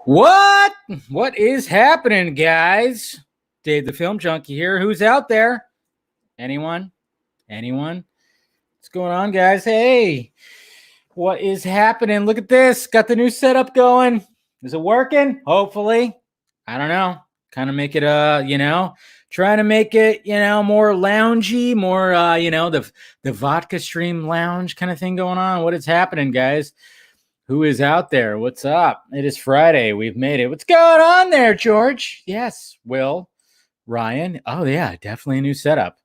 What? What is happening, guys? Dave the Film Junkie here. Who's out there? Anyone? Anyone? What's going on, guys? Hey, what is happening? Look at this. Got the new setup going. Is it working? Hopefully. I don't know. Kind of make it, trying to make it, more loungy, more, the Vodka stream lounge kind of thing going on. What is happening, guys? Who is out there? What's up? It is Friday. We've made it. What's going on there, George? Yes, Will, Ryan. Oh, yeah, definitely a new setup.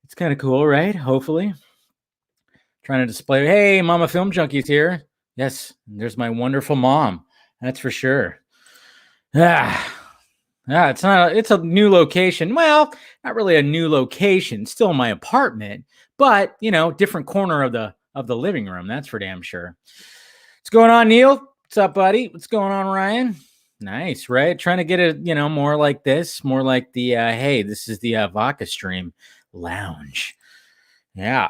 It's kind of cool, right? Hopefully. Trying to display, hey, Mama Film Junkie's here. Yes, there's my wonderful mom. That's for sure. It's a new location. Well, not really a new location. Still my apartment, but, different corner of the living room. That's for damn sure. What's going on, Neil? What's up, buddy? What's going on, Ryan? Nice, right? Trying to get it, more like this, more like the, hey, this is the Vodka Stream Lounge. Yeah.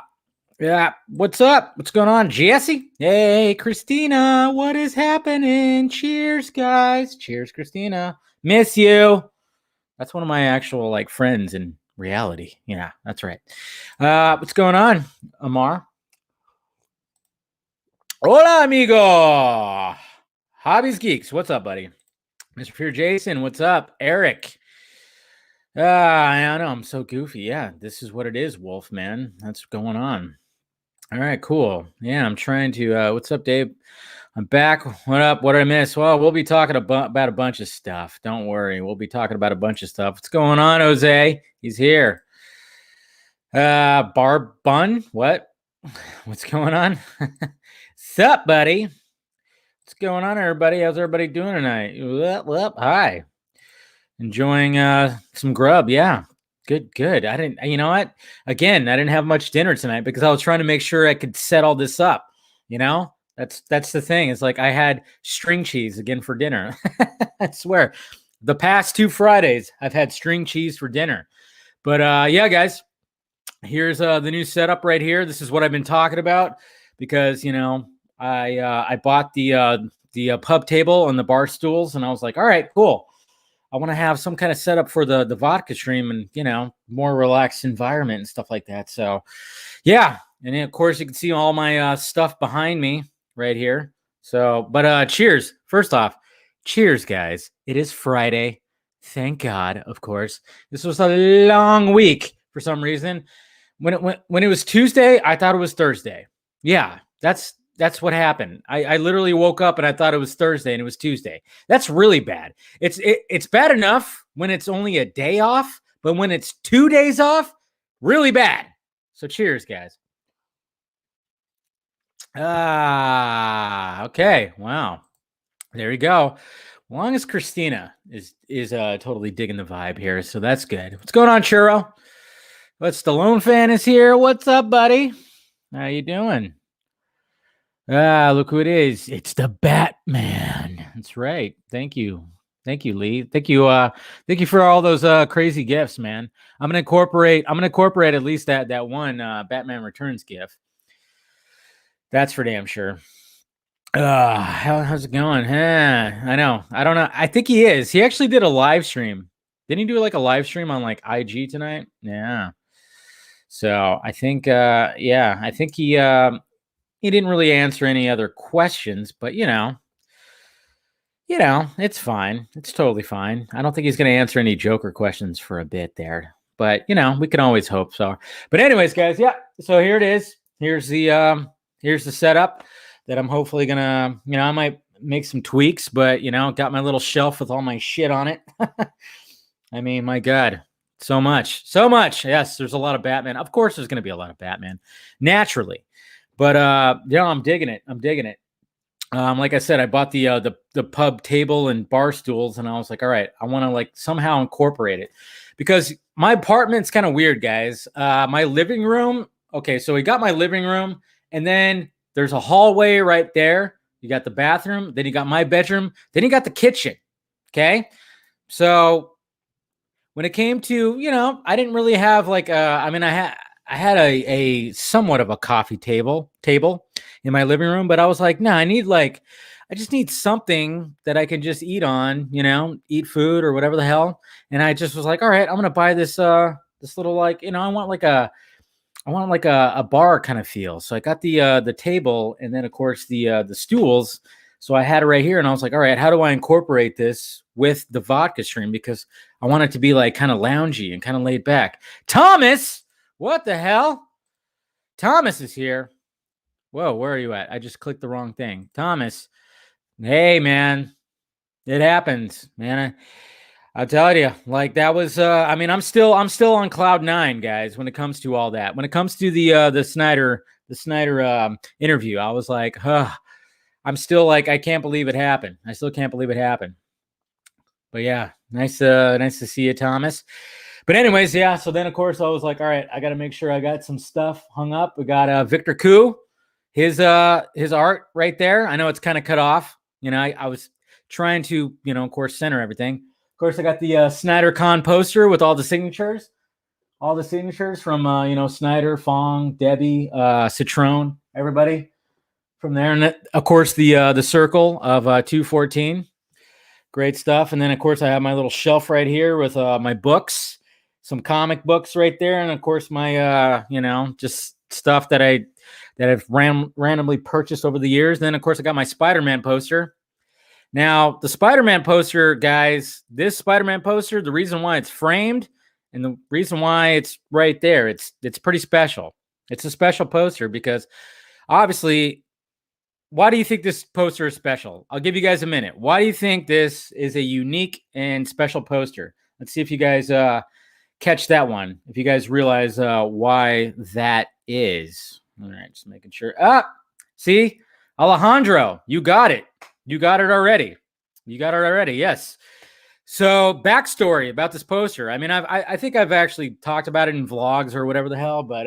What's up? What's going on, Jesse? Hey, Christina, what is happening? Cheers, guys. Cheers, Christina. Miss you. That's one of my actual, friends in reality. Yeah, that's right. What's going on, Amar? Hola, amigo. Hobbies Geeks. What's up, buddy? Mr. Pure Jason. What's up? Eric. I know. I'm so goofy. Yeah, this is what it is, Wolf, man. That's going on. All right, cool. Yeah, I'm trying to. What's up, Dave? I'm back. What up? What did I miss? Well, we'll be talking about a bunch of stuff. Don't worry. We'll be talking about a bunch of stuff. What's going on, Jose? He's here. Barb Bun. What? What's going on? Sup, buddy? What's going on, everybody? How's everybody doing tonight? Hi. Enjoying some grub. Yeah. Good. I didn't, you know what? Again, I didn't have much dinner tonight because I was trying to make sure I could set all this up. That's the thing. It's like I had string cheese again for dinner. I swear. The past 2 Fridays, I've had string cheese for dinner. But yeah, guys, here's the new setup right here. This is what I've been talking about because, I bought the pub table and the bar stools, and I was like, all right, cool. I want to have some kind of setup for the vodka stream and, more relaxed environment and stuff like that. So, yeah. And then, of course, you can see all my stuff behind me right here. So, but cheers. First off, cheers, guys. It is Friday. Thank God, of course. This was a long week for some reason. When it was Tuesday, I thought it was Thursday. Yeah, that's what happened. I literally woke up and I thought it was Thursday and it was Tuesday. That's really bad. It's bad enough when it's only a day off, but when it's 2 days off, really bad. So cheers, guys. Okay. Wow. There you go. As long as Christina is totally digging the vibe here, so that's good. What's going on, Churro? What's Stallone fan is here? What's up, buddy? How you doing? Look who it is. It's the Batman. That's right. Thank you, Lee. Thank you for all those crazy gifts, man. I'm gonna incorporate at least that one Batman Returns gift. That's for damn sure. How's it going? I know. I don't know. I think he is. He actually did a live stream. Didn't he do a live stream on IG tonight? Yeah. So I think I think he didn't really answer any other questions, but it's fine. It's totally fine. I don't think he's going to answer any Joker questions for a bit there, but we can always hope so. But anyways, guys, yeah. So here it is. Here's the setup that I'm hopefully gonna, I might make some tweaks, but got my little shelf with all my shit on it. I mean, my God. So much. Yes, there's a lot of Batman. Of course, there's going to be a lot of Batman, naturally. But I'm digging it. Like I said, I bought the pub table and bar stools, and I was like, all right, I want to somehow incorporate it because my apartment's kind of weird, guys. My living room. Okay, so we got my living room, and then there's a hallway right there. You got the bathroom, then you got my bedroom, then you got the kitchen. Okay, so when it came to, I didn't really have I had a somewhat of a coffee table in my living room, but I was like, no, I need I just need something that I can just eat on, eat food or whatever the hell. And I just was like, all right, I'm gonna buy this this little, like, I want like a bar kind of feel. So I got the table, and then of course the stools. So I had it right here, and I was like, all right, how do I incorporate this with the vodka stream? Because I want it to be like kind of loungy and kind of laid back. Thomas, what the hell? Thomas is here. Whoa, where are you at? I just clicked the wrong thing. Thomas, hey man, it happens, man. I'll tell you, like, that was. I mean, I'm still on cloud nine, guys. When it comes to all that, when it comes to the Snyder interview, I was like, I'm still like, I can't believe it happened. I still can't believe it happened. But yeah, nice to see you, Thomas. But anyways, yeah. So then, of course, I was like, all right, I got to make sure I got some stuff hung up. We got Victor Koo, his art right there. I know it's kind of cut off. I was trying to, of course, center everything. Of course, I got the Snyder Con poster with all the signatures from Snyder, Fong, Debbie, Citrone, everybody from there, and of course the circle of 214. Great stuff. And then of course I have my little shelf right here with my books, some comic books right there, and of course my just stuff that I've randomly purchased over the years. Then of course I got my Spider-Man poster. Now, the Spider-Man poster, guys, this Spider-Man poster, the reason why it's framed and the reason why it's right there, it's pretty special. It's a special poster because obviously, why do you think this poster is special? I'll give you guys a minute. Why do you think this is a unique and special poster? Let's see if you guys catch that one. If you guys realize why that is. All right, just making sure. See? Alejandro, you got it. You got it already. Yes. So, backstory about this poster. I mean, I think I've actually talked about it in vlogs or whatever the hell, but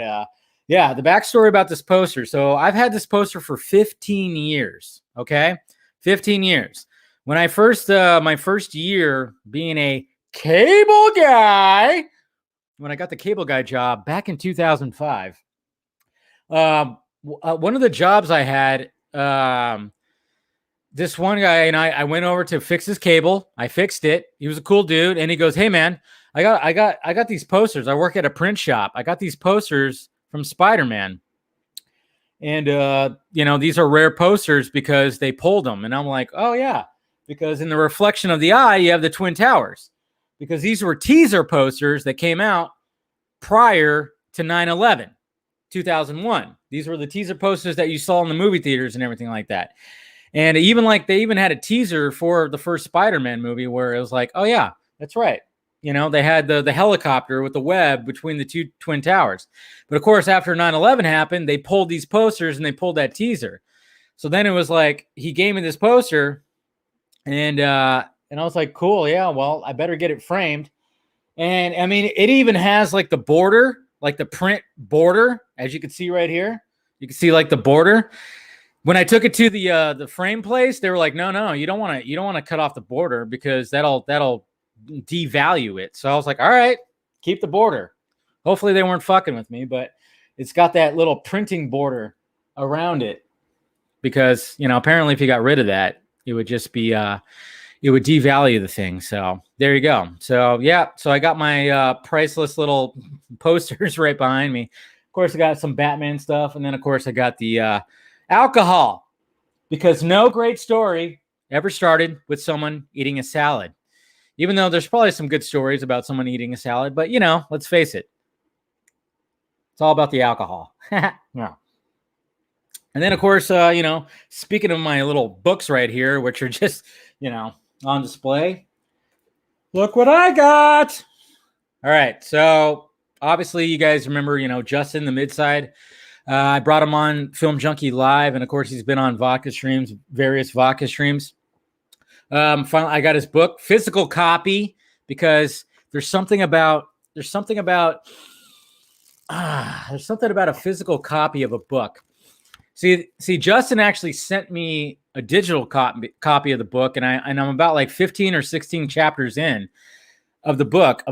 yeah, the backstory about this poster. So, I've had this poster for 15 years. Okay, 15 years. When I first, my first year being a cable guy, when I got the cable guy job back in 2005, one of the jobs I had. This one guy and I went over to fix his cable. I fixed it. He was a cool dude, and he goes, "Hey man, I got these posters. I work at a print shop. I got these posters from Spider-Man, and these are rare posters because they pulled them." And I'm like, "Oh yeah, because in the reflection of the eye, you have the Twin Towers, because these were teaser posters that came out prior to 9/11, 2001. These were the teaser posters that you saw in the movie theaters and everything like that." And they even had a teaser for the first Spider-Man movie where it was like, oh yeah, that's right. They had the helicopter with the web between the two Twin Towers. But of course, after 9/11 happened, they pulled these posters and they pulled that teaser. So then it was like, he gave me this poster, and I was like, cool, yeah, well, I better get it framed. And I mean, it even has like the border, like the print border, as you can see right here. You can see like the border. When I took it to the frame place, they were like, "No, you don't want to cut off the border because that'll devalue it." So I was like, "All right, keep the border." Hopefully they weren't fucking with me, but it's got that little printing border around it because apparently if you got rid of that, it would just be it would devalue the thing. So there you go. So yeah, so I got my priceless little posters right behind me. Of course, I got some Batman stuff, and then of course I got the alcohol, because no great story ever started with someone eating a salad. Even though there's probably some good stories about someone eating a salad, but let's face it, it's all about the alcohol. Yeah. And then of course, speaking of my little books right here, which are just, on display, look what I got. All right. So obviously you guys remember, Justin, the Midside. I brought him on Film Junkie Live, and of course, he's been on Vodka streams, various Vodka streams. Finally, I got his book, physical copy, because there's something about a physical copy of a book. See, Justin actually sent me a digital copy of the book, and I'm about like 15 or 16 chapters in of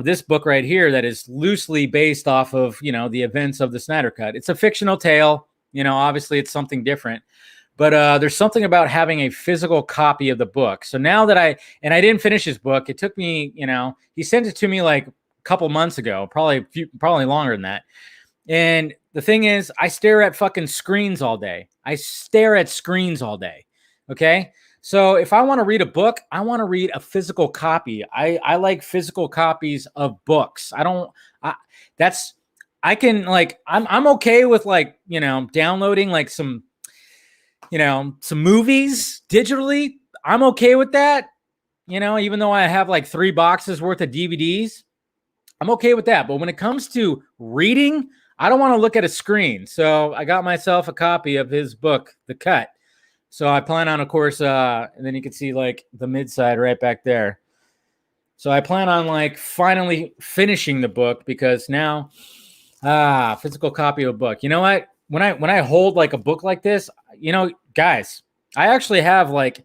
this book right here, that is loosely based off of, the events of the Snyder Cut. It's a fictional tale, obviously it's something different, But there's something about having a physical copy of the book. So now that I didn't finish his book, it took me, he sent it to me like a couple months ago, probably longer than that. And the thing is, I stare at fucking screens all day. I stare at screens all day. Okay. So if I want to read a book, I want to read a physical copy. I like physical copies of books. I'm okay with downloading like some movies digitally. I'm okay with that. Even though I have like 3 boxes worth of DVDs, I'm okay with that. But when it comes to reading, I don't want to look at a screen. So I got myself a copy of his book, The Cut. So I plan on, of course, and then you can see like the mid side right back there. So I plan on like finally finishing the book, because now, physical copy of a book. You know what? When I hold like a book like this, guys, I actually have like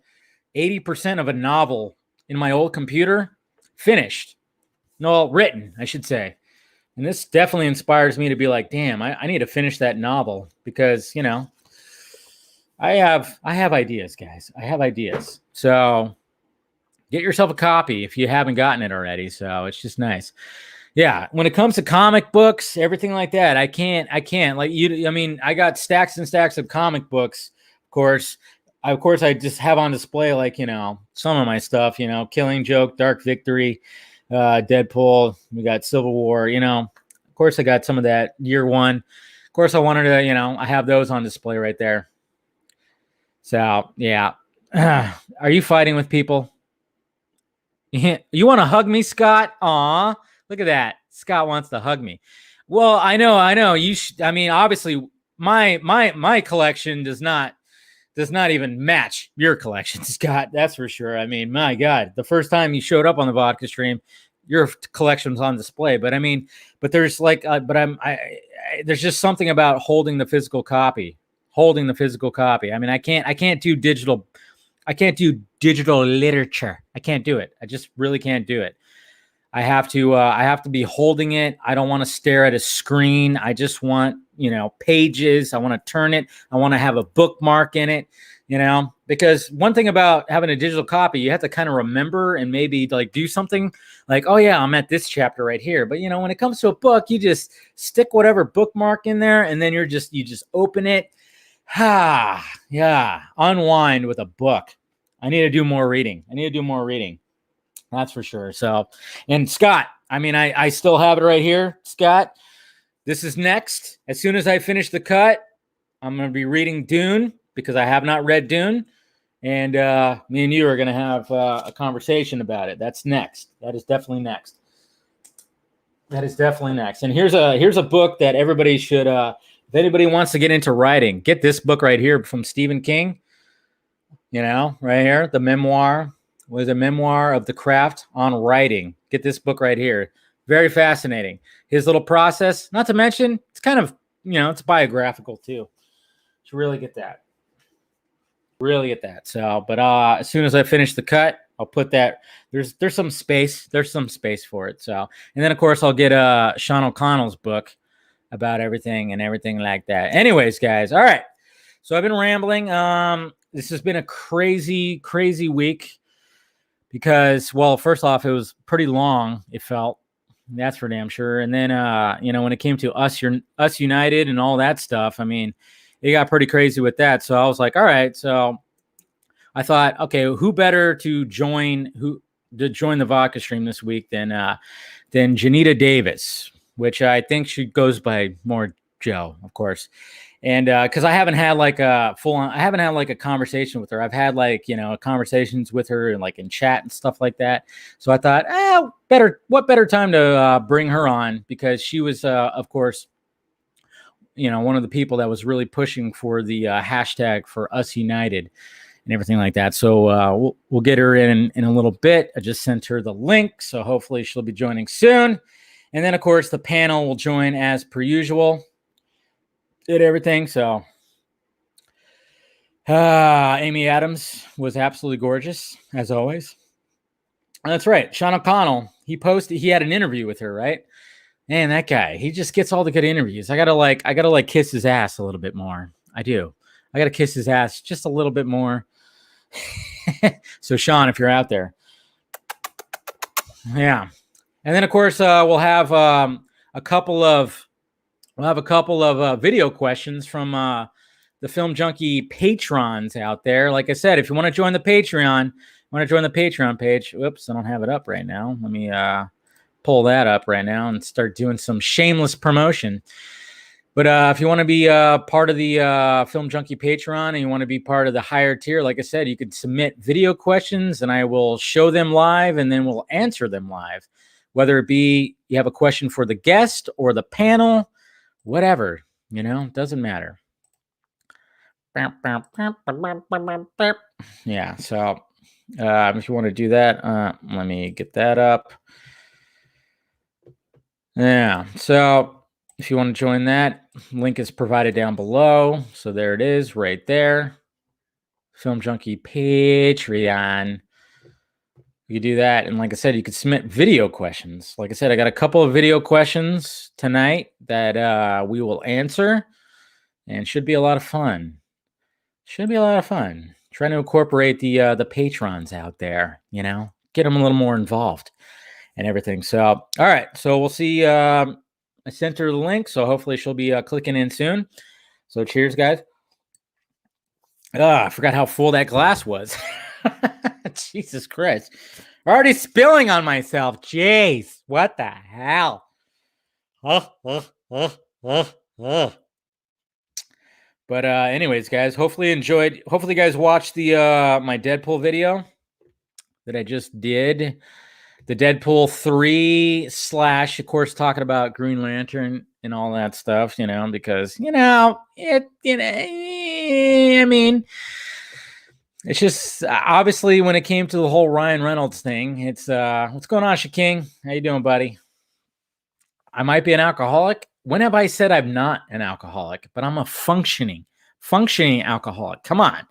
80% of a novel in my old computer finished. No, written, I should say. And this definitely inspires me to be like, damn, I need to finish that novel, because, I have ideas, guys. I have ideas. So get yourself a copy if you haven't gotten it already. So it's just nice. Yeah, when it comes to comic books, everything like that, I can't like you. I mean, I got stacks and stacks of comic books. Of course, I just have on display like some of my stuff. Killing Joke, Dark Victory, Deadpool. We got Civil War. Of course, I got some of that year one. Of course, I wanted to. I have those on display right there. So yeah, are you fighting with people? You want to hug me, Scott? Aw. Look at that. Scott wants to hug me. Well, I know. I mean, obviously, my collection does not even match your collection, Scott. That's for sure. I mean, my God, the first time you showed up on the Vodka stream, your collection was on display. But I mean, there's there's just something about holding the physical copy. I mean, I can't do digital. I can't do digital literature. I can't do it. I just really can't do it. I have to be holding it. I don't want to stare at a screen. I just want, pages. I want to turn it. I want to have a bookmark in it, because one thing about having a digital copy, you have to kind of remember and maybe like do something like, oh yeah, I'm at this chapter right here. But when it comes to a book, you just stick whatever bookmark in there, and then you just open it. Yeah. Unwind with a book. I need to do more reading. That's for sure. So, and Scott, I mean, I still have it right here. Scott, this is next. As soon as I finish The Cut, I'm going to be reading Dune, because I have not read Dune. And me and you are going to have a conversation about it. That's next. That is definitely next. And here's a book that everybody should, if anybody wants to get into writing, get this book right here from Stephen King. Right here, the memoir. Was a memoir of the craft on writing. Get this book right here. Very fascinating. His little process, not to mention, it's kind of, it's biographical too. To really get that. So, but as soon as I finish The Cut, I'll put that. There's some space. There's some space for it. So, and then of course I'll get Sean O'Connell's book about everything like that. Anyways, guys. All right. So I've been rambling. This has been a crazy, crazy week. Because, well, first off, it was pretty long, it felt. That's for damn sure. And then, when it came to UsUnited and all that stuff, I mean, it got pretty crazy with that. So I was like, all right. So I thought, okay, who better to join the Vodka stream this week than Jonita Davis, which I think she goes by more Joe, of course. And because I haven't had like a conversation with her. I've had conversations with her and like in chat and stuff like that. So I thought, what better time to bring her on, because she was, of course, one of the people that was really pushing for the hashtag for UsUnited and everything like that. So we'll get her in a little bit. I just sent her the link, so hopefully she'll be joining soon. And then, of course, the panel will join as per usual. Did everything. So Amy Adams was absolutely gorgeous, as always. And that's right. Sean O'Connell, he had an interview with her, right? Man, that guy, he just gets all the good interviews. I gotta kiss his ass a little bit more. I do. I got to kiss his ass just a little bit more. So Sean, if you're out there, yeah. And then of course we'll have a couple of video questions from the Film Junkie patrons out there. Like I said, if you want to join the Patreon, page. Whoops, I don't have it up right now. Let me pull that up right now and start doing some shameless promotion. But if you want to be part of the Film Junkie Patreon and you want to be part of the higher tier, like I said, you could submit video questions and I will show them live and then we'll answer them live. Whether it be you have a question for the guest or the panel, whatever, doesn't matter. Yeah, so if you want to do that, let me get that up. Yeah, so if you want to join that, link is provided down below. So there it is right there. Film Junkie Patreon. You do that. And like I said, you could submit video questions. Like I said, I got a couple of video questions tonight that we will answer. And should be a lot of fun. Trying to incorporate the patrons out there, get them a little more involved and everything. So, all right. So we'll see. I sent her the link, so hopefully she'll be clicking in soon. So cheers, guys. I forgot how full that glass was. Jesus Christ. Already spilling on myself. Jeez. What the hell? But anyways, guys, hopefully you enjoyed. Hopefully you guys watched the my Deadpool video that I just did. The Deadpool 3 / of course, talking about Green Lantern and all that stuff, because, I mean, it's just, obviously, when it came to the whole Ryan Reynolds thing, it's, what's going on, Shaking? How you doing, buddy? I might be an alcoholic. When have I said I'm not an alcoholic? But I'm a functioning alcoholic. Come on.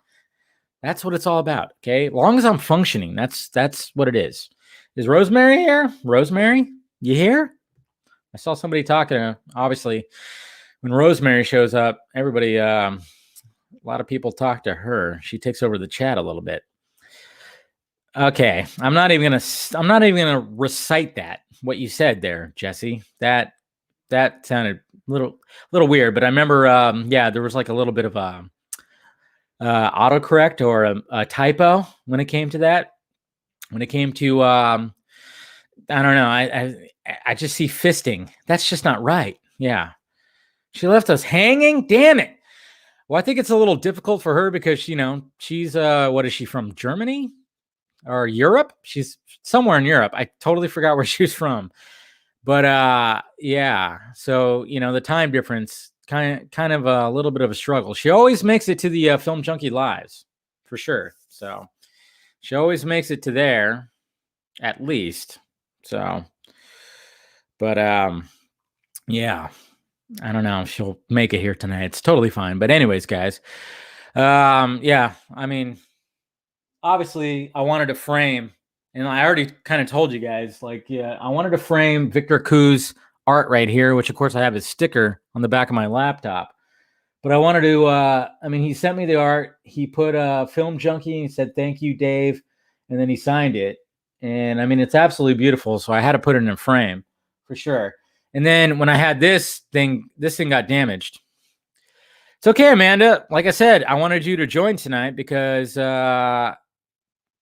That's what it's all about, okay? As long as I'm functioning, that's what it is. Is Rosemary here? Rosemary, you here? I saw somebody talking. Obviously, when Rosemary shows up, everybody, a lot of people talk to her. She takes over the chat a little bit. Okay, I'm not even gonna recite that what you said there, Jesse. That sounded a little weird, but I remember, there was like a little bit of a autocorrect or a typo when it came to that. When it came to, I don't know, I just see fisting. That's just not right. Yeah. She left us hanging? Damn it. Well, I think it's a little difficult for her because, she's, what is she from? Germany or Europe? She's somewhere in Europe. I totally forgot where she was from. But, yeah. So, the time difference, kind of a little bit of a struggle. She always makes it to the Film Junkie lives for sure. So. She always makes it to there, at least. So, but yeah, I don't know if she'll make it here tonight. It's totally fine. But anyways, guys, yeah, I mean, obviously, I wanted to frame, and I already kind of told you guys, I wanted to frame Victor Koo's art right here, which of course I have his sticker on the back of my laptop. But I wanted to, he sent me the art. He put Film Junkie. He said, thank you, Dave. And then he signed it. And, it's absolutely beautiful. So I had to put it in a frame for sure. And then when I had this thing got damaged. It's okay, Amanda. Like I said, I wanted you to join tonight because I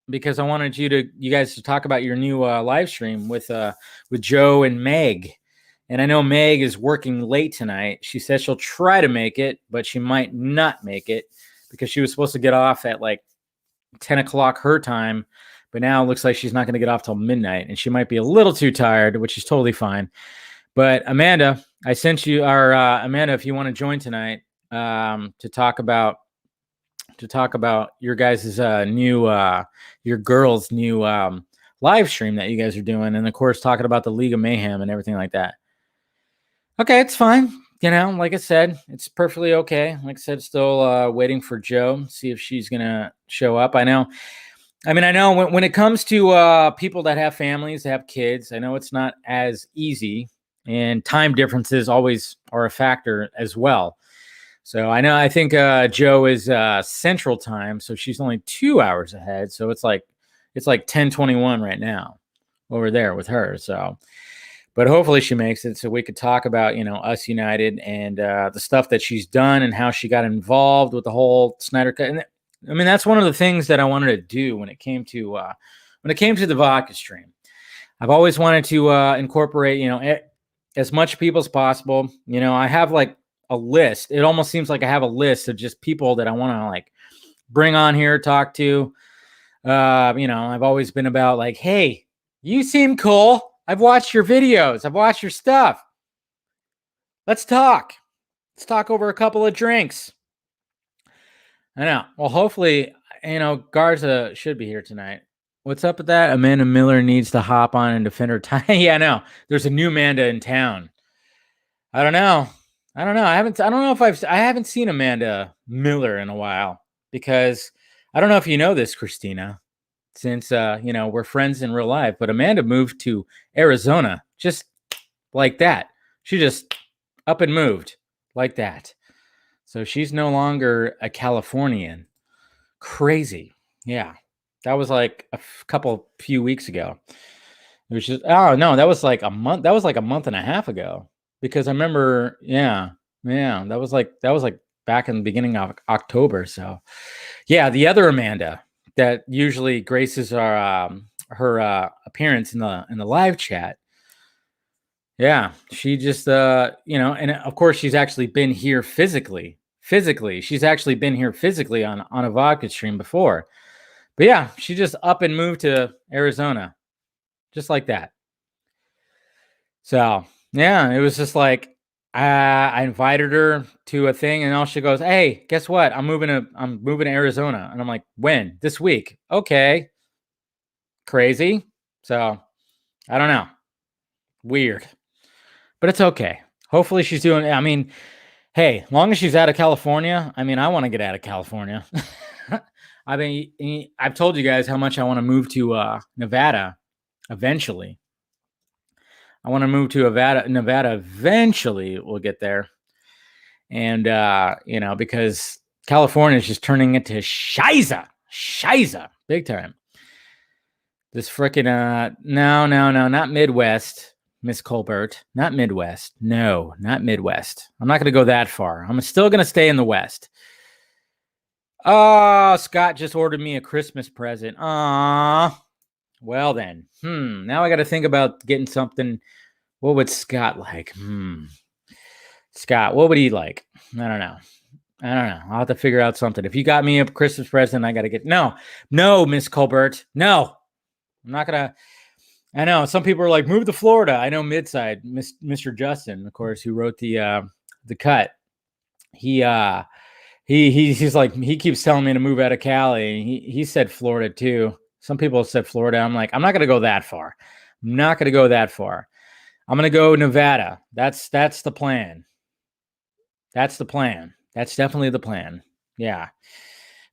wanted you guys to talk about your new live stream with Joe and Meg. And I know Meg is working late tonight. She says she'll try to make it, but she might not make it because she was supposed to get off at 10 o'clock her time. But now it looks like she's not going to get off till midnight. And she might be a little too tired, which is totally fine. But Amanda, I sent you Amanda, if you want to join tonight to talk about your guys' your girls' new live stream that you guys are doing. And of course, talking about the League of Mayhem and everything like that. Okay, it's fine. Like I said, it's perfectly okay. Like I said, still waiting for Joe, see if she's going to show up. I know when it comes to people that have families, that have kids, I know it's not as easy, and time differences always are a factor as well. So I think Joe is Central Time, so she's only 2 hours ahead. So it's like 10:21 right now over there with her. So, but hopefully she makes it so we could talk about Us United and the stuff that she's done and how she got involved with the whole Snyder Cut. And I mean, that's one of the things that I wanted to do when it came to the vodka stream. I've always wanted to incorporate as much people as possible. I have like a list. It almost seems like I have a list of just people that I want to like bring on here, talk to. I've always been about like, hey, you seem cool. I've watched your videos. I've watched your stuff. Let's talk. Let's talk over a couple of drinks. I know. Well, hopefully, Garza should be here tonight. What's up with that? Amanda Miller needs to hop on and defend her time. Yeah, I know. There's a new Amanda in town. I don't know. I don't know if I haven't seen Amanda Miller in a while because I don't know if you know this, Christina, since we're friends in real life, but Amanda moved to Arizona just like that. She just up and moved like that. So she's no longer a Californian. Crazy. Yeah. That was like a few weeks ago. It was just that was like a month. That was like a month and a half ago. Because I remember, that was like back in the beginning of October. So, yeah, the other Amanda that usually graces our her appearance in the live chat. Yeah, she just and of course she's actually been here physically. She's actually been here physically on a vodka stream before. But yeah, she just up and moved to Arizona, just like that. So yeah, it was just like I invited her to a thing, and all she goes, "Hey, guess what? I'm moving to Arizona." And I'm like, "When? This week?" Okay, crazy. So I don't know, weird, but it's okay. Hopefully she's doing. I mean, hey, long as she's out of California. I mean, I want to get out of California. I mean, I've told you guys how much I want to move to Nevada eventually. I want to move to Nevada eventually. We'll get there. And, because California is just turning into Shiza, big time. This freaking, no, not Midwest, Miss Colbert, not Midwest. No, not Midwest. I'm not going to go that far. I'm still going to stay in the West. Oh, Scott just ordered me a Christmas present. Well then, now I got to think about getting something. What would Scott like? Scott, what would he like? I don't know. I'll have to figure out something. If you got me a Christmas present, I got to get no, Miss Colbert. No, I'm not going to. I know some people are like, move to Florida. I know Midside, Mr. Justin, of course, who wrote the cut. He's like, he keeps telling me to move out of Cali. He said Florida too. Some people said Florida. I'm like, I'm not going to go that far. I'm not going to go that far. I'm going to go Nevada. That's the plan. That's the plan. That's definitely the plan. Yeah.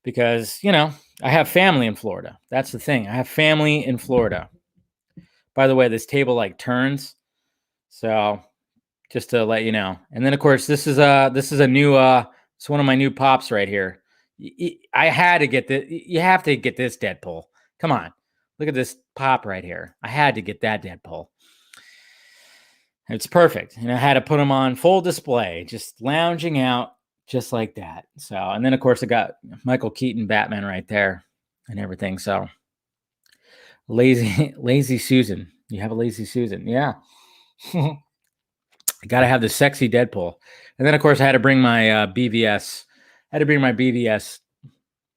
Because, I have family in Florida. That's the thing. I have family in Florida. By the way, this table like turns. So just to let you know. And then of course, this is a new it's one of my new pops right here. I had to get this. You have to get this Deadpool. Come on. Look at this pop right here. I had to get that Deadpool. It's perfect. And I had to put him on full display, just lounging out just like that. So, and then of course I got Michael Keaton Batman right there and everything. So lazy Susan. You have a lazy Susan. Yeah. I got to have the sexy Deadpool. And then of course I had to bring my BVS. I had to bring my BVS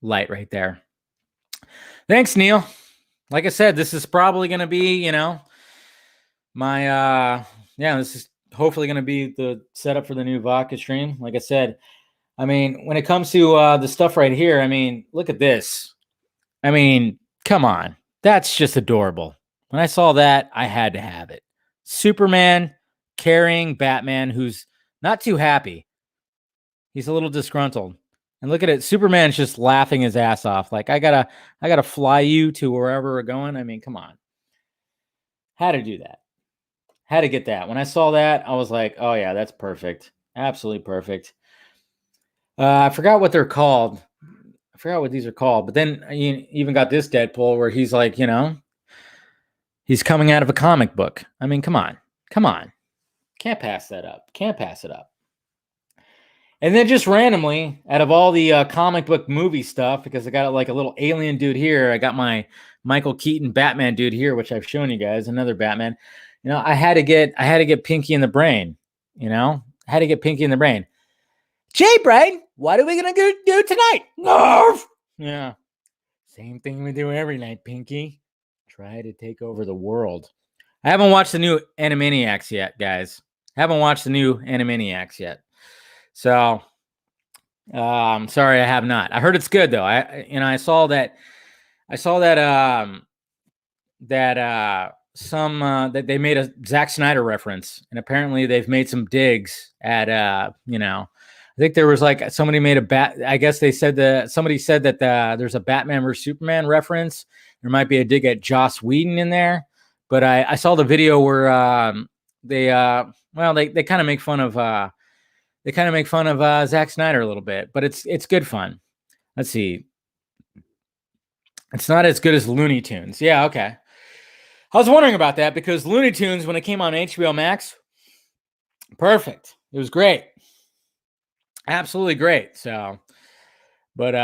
light right there. Thanks, Neil. Like I said, this is probably going to be, my this is hopefully going to be the setup for the new vodka stream. Like I said, I mean, when it comes to the stuff right here, I mean, look at this. I mean, come on. That's just adorable. When I saw that, I had to have it. Superman carrying Batman, who's not too happy. He's a little disgruntled. And look at it. Superman's just laughing his ass off. Like, I gotta fly you to wherever we're going. I mean, come on. Had to do that. Had to get that. When I saw that, I was like, oh yeah, that's perfect. Absolutely perfect. I forgot what they're called. I forgot what these are called. But then you even got this Deadpool where he's like, he's coming out of a comic book. I mean, come on. Can't pass that up. Can't pass it up. And then just randomly, out of all the comic book movie stuff, because I got like a little alien dude here, I got my Michael Keaton Batman dude here, which I've shown you guys, another Batman. I had to get Pinky in the Brain. I had to get Pinky in the Brain. Jay Brain, what are we gonna go do tonight? Nerf. Yeah, same thing we do every night, Pinky. Try to take over the world. I haven't watched the new Animaniacs yet, guys. So, sorry, I have not. I heard it's good though. I saw that that they made a Zack Snyder reference, and apparently they've made some digs at I think there was like somebody made I guess they said somebody said that there's a Batman vs Superman reference. There might be a dig at Joss Whedon in there, but I saw the video where they kind of make fun of Zack Snyder a little bit, but it's good fun. Let's see. It's not as good as Looney Tunes. Yeah, okay. I was wondering about that because Looney Tunes, when it came on HBO Max, perfect. It was great. Absolutely great. So, but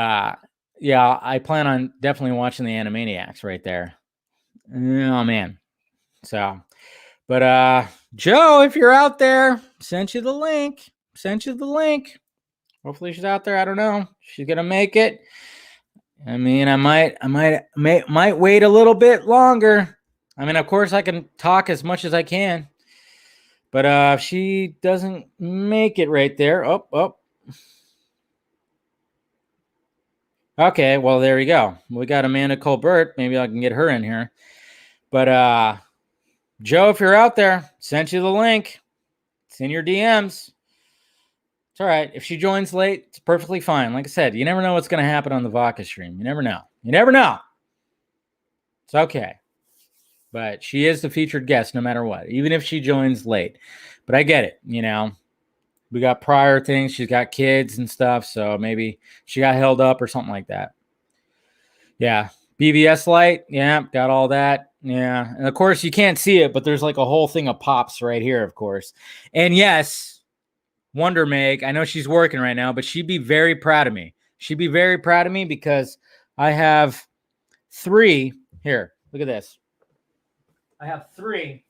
yeah, I plan on definitely watching the Animaniacs right there. Oh man. So, but Joe, if you're out there, sent you the link. Hopefully she's out there. I don't know. She's gonna make it. I mean, I might wait a little bit longer. I mean, of course, I can talk as much as I can, but if she doesn't make it right there, okay, well, there you go. We got Amanda Colbert. Maybe I can get her in here. But Joe, if you're out there, sent you the link. It's in your DMs. It's all right. If she joins late, it's perfectly fine. Like I said, you never know what's going to happen on the Vodka stream. You never know. It's okay. But she is the featured guest no matter what, even if she joins late. But I get it, We got prior things. She's got kids and stuff, so maybe she got held up or something like that. Yeah. BVS light. Yeah, got all that. Yeah. And of course, you can't see it, but there's like a whole thing of pops right here, of course. And yes, Wonder Meg, I know she's working right now, but she'd be very proud of me. Because I have 3 here. Look at this. I have 3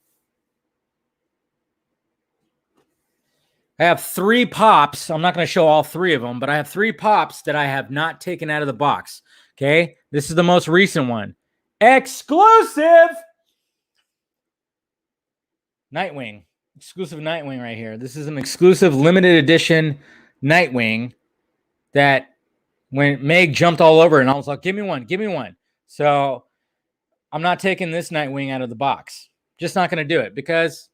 pops. I'm not going to show all 3 of them, but I have 3 pops that I have not taken out of the box. Okay. This is the most recent one. Exclusive Nightwing. Exclusive Nightwing right here. This is an exclusive limited edition Nightwing that when Meg jumped all over and I was like, give me one. So I'm not taking this Nightwing out of the box. Just not going to do it because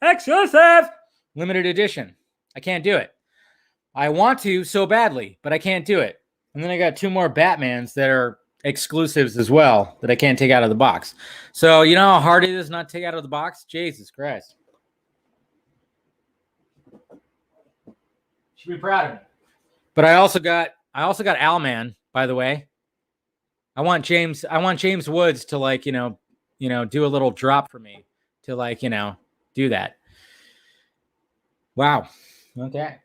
exclusive limited edition. I can't do it. I want to so badly, but I can't do it. And then I got 2 more Batmans that are exclusives as well that I can't take out of the box. So you know how hard it is not to take out of the box? Jesus Christ. Should be proud of me. But I also got Owlman, by the way. I want James Woods to do a little drop for me to do that. Wow. Okay.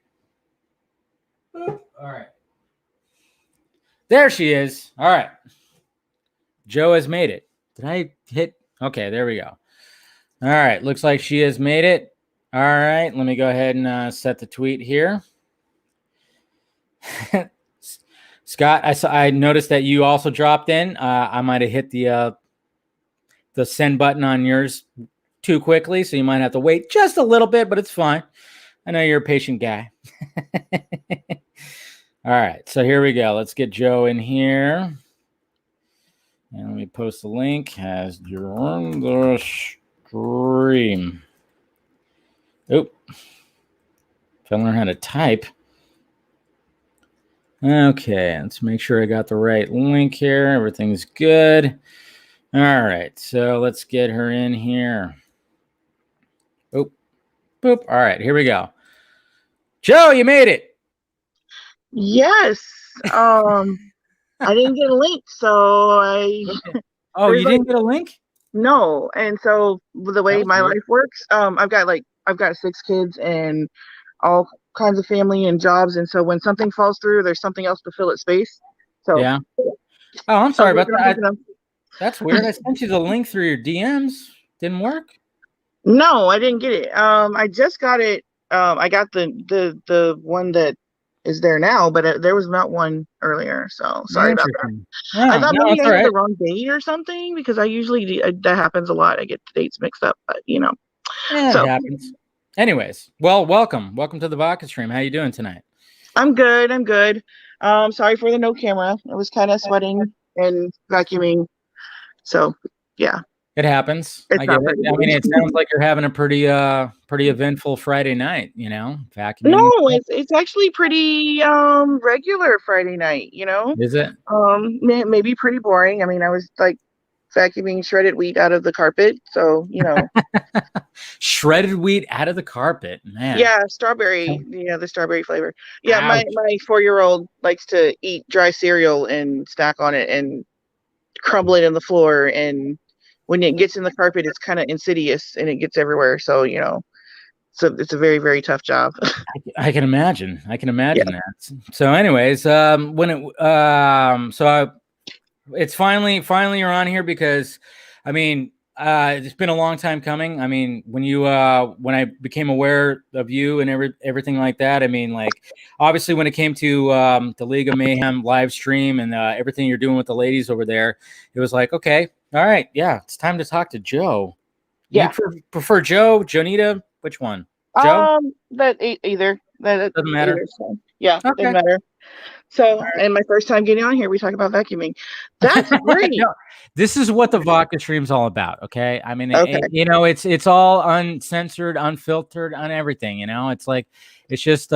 All right. There she is. All right. Joe has made it. Did I hit? Okay, there we go. All right. Looks like she has made it. All right. Let me go ahead and set the tweet here. Scott, I noticed that you also dropped in. I might have hit the send button on yours too quickly, so you might have to wait just a little bit, but it's fine. I know you're a patient guy. All right, so here we go. Let's get Joe in here. And let me post the link as during the stream. Oop. If I learn how to type. Okay, let's make sure I got the right link here. Everything's good. All right, so let's get her in here. Oop. Boop. All right, here we go. Joe, you made it. Yes. I didn't get a link, so Okay. Oh, there's you like didn't get a link? no. And so the That way was my weird. life works, I've got 6 kids and all kinds of family and jobs, and so when something falls through, there's something else to fill its space. So Yeah. Oh, I'm I was sorry about working on that. something else. That's weird. I sent you the link through your DMs. Didn't work. No, I didn't get it. I just got it. I got the one that is there now, but there was not one earlier. So sorry about that. Interesting. I Oh, thought no, maybe it's I all had the right. wrong date or something because I usually that happens a lot. I get the dates mixed up, but Yeah, it So happens. Anyways, well, welcome to the Vodka stream. How you doing tonight? I'm good. I'm good. Sorry for the no camera. I was kind of sweating and vacuuming. So yeah, It happens. I it's get not it. pretty. I mean, it sounds like you're having a pretty eventful Friday night, No, vacuuming. it's actually pretty regular Friday night, Is it? Maybe pretty boring. I mean, I was like vacuuming shredded wheat out of the carpet, so Shredded wheat out of the carpet, man. yeah, strawberry, the strawberry flavor. Yeah, my Ouch. my 4-year-old likes to eat dry cereal and snack on it and crumble it in the floor, and when it gets in the carpet, it's kind of insidious and it gets everywhere. So it's a very, very tough job. I can imagine. I can Yeah. imagine that. So, anyways, it's finally you're on here because, I mean, it's been a long time coming. I mean, when I became aware of you and everything like that, I mean, like, obviously when it came to the League of Mayhem live stream and everything you're doing with the ladies over there, it was like, okay, all right, yeah, it's time to talk to Joe. You Yeah. prefer Joe, Jonita? Which one? Joe? That either Doesn't matter. either. So yeah, doesn't Okay. matter. So, and my first time getting on here, we talk about vacuuming. That's great. No, this is what the vodka stream's all about. Okay. I mean, Okay. it's all uncensored, unfiltered, on everything. It's like, it's just,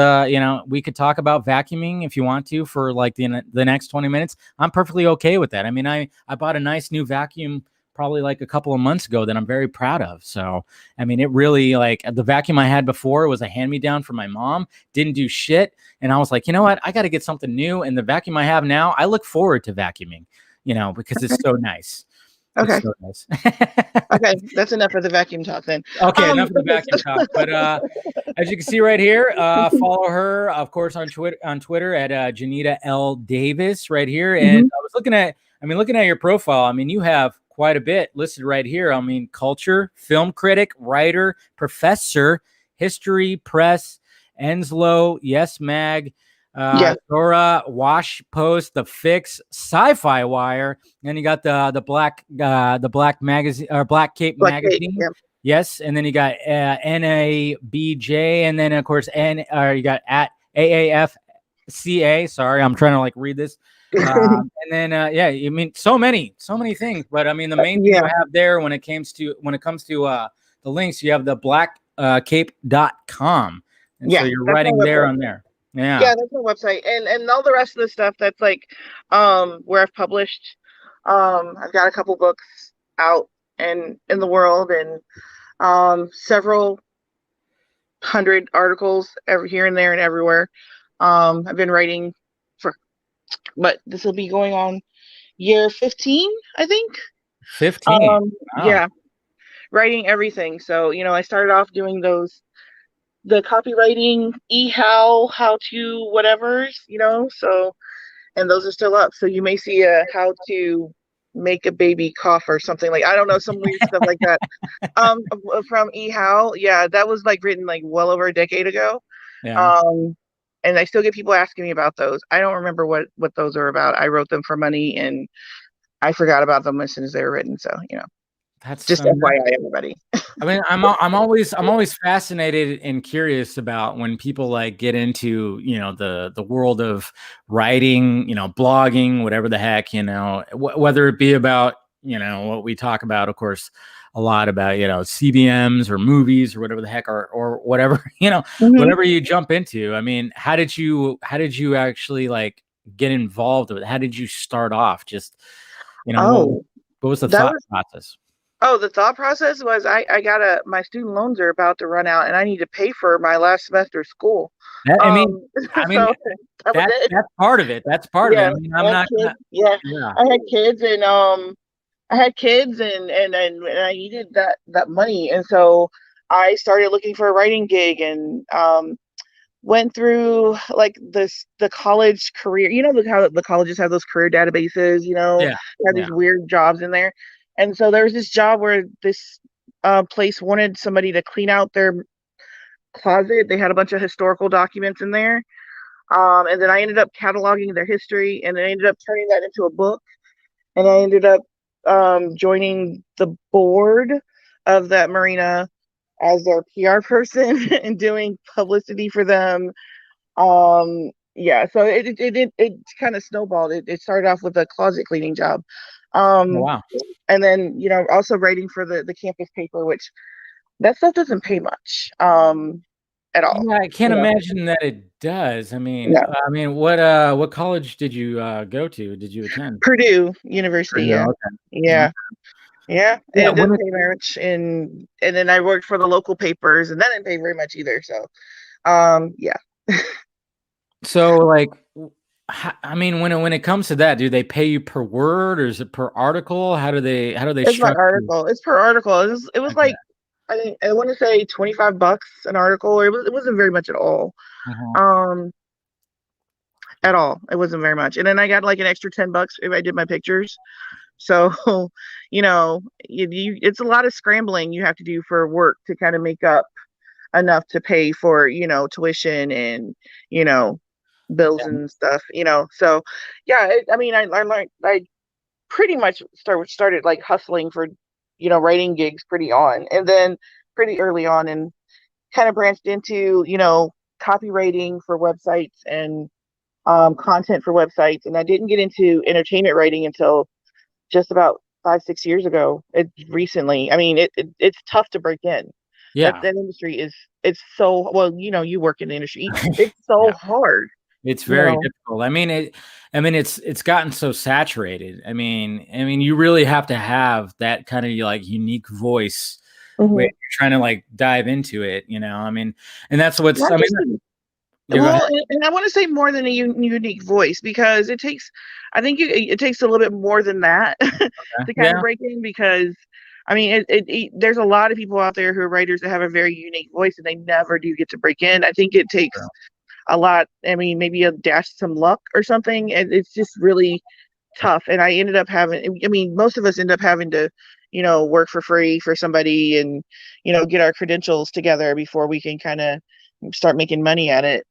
we could talk about vacuuming if you want to for like the next 20 minutes. I'm perfectly okay with that. I mean, I bought a nice new vacuum probably like a couple of months ago that I'm very proud of. So, I mean, it really, like, the vacuum I had before was a hand-me-down from my mom, didn't do shit. And I was like, you know what? I got to get something new. And the vacuum I have now, I look forward to vacuuming, because it's so nice. Okay. It's so nice. Okay. That's enough of the vacuum talk then. Okay, enough of the vacuum talk. But as you can see right here, follow her, of course, on Twitter at Jonita L. Davis right here. And I was looking at your profile. I mean, you have quite a bit listed right here. I mean, culture, film critic, writer, professor, history, press, Enslow, Yes Mag, Yeah. Dora, Wash Post, The Fix, Sci-Fi Wire. Then you got the Black magazine or Black Cape Black cake. magazine. Yeah. Yes, and then you got NABJ, and then of course you got at AAFCA. Sorry, I'm trying to like read this. And then yeah, I mean so many things, but I mean the main thing you have there when it comes to the links, you have the blackcape.com. And so you're writing there on there. Yeah. Yeah, that's my website. And all the rest of the stuff that's like where I've published. I've got a couple books out and in the world, and several hundred articles here and there and everywhere. I've been writing but this will be going on year 15, I think. 15. Wow. Yeah, writing everything. So, I started off doing the copywriting, how to whatever's, so, and those are still up. So you may see a how to make a baby cough or something, like, I don't know, some weird stuff like that. From eHow. Yeah, that was like written like well over a decade ago. Yeah. And I still get people asking me about those. I don't remember what those are about. I wrote them for money and I forgot about them as soon as they were written. So, That's just FYI, everybody. I mean, I'm always fascinated and curious about when people like get into, the world of writing, blogging, whatever the heck, whether it be about, what we talk about, of course, a lot about, CBMs or movies or whatever the heck, or whatever, whatever you jump into. I mean, how did you actually like get involved with it? How did you start off? Just, what was the thought process? Oh, the thought process was I got my student loans are about to run out and I need to pay for my last semester of school. That, Um, I mean so that was it. that's part of it. That's part of it. Yeah, I mean, I I'm had not kids. gonna. Yeah, Yeah. I had kids and I had kids and I needed that money. And so I started looking for a writing gig and went through like the college career, how the colleges have those career databases, Yeah. have Yeah. these weird jobs in there. And so there was this job where this place wanted somebody to clean out their closet. They had a bunch of historical documents in there. And then I ended up cataloging their history and then I ended up turning that into a book. And I ended up joining the board of that marina as their PR person and doing publicity for them. Yeah, so it kind of snowballed. It started off with a closet cleaning job. Oh, Um, wow. and then, also writing for the campus paper, which that stuff doesn't pay much at all. Yeah, I can't You know, imagine that it does. no. What college did you go to? Did you attend? Purdue University, Purdue. yeah. Okay. Yeah. Yeah. Yeah. And Yeah. it didn't pay very much and then I worked for the local papers and that didn't pay very much either. So yeah. So like, I mean, when it comes to that, do they pay you per word or is it per article? How do they It's by structure? article. It's per article. It was Okay. like I think I want to say $25 an article. Or it wasn't very much at all. Uh-huh. Um, at all. It wasn't very much. And then I got like an extra $10 if I did my pictures. So, it's a lot of scrambling you have to do for work to kind of make up enough to pay for, tuition and, you know, bills Yeah. and stuff, So, yeah, I mean, I learned, I pretty much started like hustling for, writing gigs and then pretty early on and kind of branched into, copywriting for websites and content for websites. And I didn't get into entertainment writing until just about 5, 6 years ago. Recently. I mean, it's tough to break in. That Yeah. that industry it's so well. You work in the industry. It's so Yeah. hard. It's You very know. difficult. It's gotten so saturated. You really have to have that kind of like unique voice when Mhm. you're trying to like dive into it, and that's what's, Not just yeah, go ahead. well, and I want to say more than a unique voice because it takes. I think it takes a little bit more than that to kind of Yeah. break in because. I mean, there's a lot of people out there who are writers that have a very unique voice, and they never do get to break in. I think it takes a lot. I mean, maybe a dash some luck or something. And it's just really tough. And I ended up having, I mean, most of us end up having to, work for free for somebody and, get our credentials together before we can kind of start making money at it.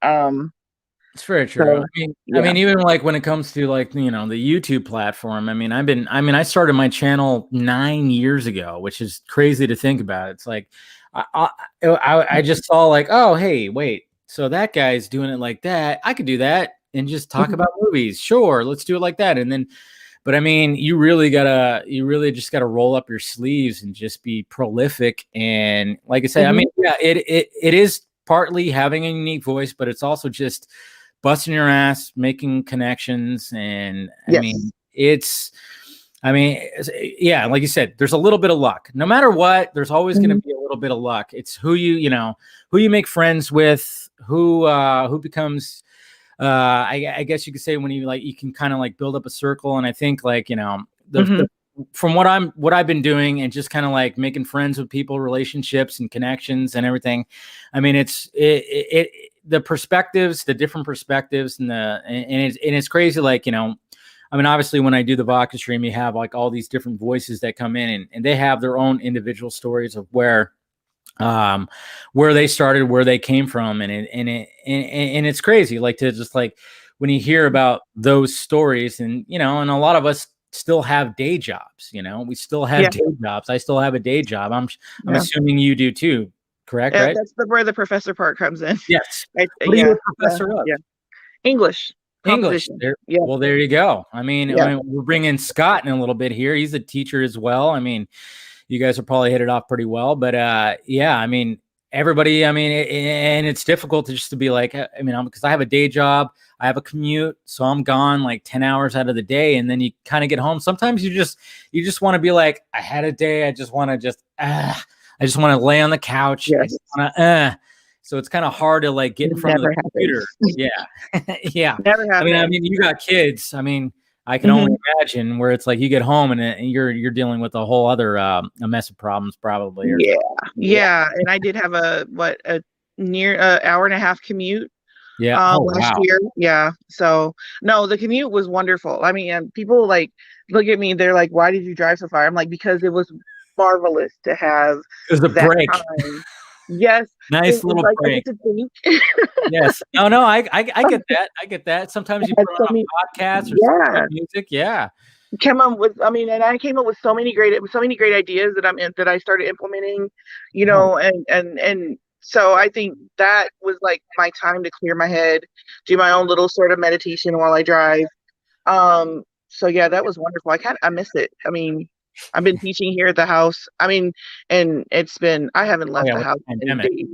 It's very true. So I mean, yeah. even like when it comes to like, the YouTube platform, I started my channel 9 years ago, which is crazy to think about. It's like, I just saw like, oh, hey, wait, so that guy's doing it like that. I could do that and just talk Mhm. about movies. Sure. Let's do it like that. And then, but you really just gotta roll up your sleeves and just be prolific. And like I said, Mhm. yeah, it is partly having a unique voice, but it's also just busting your ass, making connections. And Yes. yeah, like you said, there's a little bit of luck. No matter what, there's always going to Mhm. be a little bit of luck. It's who you make friends with, who becomes, I guess you could say when you can kind of like build up a circle. And I think like, Mhm. from what I've been doing and just kind of like making friends with people, relationships and connections and everything. I mean, the perspectives, the different perspectives and it's crazy. Like, obviously when I do the Vodka stream, you have like all these different voices that come in and they have their own individual stories of where they started, where they came from. And it's crazy. Like to just like, when you hear about those stories and a lot of us still have day jobs, we still have Yeah. day jobs. I still have a day job. I'm Yeah. assuming you do too, correct? Right? That's where the professor part comes in. Yes. What are you Yeah. a Yeah. professor of? Yeah. English English. composition. There. Yeah. Well, there you go. Yeah. We're bringing Scott in a little bit here. He's a teacher as well. You guys will probably hit it off pretty well. But yeah, everybody. And it's difficult to just to be like, because I have a day job. I have a commute, so I'm gone like 10 hours out of the day, and then you kind of get home. Sometimes you just want to be like, I had a day. I just want to I just want to lay on the couch. Yes. I just want to So it's kind of hard to like get in front of the computer. Yeah. Yeah. Never happens. I mean, you got kids. I mean, I can only imagine where it's like you get home and you're dealing with a whole other a mess of problems probably. Or yeah. And I did have a near hour and a half commute. Yeah. Last year. Yeah. So no, the commute was wonderful. I mean, people like look at me. They're like, "Why did you drive so far?" I'm like, because it was marvelous to have it was a that break. Time. Yes. Nice little like, break. I get to think. Yes. No, I get that. I get that. Sometimes you put on a podcast or some music. Yeah. Came up with, I mean, and I came up with so many great ideas that I started implementing, you know, and so I think that was like my time to clear my head, do my own little sort of meditation while I drive. So yeah, that was wonderful. I miss it. I mean, I've been teaching here at the house. I mean, and I haven't left the house in days.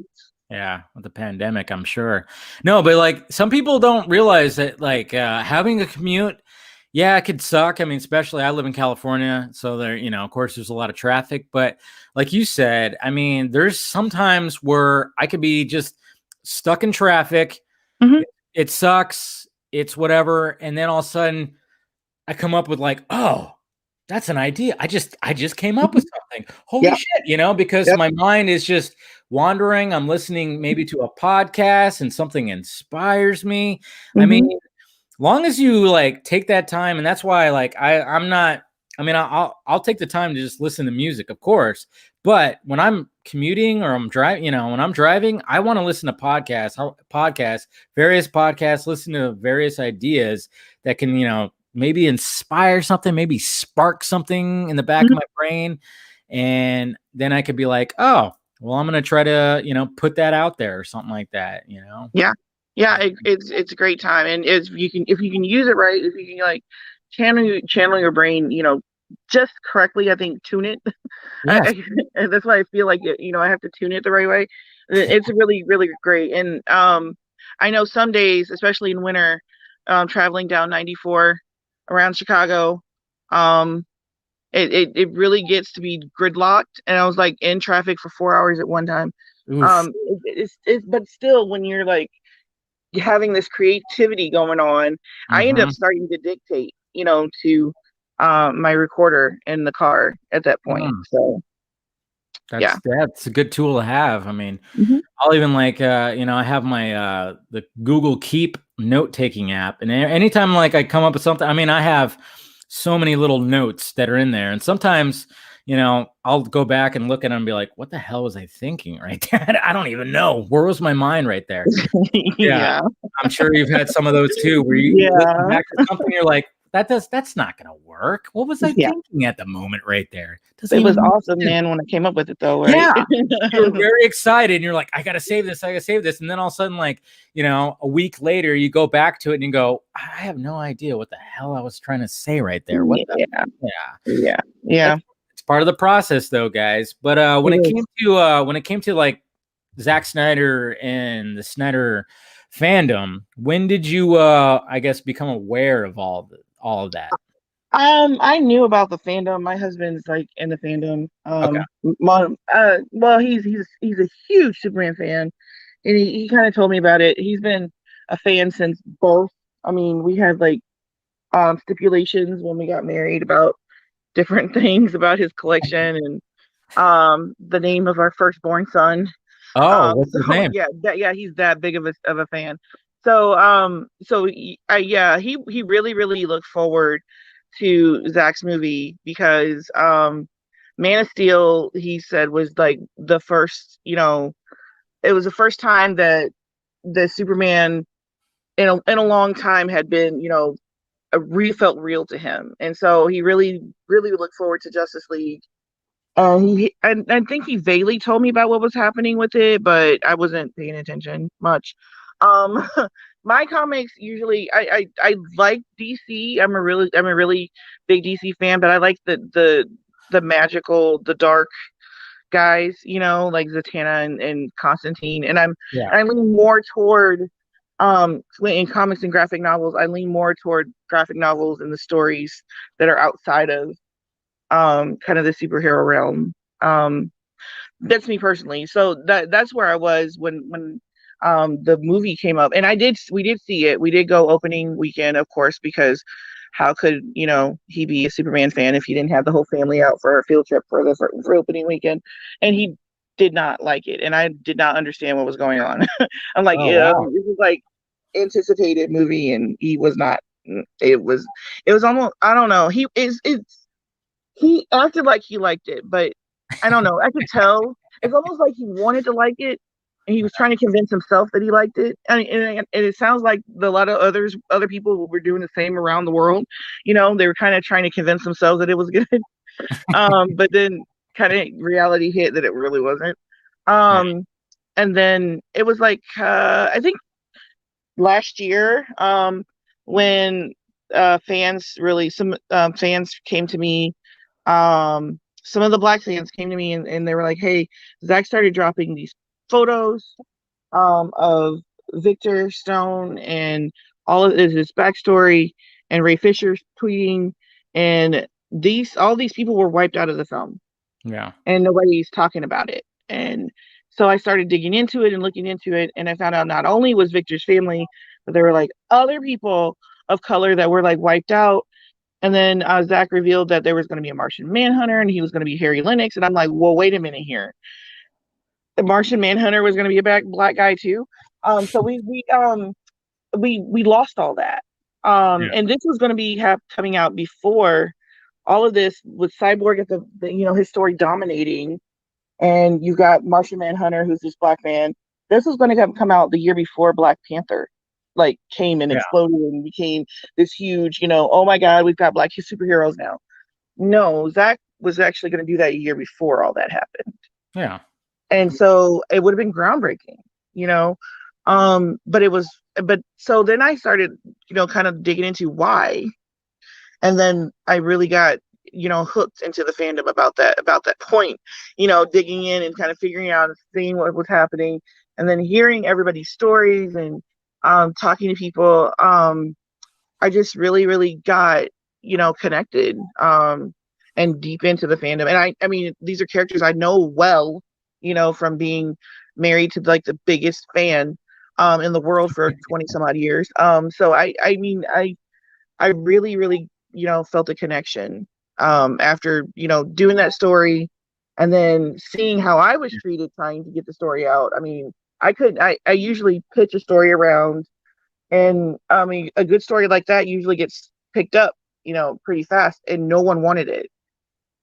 Yeah, with the pandemic, I'm sure. No, but like some people don't realize that like having a commute, yeah, it could suck. I mean, especially I live in California, so there, you know, of course, there's a lot of traffic. But like you said, I mean, there's sometimes where I could be just stuck in traffic. It sucks. It's whatever, and then all of a sudden, I come up with like, oh, that's an idea. I just came up with something. Holy shit, you know, because my mind is just wandering. I'm listening maybe to a podcast and something inspires me. I mean, long as you like take that time, and that's why like I'll take the time to just listen to music, of course. But when I'm commuting or I'm driving, you know, when I'm driving, I want to listen to various podcasts, listen to various ideas that can, you know, maybe inspire something, maybe spark something in the back of my brain. And then I could be like, oh, well, I'm going to try to, you know, put that out there or something like that, you know? Yeah. It's a great time. And if you can use it right, if you can like channel your brain, you know, just correctly, I think tune it. Yes. That's why I feel like you know, I have to tune it the right way. It's really, really great. And I know some days, especially in winter, traveling down 94 around Chicago, it really gets to be gridlocked. And I was like in traffic for 4 hours at one time. But still, when you're like having this creativity going on, I end up starting to dictate, you know, to my recorder in the car at that point. So that's a good tool to have. I mean, I'll even like you know, I have my the Google Keep note-taking app, and anytime like I come up with something, I mean, I have so many little notes that are in there, and sometimes, you know, I'll go back and look at them and be like, what the hell was I thinking right there? I don't even know. Where was my mind right there? Yeah. I'm sure you've had some of those too, where you look back at something, you're like, that's not gonna work. What was I thinking at the moment right there? It was awesome, man, when I came up with it though, right? Yeah. You're very excited and you're like, I gotta save this, and then all of a sudden, like, you know, a week later you go back to it and you go, I have no idea what the hell I was trying to say right there. It's part of the process though, guys. But when it came to like Zack Snyder and the Snyder fandom, when did you I guess become aware of all of that? I knew about the fandom. My husband's like in the fandom. Well, he's a huge Superman fan, and he kind of told me about it. He's been a fan since birth. I mean, we had like stipulations when we got married about different things about his collection and the name of our firstborn son. What's his name? Yeah, he's that big of a fan. So he really, really looked forward to Zach's movie because Man of Steel, he said, was like the first, you know, it was the first time that the Superman in a long time had been, you know, felt real to him. And so he really, really looked forward to Justice League. And I think he vaguely told me about what was happening with it, but I wasn't paying attention much. My comics usually, I like DC. I'm a really big DC fan, but I like the magical, the dark guys, you know, like Zatanna and Constantine. And I lean more toward in comics and graphic novels, I lean more toward graphic novels and the stories that are outside of kind of the superhero realm. That's me personally. So that's where I was when the movie came up, and we did see it. We did go opening weekend, of course, because how could he be a Superman fan if he didn't have the whole family out for a field trip for opening weekend? And he did not like it, and I did not understand what was going on. I'm like, Oh wow. it was like anticipated movie, and he was not. It was almost, I don't know. He acted like he liked it, but I don't know. I could tell. It's almost like he wanted to like it, and he was trying to convince himself that he liked it. And it sounds like a lot of other people were doing the same around the world. They were kind of trying to convince themselves that it was good. But then kind of reality hit that it really wasn't. Yeah. And then it was like I think last year, when some fans came to me, some of the Black fans came to me, and they were like, hey, Zach started dropping these photos of Victor Stone and all of his backstory, and Ray Fisher tweeting, and all these people were wiped out of the film, Yeah. and nobody's talking about it. And so I started digging into it and looking into it, and I found out not only was Victor's family, but there were like other people of color that were like wiped out. And then Zach revealed that there was going to be a Martian Manhunter, and he was going to be Harry Lennox. And I'm like, well, wait a minute here. The Martian Manhunter was going to be a black guy too. So we lost all that. Yeah. And this was going to be coming out before all of this, with Cyborg at his story dominating, and you've got Martian Manhunter, who's this black man. This was going to come out the year before Black Panther like came and Yeah. exploded and became this huge, oh my God, we've got black superheroes now. No, Zach was actually going to do that a year before all that happened. Yeah. And so it would have been groundbreaking, you know. But so then I started, kind of digging into why. And then I really got, hooked into the fandom about that point, digging in and kind of figuring out and seeing what was happening, and then hearing everybody's stories and talking to people. I just really, really got, connected and deep into the fandom. And I mean, these are characters I know well, from being married to like the biggest fan in the world for 20 some odd years. So I mean, I really, really, felt a connection after, doing that story, and then seeing how I was treated trying to get the story out. I mean, I usually pitch a story around, and I mean, a good story like that usually gets picked up, pretty fast, and no one wanted it.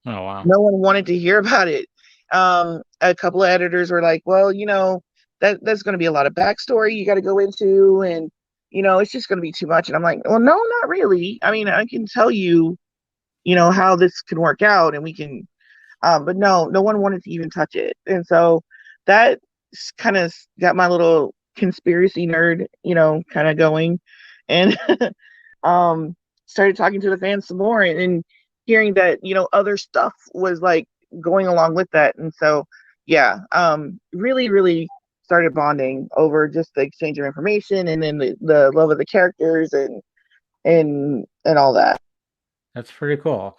Oh wow. No one wanted to hear about it. A couple of editors were like, well, that's going to be a lot of backstory you got to go into, and it's just going to be too much. And I'm like, well, no, not really. I mean, I can tell you, how this can work out, and we can. But no one wanted to even touch it, and so that kind of got my little conspiracy nerd, kind of going, and started talking to the fans some more, and hearing that other stuff was like going along with that, and so yeah, really, really started bonding over just the exchange of information, and then the love of the characters, and all that. That's pretty cool.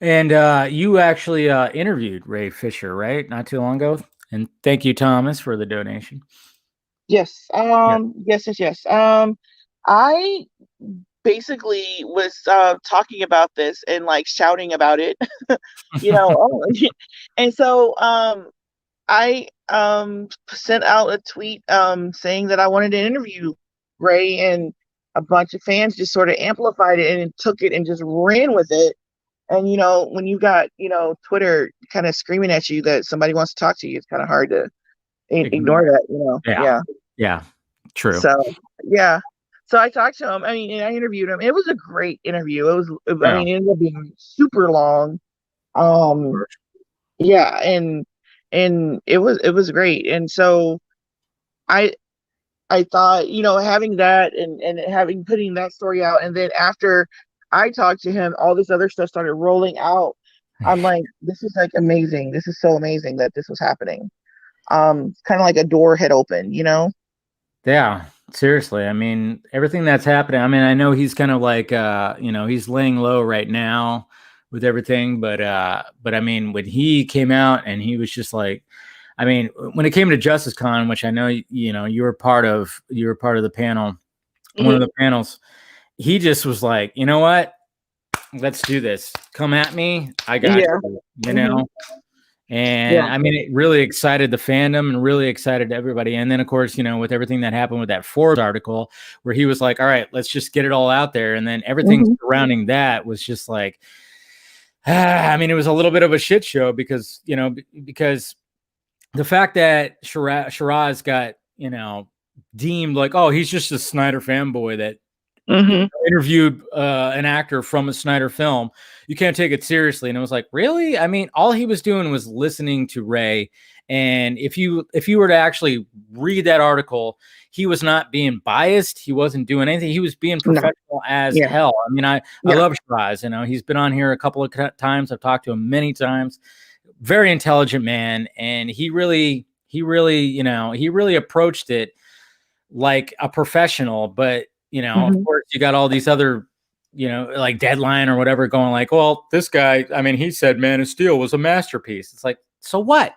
And you actually interviewed Ray Fisher, right? Not too long ago. And thank you, Thomas, for the donation. Yes. Yeah. Yes. I basically was talking about this and like shouting about it, oh, and so I sent out a tweet saying that I wanted to interview Ray, and a bunch of fans just sort of amplified it and took it and just ran with it. And when you got Twitter kind of screaming at you that somebody wants to talk to you, it's kind of hard to ignore that. Yeah. Yeah. Yeah. True. So yeah. So I talked to him. I mean, and I interviewed him. It was a great interview. I Yeah. mean, it ended up being super long. Um, yeah, and it was great. And so I I thought, having that, and having putting that story out, and then after I talked to him, all this other stuff started rolling out. I'm like, this is like amazing. This is so amazing that this was happening. Kind of like a door had opened. Yeah, seriously. I mean, everything that's happening. I mean, I know he's kind of like he's laying low right now with everything, but I mean, when he came out and he was just like, I mean, when it came to Justice Con, which I know you were part of the panel, one of Hmm. the panels, he just was like, you know what? Let's do this. Come at me. I got Yeah. you, you Hmm. know? And Yeah. I mean, it really excited the fandom and really excited everybody. And then, of course, with everything that happened with that Forbes article, where he was like, "All right, let's just get it all out there," and then everything Hmm. surrounding that was just like, I mean, it was a little bit of a shit show because the fact that Shiraz got deemed like, oh, he's just a Snyder fanboy that Hmm. interviewed an actor from a Snyder film. You can't take it seriously. And it was like, really? I mean, all he was doing was listening to Ray. And if you were to actually read that article, he was not being biased. He wasn't doing anything. He was being No. professional as Yeah. hell. I mean, I Yeah. love Shiraz. He's been on here a couple of times. I've talked to him many times. Very intelligent man, and he really approached it like a professional, but of Hmm. course, you got all these other, like Deadline or whatever, going like, "Well, this guy, I mean, he said Man of Steel was a masterpiece." It's like, so what?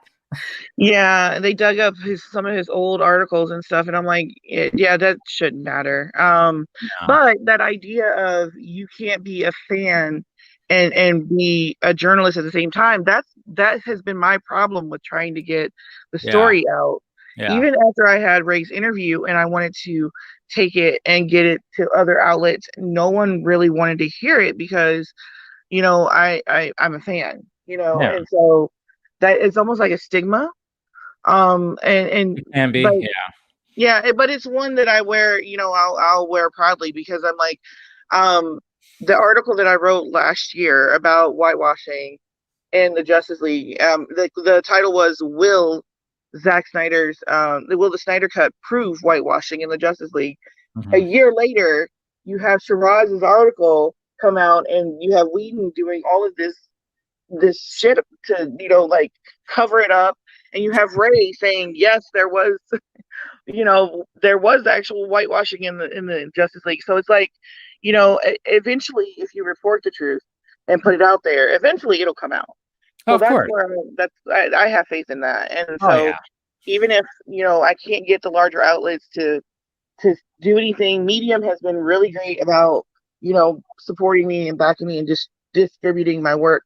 Yeah, they dug up some of his old articles and stuff, and I'm like, yeah, that shouldn't matter. No, But that idea of you can't be a fan and be a journalist at the same time, that has been my problem with trying to get the yeah, story out. yeah, Even after I had Ray's interview and I wanted to take it and get it to other outlets, no one really wanted to hear it because, I'm a fan, yeah. and so that it's almost like a stigma. And It can but be, yeah. yeah, but it's one that I wear, I'll wear proudly because I'm like, um, the article that I wrote last year about whitewashing in the Justice League, the title was Will the Snyder Cut prove whitewashing in the Justice League? A Hmm. year later, you have Shiraz's article come out, and you have Whedon doing all of this shit to like cover it up, and you have Ray saying yes, there was actual whitewashing in the Justice League. So it's like, eventually, if you report the truth and put it out there, eventually it'll come out. Oh, So of that's course. where I have faith in that. And Oh, so yeah. even if I can't get the larger outlets to do anything, Medium has been really great about supporting me and backing me and just distributing my work.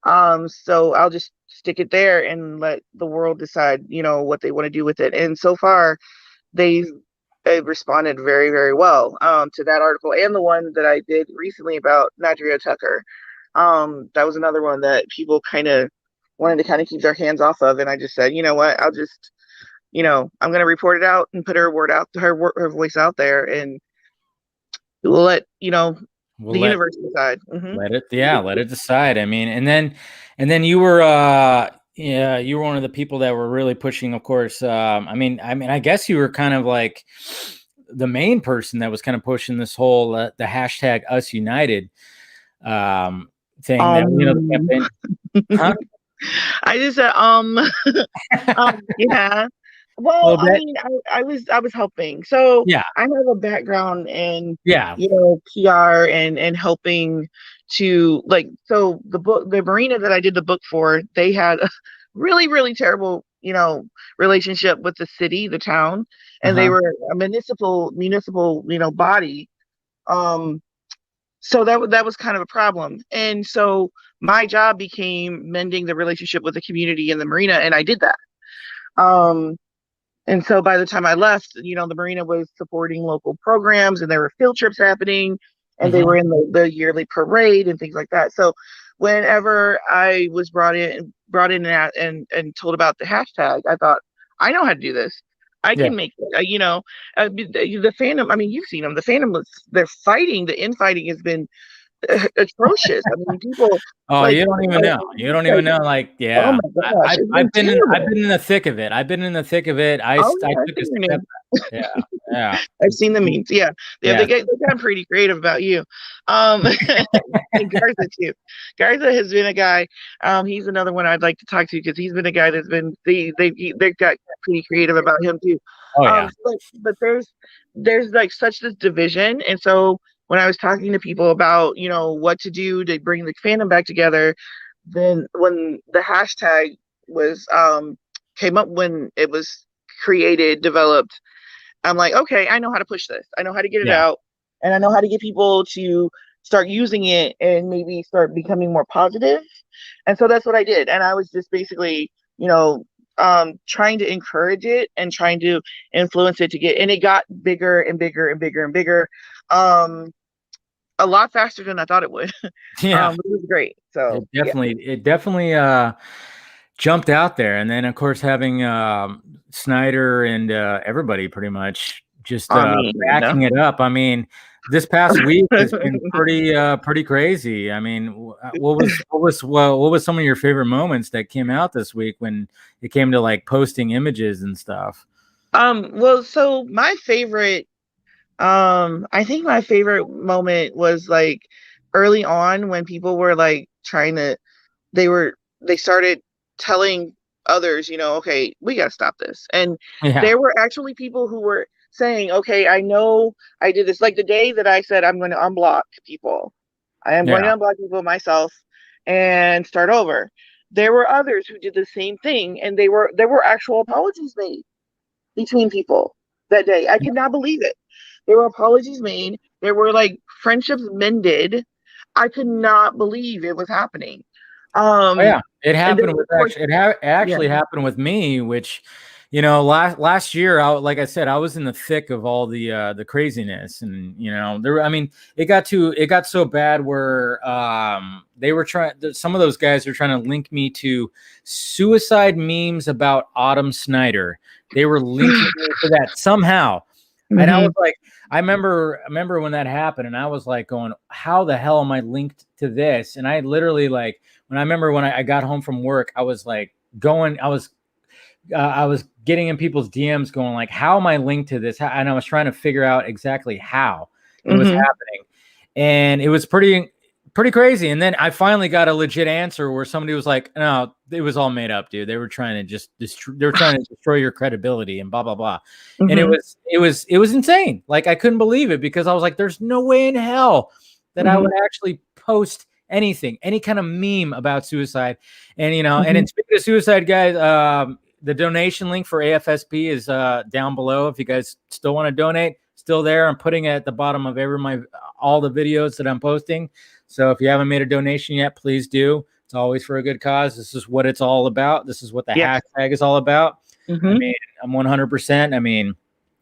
So I'll just stick it there and let the world decide, what they want to do with it. And so far, they've, they've responded very, very well to that article and the one that I did recently about Nadria Tucker. That was another one that people kind of wanted to kind of keep their hands off of, and I just said, you know what, I'm going to report it out and put her word out, her voice out there, and we'll let We'll the universe decide. let it decide. I mean, and then you were yeah, you were one of the people that were really pushing, of course. I mean, I guess you were kind of like the main person that was kind of pushing this whole the hashtag UsUnited thing that the Um, campaign. Huh? I just said, yeah. A Well, little I bit. mean, I was helping. So Yeah. I have a background in, Yeah. PR and helping to like, so the marina that I did the book for, they had a really, really terrible, relationship with the city, the town, and they Uh-huh. were a municipal, body. Um, so that was kind of a problem. And so my job became mending the relationship with the community in the marina, and I did that. Um, and so by the time I left, the marina was supporting local programs, and there were field trips happening, and they Hmm. were in the yearly parade and things like that. So whenever I was brought in and told about the hashtag, I thought, I know how to do this. I Yeah. can make it. The fandom. I mean, you've seen them. The fandom was they're fighting. The infighting has been atrocious. I mean, people Oh, like, you don't even know. You don't even like, know. Like, oh yeah, my gosh, it's I've been been in terrible. the thick of it. I've been in the thick of it. Oh I yeah, I've took a seen your step name. back. Yeah, yeah, I've seen the memes. Yeah, yeah, yeah, they got pretty creative about you. And Garza too. Garza has been a guy. He's another one I'd like to talk to because he's been a guy that's been they've got pretty creative about him too. oh yeah, But there's like such this division, and so when I was talking to people about what to do to bring the fandom back together, then when the hashtag was came up when it was created, developed, I'm like, okay, I know how to push this. I know how to get it yeah, out, and I know how to get people to start using it and maybe start becoming more positive. And so that's what I did. And I was just basically, trying to encourage it and trying to influence it to get, and it got bigger and bigger and bigger and bigger. A lot faster than I thought it would. yeah. It was great. So yeah. It definitely jumped out there, and then of course having Snyder and everybody pretty much just I mean, backing it up. I mean, this past week has been pretty crazy. I mean, what was some of your favorite moments that came out this week when it came to like posting images and stuff? well, so my favorite, I think my favorite moment was like early on when people were like trying to, they started telling others, okay, we got to stop this. And Yeah, there were actually people who were saying, okay, I know I did this. Like the day that I said I'm going to unblock people, I am going yeah, to unblock people myself and start over. There were others who did the same thing, and there were actual apologies made between people that day. I could not believe it. There were apologies made. There were like friendships mended. I could not believe it was happening. oh yeah. It And then happened with of course, it yeah. actually happened with me, which last year, like I said, I was in the thick of all the craziness, and there. I mean, it got so bad where they were trying. Some of those guys are trying to link me to suicide memes about Autumn Snyder. They were linking me to that somehow, and I was like, I remember when that happened, and I was like, going, how the hell am I linked to this? And I literally like when I got home from work, I was like going, I was getting in people's DMs going like, how am I linked to this? And I was trying to figure out exactly how it was happening. And it was pretty crazy. And then I finally got a legit answer where somebody was like, no, it was all made up, dude. They were trying to just they were trying to destroy your credibility and blah, blah, blah. And it was insane. Like I couldn't believe it because I was like, there's no way in hell that I would actually post anything, any kind of meme about suicide. And, and speaking of suicide, guys, the donation link for AFSP is down below. If you guys still want to donate, still there. I'm putting it at the bottom of all the videos that I'm posting. So if you haven't made a donation yet, please do. It's always for a good cause. This is what it's all about. This is what the hashtag is all about. I mean, I'm 100%. I mean,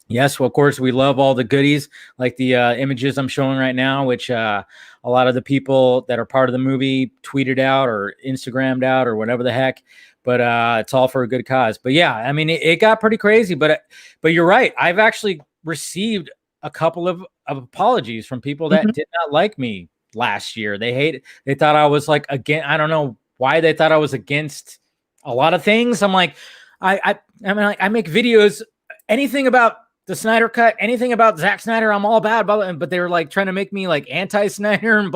yes, well, of course, we love all the goodies like the images I'm showing right now, which a lot of the people that are part of the movie tweeted out or Instagrammed out or whatever the heck. But it's all for a good cause. But yeah, I mean, it got pretty crazy. But you're right. I've actually received a couple of apologies from people that did not like me last year. They thought I was like I don't know why they thought I was against a lot of things. I'm like, I mean, like, I make videos, anything about the Snyder Cut, anything about Zack Snyder, I'm all about, but they were like trying to make me like anti-Snyder, and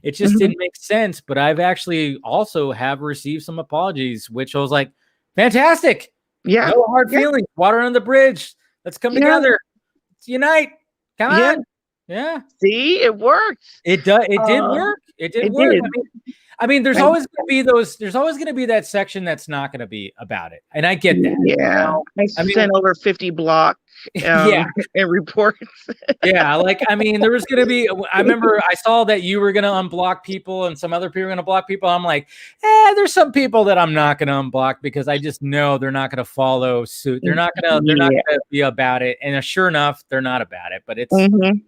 it just didn't make sense. But I've actually also have received some apologies, which I was like, fantastic. Yeah. No hard feelings. Water on the bridge. Let's come together. Let's unite. Come on. Yeah. See, it worked. It did work. It did work. Did. I mean, there's always going to be there's always going to be that section that's not going to be about it. And I get that. Yeah. I sent over 50 block and reports. Yeah. Like, I mean, there was going to be, I remember I saw that you were going to unblock people and some other people were going to block people. I'm like, there's some people that I'm not going to unblock because I just know they're not going to follow suit. They're not going to be about it. And sure enough, they're not about it, but it's, what can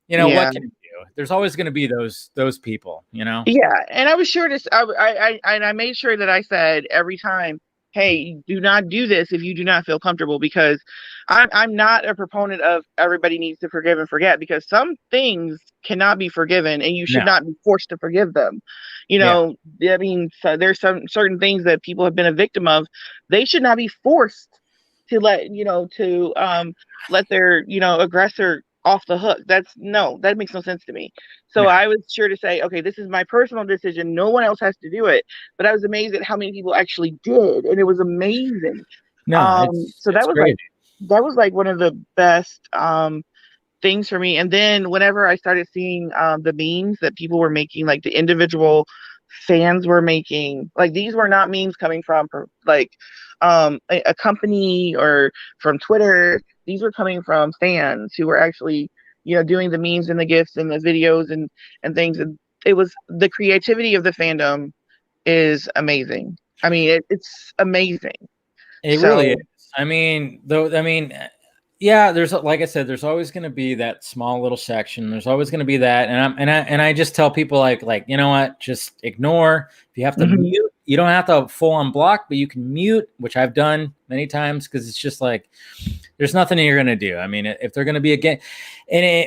you do? There's always going to be those people, Yeah. And I was sure I made sure that I said every time, hey, do not do this if you do not feel comfortable, because I'm not a proponent of everybody needs to forgive and forget, because some things cannot be forgiven and you No. should not be forced to forgive them. You Yeah. know, I mean, so there's some certain things that people have been a victim of. They should not be forced to let their, aggressor off the hook. That's no, that makes no sense to me. So No. I was sure to say, okay, this is my personal decision. No one else has to do it. But I was amazed at how many people actually did, and it was amazing. No, So it's great. that was like one of the best things for me. And then whenever I started seeing the memes that people were making, like the individual fans were making, like these were not memes coming from like a company or from Twitter. These were coming from fans who were actually, doing the memes and the gifs and the videos and things. And it was, the creativity of the fandom is amazing. I mean, it's amazing. It really is. So, I mean, though, I mean, yeah, there's like I said, there's always going to be that small little section. There's always going to be that, and I just tell people like you know what, just ignore. If you have to mhm, mute, you don't have to full on block, but you can mute, which I've done many times because it's just like there's nothing you're going to do. I mean, if they're going to be again,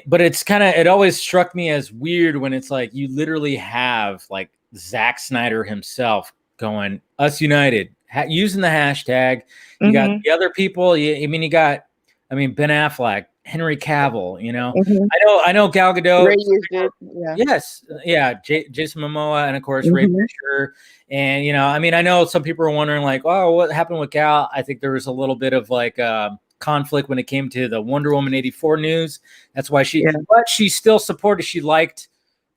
but it's kind of, it always struck me as weird when it's like you literally have like Zack Snyder himself going Us United, using the hashtag. You got mhm, the other people. You got, I mean, Ben Affleck, Henry Cavill. mhm. I know Gal Gadot. Ray used it. Yeah. Yes, yeah, Jason Momoa, and of course Ray Mhm. Fisher. And I mean, I know some people are wondering like, oh, what happened with Gal? I think there was a little bit of like conflict when it came to the Wonder Woman 84 news. That's why Yeah. but she still supported. She liked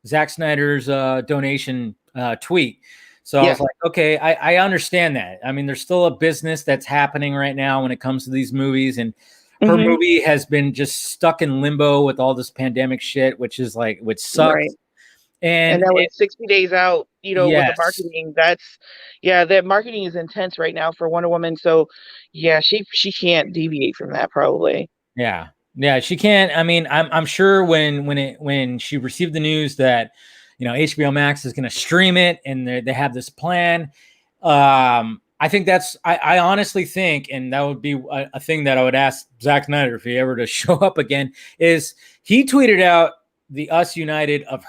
Zack Snyder's donation tweet. So I Yeah. was like, okay, I understand that. I mean, there's still a business that's happening right now when it comes to these movies, and her Mhm. movie has been just stuck in limbo with all this pandemic shit, which Right. sucks. And And that was 60 days out, with the yes, marketing. Yeah, that marketing is intense right now for Wonder Woman. So yeah, she can't deviate from that probably. yeah, yeah, she can't. I mean, I'm sure when she received the news that HBO Max is going to stream it and they have this plan, I think I honestly think, and that would be a thing that I would ask Zack Snyder if he ever to show up again, is he tweeted out the Us United of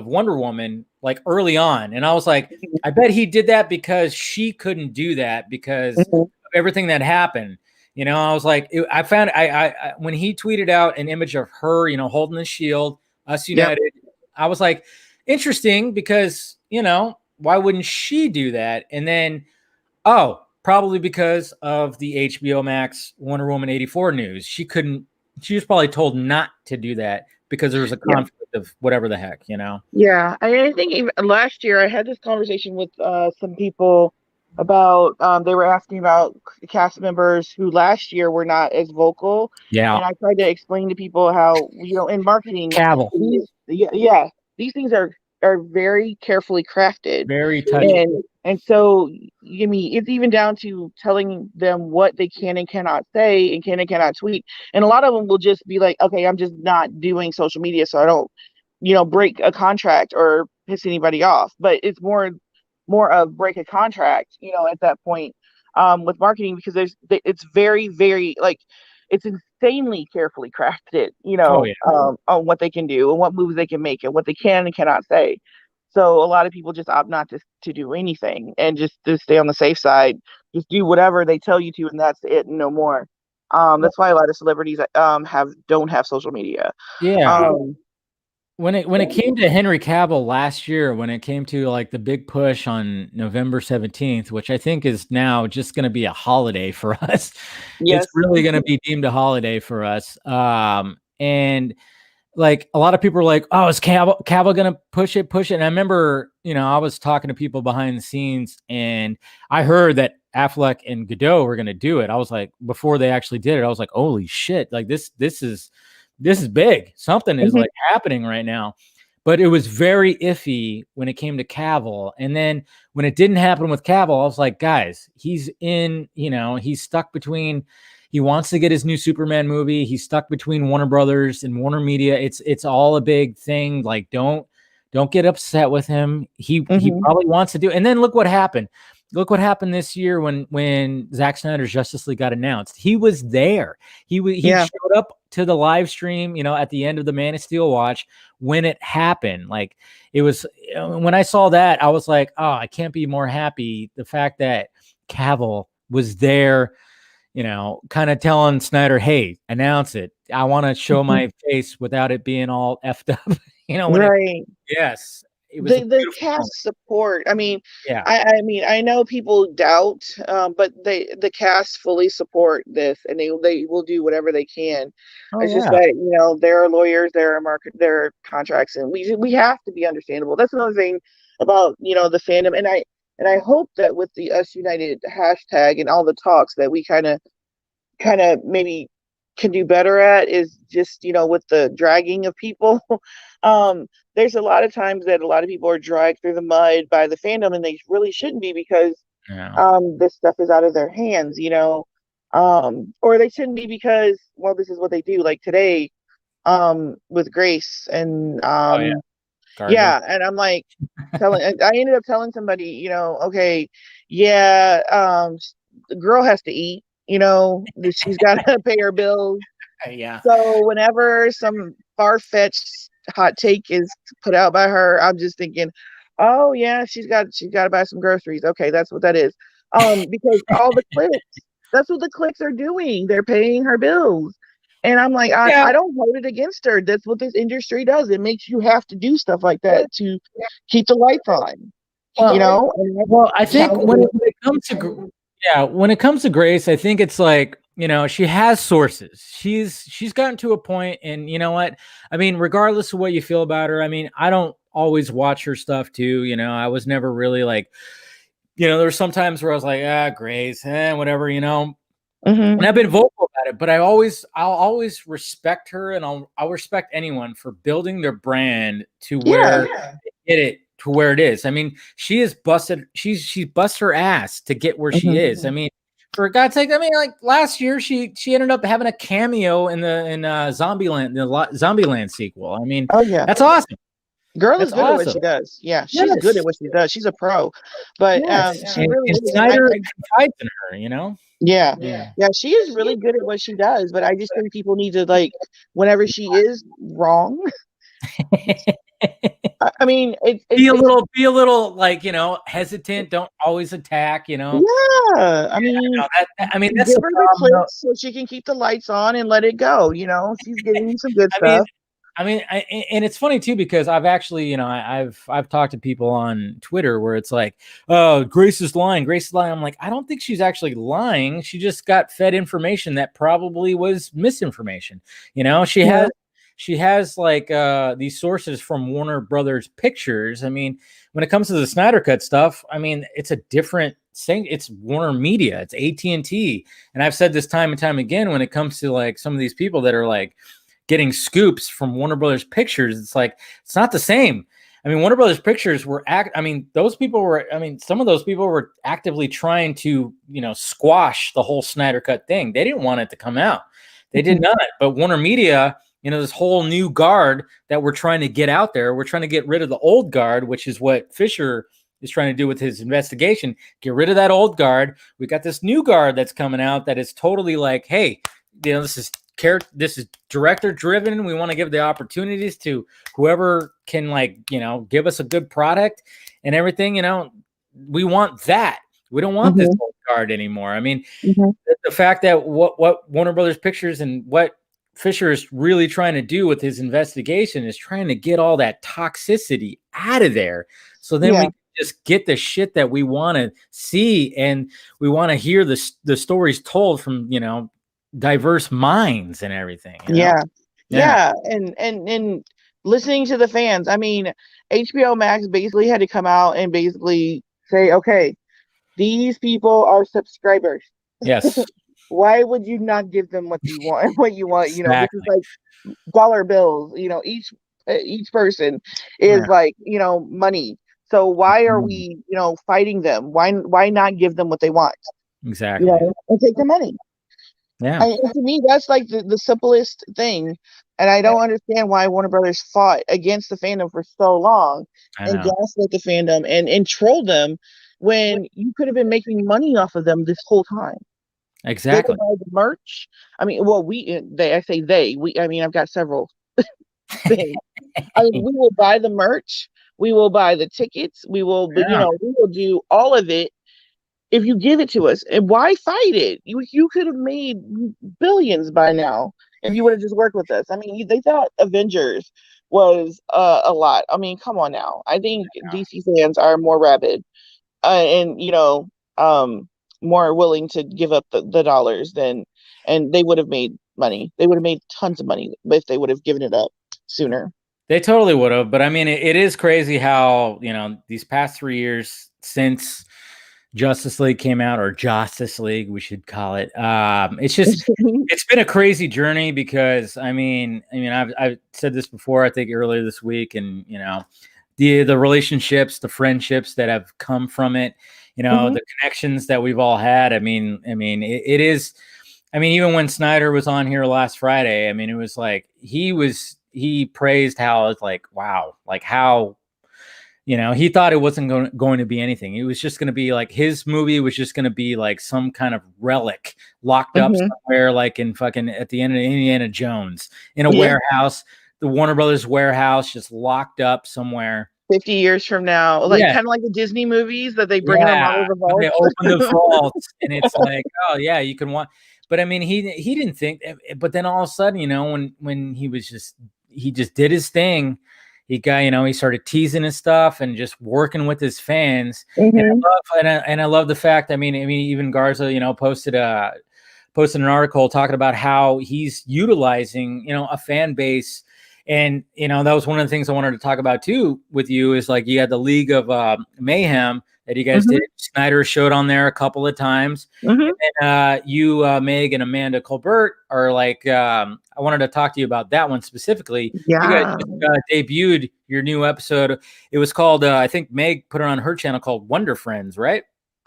Wonder Woman like early on, and I was like, I bet he did that because she couldn't do that because Mhm. of everything that happened. I was like, I found I when he tweeted out an image of her, holding the shield, Us Yep. United, I was like, interesting because why wouldn't she do that? And then, oh, probably because of the HBO Max Wonder Woman 84 news. She couldn't, she was probably told not to do that because there was a Yeah. conflict of whatever the heck. Yeah. I think even last year I had this conversation with some people about they were asking about cast members who last year were not as vocal, Yeah. and I tried to explain to people how, in marketing, Cavill, yeah, these things are very carefully crafted. very touchy. And so, I mean, it's even down to telling them what they can and cannot say and can and cannot tweet. And a lot of them will just be like, okay, I'm just not doing social media so I don't, break a contract or piss anybody off. But it's more of break a contract, at that point, with marketing, because it's very, very, like, it's insanely carefully crafted, Oh, yeah. on what they can do and what moves they can make and what they can and cannot say. So a lot of people just opt not to do anything and just to stay on the safe side. Just do whatever they tell you to, and that's it, and no more. That's why a lot of celebrities don't have social media. Yeah. Um, When it came to Henry Cavill last year, when it came to like the big push on November 17th, which I think is now just going to be a holiday for us. It's yes. really going to be deemed a holiday for us. And like a lot of people are like, "Oh, is Cavill going to push it, push it?" And I remember, I was talking to people behind the scenes, and I heard that Affleck and Godot were going to do it. I was like, before they actually did it, I was like, "Holy shit! Like this is big. Something is Mhm. like happening right now." But it was very iffy when it came to Cavill. And then when it didn't happen with Cavill, I was like, guys, he's stuck between, he wants to get his new Superman movie. He's stuck between Warner Brothers and Warner Media. It's all a big thing. Like, don't get upset with him. He Mhm. probably wants to do. And then look what happened. look what happened this year when Zack Snyder's Justice League got announced. He was there. He showed up to the live stream, at the end of the Man of Steel watch when it happened. Like, it was, when I saw that, I was like, oh, I can't be more happy. The fact that Cavill was there, kind of telling Snyder, hey, announce it. I want to show my face without it being all effed up. Right. Yes, it was a The beautiful moment. cast support. I mean, Yeah. I know people doubt, but the cast fully support this, and they will do whatever they can. Oh It's just yeah. that there are lawyers, there are there are contracts, and we have to be understandable. That's another thing about the fandom, and I hope that with the Us United hashtag and all the talks that we kind of maybe can do better at is just with the dragging of people. There's a lot of times that a lot of people are dragged through the mud by the fandom, and they really shouldn't be, because Yeah. this stuff is out of their hands, or they shouldn't be, because, well, this is what they do, like today, with Grace, and Oh yeah. Garza. yeah, and I'm like I ended up telling somebody, okay, yeah, the girl has to eat, that she's got to pay her bills. Yeah. So whenever some far-fetched hot take is put out by her, I'm just thinking, oh yeah, she's got to buy some groceries. Okay, that's what that is. Because all the clicks, that's what the clicks are doing. They're paying her bills. And I'm like, Yeah. I don't hold it against her. That's what this industry does. It makes you have to do stuff like that to keep the lights on. Well, well, I think when Challenging. it comes to when it comes to Grace, I think it's like, she has sources. She's gotten to a point, and you know what? I mean, regardless of what you feel about her, I mean, I don't always watch her stuff too. I was never really like, there's some times where I was like, Grace, whatever, Mm-hmm. and I've been vocal about it, but I'll always respect her, and I'll respect anyone for building their brand to Yeah. where they get it to where it is. I mean, she's bust her ass to get where she Mm-hmm. is. I mean, for God's sake, I mean, like last year, she ended up having a cameo in Zombieland, the Zombieland sequel. I mean, Oh yeah. that's awesome. Girl is That's good at what awesome. she does. Yeah, she's good at Yes, what she does. She's a pro. But yes, she really and is. And Snyder confides in her. yeah. Yeah. Yeah, she is really good at what she does, but I just think people need to, like, whenever she is wrong. I mean, Be a little like, hesitant. Don't always attack, yeah. I mean, I mean, that's give the her the problem though. clicks so she can keep the lights on and let it go. She's getting some good I mean, stuff. and it's funny too, because I've actually, I've talked to people on Twitter where it's like, oh, Grace is lying. Grace is lying. I'm like, I don't think she's actually lying. She just got fed information that probably was misinformation. Yeah. She has like these sources from Warner Brothers Pictures. I mean, when it comes to the Snyder Cut stuff, I mean, it's a different thing. It's Warner Media. It's AT&T. And I've said this time and time again, when it comes to like some of these people that are like getting scoops from Warner Brothers Pictures, it's like, it's not the same. I mean, Warner Brothers Pictures some of those people were actively trying to, squash the whole Snyder Cut thing. They didn't want it to come out. They did not. But Warner Media, this whole new guard that we're trying to get out there, we're trying to get rid of the old guard, which is what Fisher is trying to do with his investigation. Get rid of that old guard. We got this new guard that's coming out that is totally like, hey, this is director driven. We want to give the opportunities to whoever can, like, give us a good product and everything. We want that. We don't want this Mm-hmm. old guard anymore. I mean, Mm-hmm. the fact that what Warner Brothers Pictures and what Fisher is really trying to do with his investigation is trying to get all that toxicity out of there. So then we Yeah. can just get the shit that we want to see, and we want to hear the stories told from, diverse minds and everything. Yeah. Yeah. Yeah. And listening to the fans. I mean, HBO Max basically had to come out and basically say, okay, these people are subscribers. Yes. Why would you not give them what you want? What you want? This is Exactly. like dollar bills. Each person is Yeah. like money. So why are Mhm. we fighting them? Why not give them what they want? Exactly. And take their money. Yeah. And to me, that's like the simplest thing. And I don't understand why Warner Brothers fought against the fandom for so long I and know. gaslit the fandom and trolled them, when you could have been making money off of them this whole time. They will Exactly. buy the merch. I mean, well, I say they, I mean, I've got several things. I mean, we will buy the merch. We will buy the tickets. We will, but Yeah. we will do all of it if you give it to us. And why fight it? You could have made billions by now if you would have just worked with us. I mean, they thought Avengers was a lot. I mean, come on now. I think DC fans are more rabid and more willing to give up the dollars than, and they would have made money. They would have made tons of money if they would have given it up sooner. They totally would have, but I mean, it is crazy how, these past 3 years since Justice League came out, or Justice League, we should call it. It's been a crazy journey because I've said this before, I think earlier this week, and the relationships, the friendships that have come from it, the connections that we've all had. It is. Even when Snyder was on here last Friday, it was like he praised how it's like, wow, like how, he thought it wasn't going to be anything. It was just going to be like his movie was just going to be like some kind of relic locked up somewhere, like in fucking at the end of Indiana Jones in a warehouse, the Warner Brothers warehouse, just locked up somewhere. 50 years from now, like kind of like the Disney movies that they bring them out of the vault. They open the vaults and it's like, oh yeah, you can watch. But he didn't think. But then all of a sudden, when he just did his thing, he started teasing his stuff and just working with his fans. And I love the fact. Even Garza, posted an article talking about how he's utilizing, a fan base. And, that was one of the things I wanted to talk about too with you is like you had the League of Mayhem that you guys did. Snyder showed on there a couple of times. And then you, Meg and Amanda Colbert are like, I wanted to talk to you about that one specifically. Yeah. You guys just, debuted your new episode. It was called, I think Meg put it on her channel called Wonder Friends, right?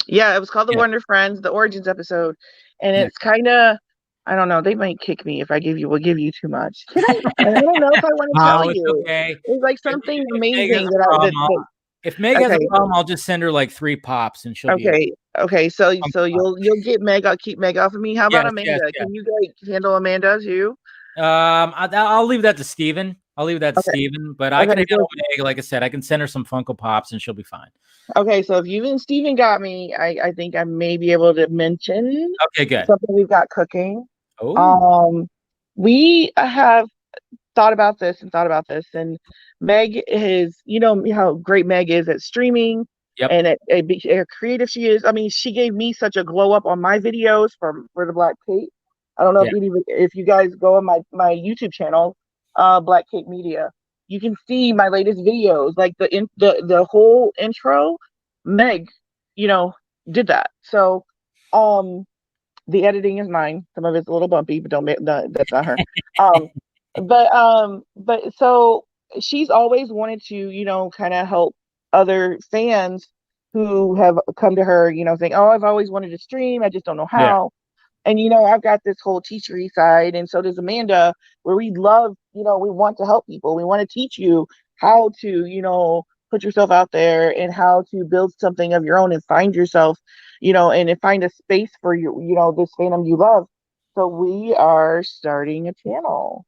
Yeah, it was called the Wonder Friends, the Origins episode. And it's kind of, I don't know, they might kick me if I will give you too much. Can I? I don't know if I want to tell you. Okay. It's like something amazing if Meg has a problem, I'll just send her like 3 pops and she'll be okay. So you'll get Meg. I'll keep Meg off of me. How about Amanda? Yes. Can you handle Amanda too? I'll leave that to Steven. But I can handle Meg. Like I said, I can send her some Funko Pops and she'll be fine. Okay, so if you and Steven got me, I think I may be able to mention good. something we've got cooking. Oh. We have thought about this, and Meg is, how great Meg is at streaming and at creative she is. She gave me such a glow up on my videos for the Black Cape. I don't know if you guys go on my YouTube channel, Black Cape Media, you can see my latest videos, like the whole intro. Meg, did that. So, the editing is mine. Some of it's a little bumpy, but that's not her. But so she's always wanted to, kind of help other fans who have come to her, saying, "Oh, I've always wanted to stream. I just don't know how." And, I've got this whole teachery side, and so does Amanda, where we love, we want to help people. We want to teach you how to, put yourself out there and how to build something of your own and find yourself, and find a space for this fandom you love. So we are starting a channel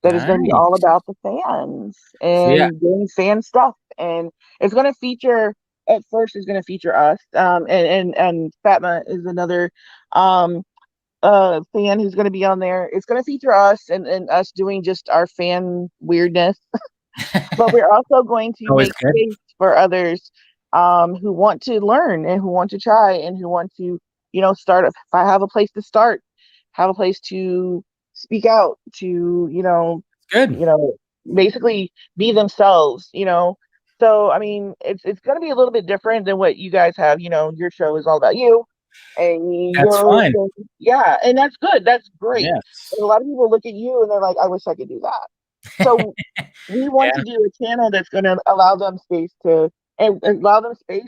that is going to be all about the fans and doing fan stuff. And it's going to feature, at first, it's going to feature us. And Fatma is another fan who's going to be on there. It's going to feature us and us doing just our fan weirdness. But we're also going to make space for others who want to learn and who want to try and who want to, start. If I have a place to start, have a place to speak out, to, basically be themselves, So, it's going to be a little bit different than what you guys have. Your show is all about you. And that's fine. Yeah, and that's good. That's great. Yes. And a lot of people look at you and they're like, I wish I could do that. So we want to do a channel that's going to allow them space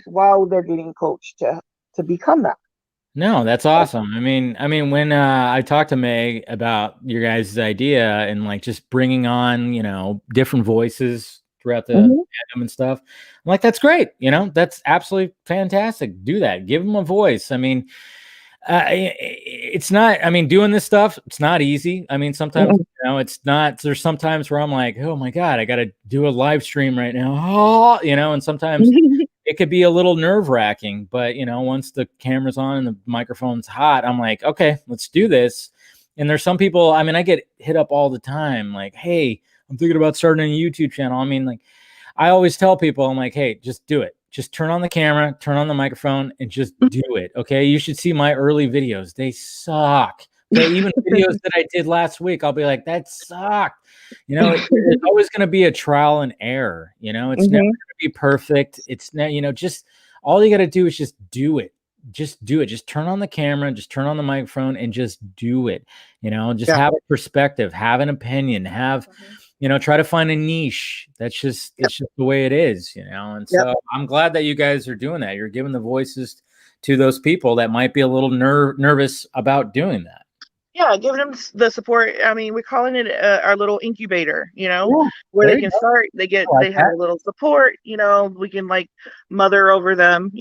while they're getting coached to become that. No, that's awesome. When I talked to Meg about your guys' idea and like just bringing on, different voices throughout the fandom and stuff. I'm like, that's great. That's absolutely fantastic. Do that. Give them a voice. I mean, it's not, doing this stuff, it's not easy. I mean, sometimes, it's not, there's sometimes where I'm like, oh my God, I got to do a live stream right now. And sometimes it could be a little nerve wracking, but once the camera's on and the microphone's hot, I'm like, okay, let's do this. And there's some people, I get hit up all the time. Like, hey, I'm thinking about starting a YouTube channel. I always tell people, I'm like, hey, just do it. Just turn on the camera, turn on the microphone, and just do it. Okay. You should see my early videos. They suck. Okay. Even videos that I did last week, I'll be like, that sucked. It's always going to be a trial and error. It's never going to be perfect. It's not, just all you got to do is just do it. Just do it. Just turn on the camera, just turn on the microphone and just do it. Just have a perspective, have an opinion, have, try to find a niche. That's just the way it is, and so I'm glad that you guys are doing that. You're giving the voices to those people that might be a little nervous about doing that. Yeah, giving them the support. We're calling it our little incubator, where they can start. They have a little support. We can like mother over them,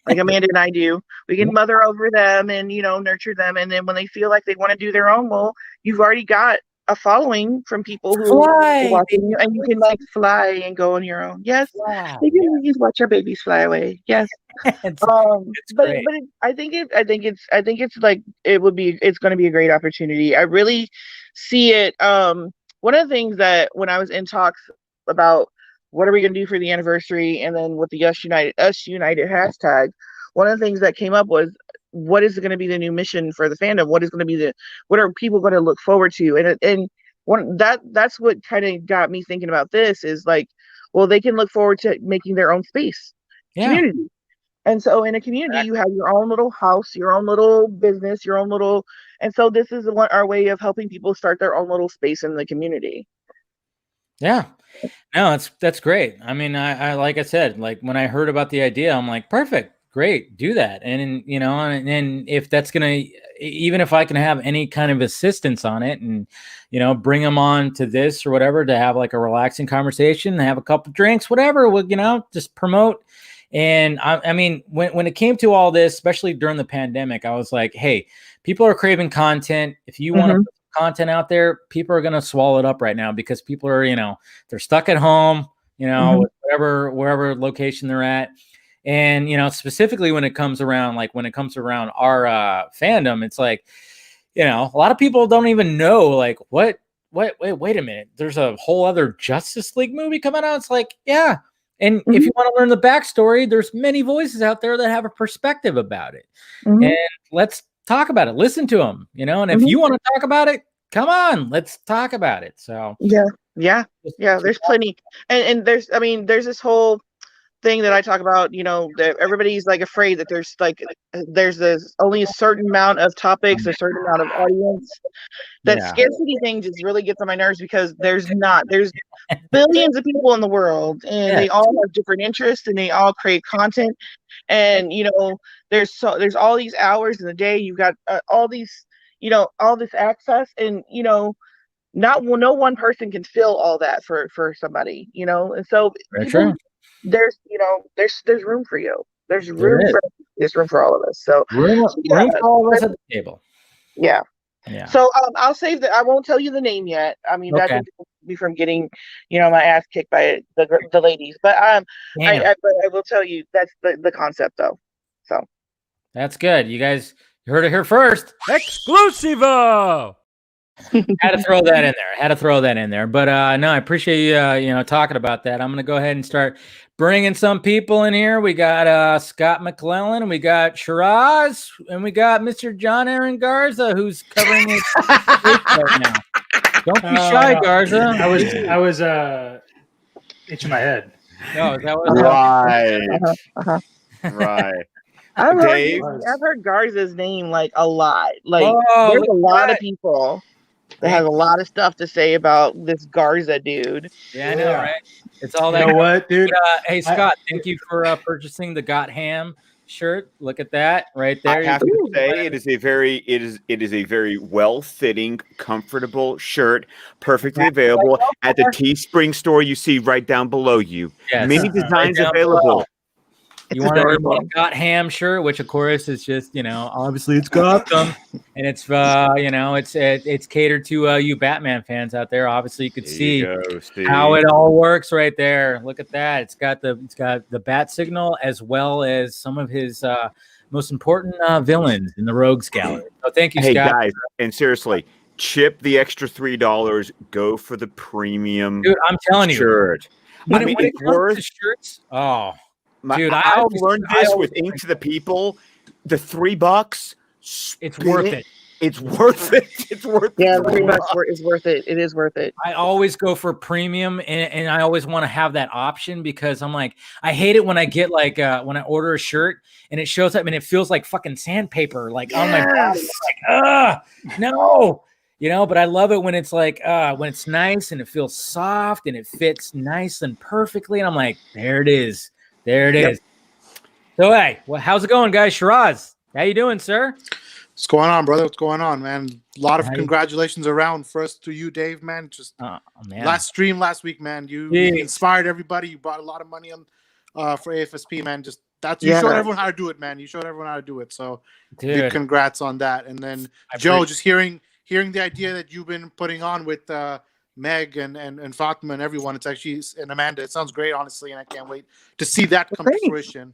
like Amanda and I do. We can mother over them and nurture them. And then when they feel like they want to do their own, well, you've already got a following from people who are watching you, and you can like fly and go on your own. Yes, maybe we can watch our babies fly away. Yes. It's but I think it's like it's going to be a great opportunity. I really see it. One of the things that when I was in talks about what are we going to do for the anniversary, and then with the UsUnited hashtag, one of the things that came up was, what is going to be the new mission for the fandom? What are people going to look forward to? And that's what kind of got me thinking about this is like, well, they can look forward to making their own space, community. And so in a community, you have your own little house, your own little business, and so this is our way of helping people start their own little space in the community. Yeah. No, that's great. I like I said, like when I heard about the idea, I'm like, perfect, great, do that. And and if that's gonna, even if I can have any kind of assistance on it, and bring them on to this or whatever, to have like a relaxing conversation, have a couple drinks, whatever, just promote. And when it came to all this, especially during the pandemic, I was like, hey, people are craving content. If you want to put content out there, people are going to swallow it up right now, because people are, they're stuck at home, wherever location they're at. And, specifically when it comes around our fandom, it's like, a lot of people don't even know, like, wait a minute, there's a whole other Justice League movie coming out. It's like, yeah. And if you want to learn the backstory, there's many voices out there that have a perspective about it. And let's talk about it. Listen to them, and if you want to talk about it, come on, let's talk about it. So yeah, there's plenty. And there's this whole thing that I talk about, that everybody's like afraid that there's only a certain amount of topics, a certain amount of audience. That scarcity thing just really gets on my nerves, because there's billions of people in the world, and they all have different interests, and they all create content. And there's all these hours in the day. You've got all these, all this access, and no one person can fill all that for somebody, and so there's room for you. There's room for all of us. So room for all of us at the table. Yeah. So I'll save that. I won't tell you the name yet. That can keep me from getting, my ass kicked by the ladies. But I will tell you that's the concept though. So that's good. You guys heard it here first. Exclusivo. Had to throw that in there. But no, I appreciate you talking about that. I'm gonna go ahead and start bringing some people in here. We got Scott McClellan, and we got Shiraz, and we got Mr. John Aaron Garza, who's covering his right now. Don't be shy, Garza. I was itching my head. No, is that what Right. I've heard Garza's name like a lot. Like there's a lot of people that has a lot of stuff to say about this Garza dude. Yeah, I know, right? It's all that. You know what, dude? Hey, Scott, thank you for purchasing the Got Ham shirt. Look at that right there. I have to say, it is a very well-fitting, comfortable shirt, perfectly available at the Teespring store you see right down below you. Yes, Many right designs down available. below. You want adorable. a Got Ham shirt, which of course is just, obviously it's Gotham, and it's it's catered to you Batman fans out there. Obviously, you could see how it all works right there. Look at that. It's got the bat signal as well as some of his most important villains in the Rogues Gallery. So thank you, Hey Scott. guys, and seriously, chip the extra $3. Go for the premium. Dude, I'm telling you, shirt. when it comes to shirts, dude, I've learned this with Ink to the People. The $3, it's worth it. It's worth it. It's worth it. Yeah, $3 is worth it. It is worth it. I always go for premium, and I always want to have that option because I'm like, I hate it when I get when I order a shirt and it shows up and it feels like fucking sandpaper, like on my body. Like, no. But I love it when it's like when it's nice and it feels soft and it fits nice and perfectly, and I'm like, there it is. There it is. So, hey, how's it going, guys? Shiraz, how you doing, sir? What's going on, brother? What's going on, man? A lot of congratulations around first to you, Dave, man. Just last stream last week, man. You inspired everybody. You brought a lot of money on for AFSP, man. Just you showed everyone how to do it, man. You showed everyone how to do it. So, big congrats on that. And then Joe, just hearing the idea that you've been putting on with Meg and Fatima and everyone. It's actually, and Amanda. It sounds great, honestly, and I can't wait to see that come to fruition.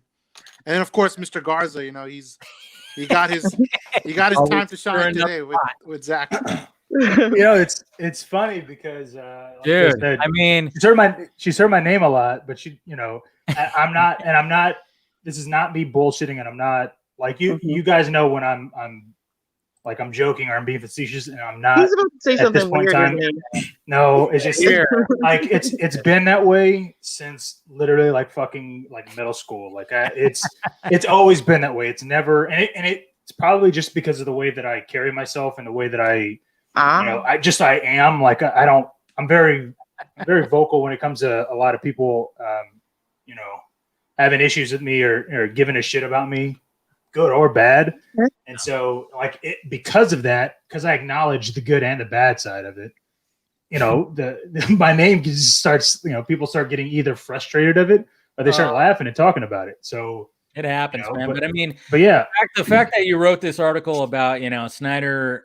And then, of course, Mr. Garza. He got his time to shine today with Zach. It's funny because dude, said, I mean, she's heard my name a lot, but I'm not. This is not me bullshitting, and I'm not like you. You guys know when I'm joking or I'm being facetious, and I'm not. He's about to say something weird. No, it's just like it's been that way since literally fucking middle school. It's always been that way. It's never, and it's probably just because of the way that I carry myself and the way that I am. I'm very vocal when it comes to a lot of people, having issues with me or giving a shit about me, good or bad. And so because of that, because I acknowledge the good and the bad side of it, my name just starts, people start getting either frustrated of it or they start laughing and talking about it. So it happens, man. But I mean, yeah, the fact that you wrote this article about, Snyder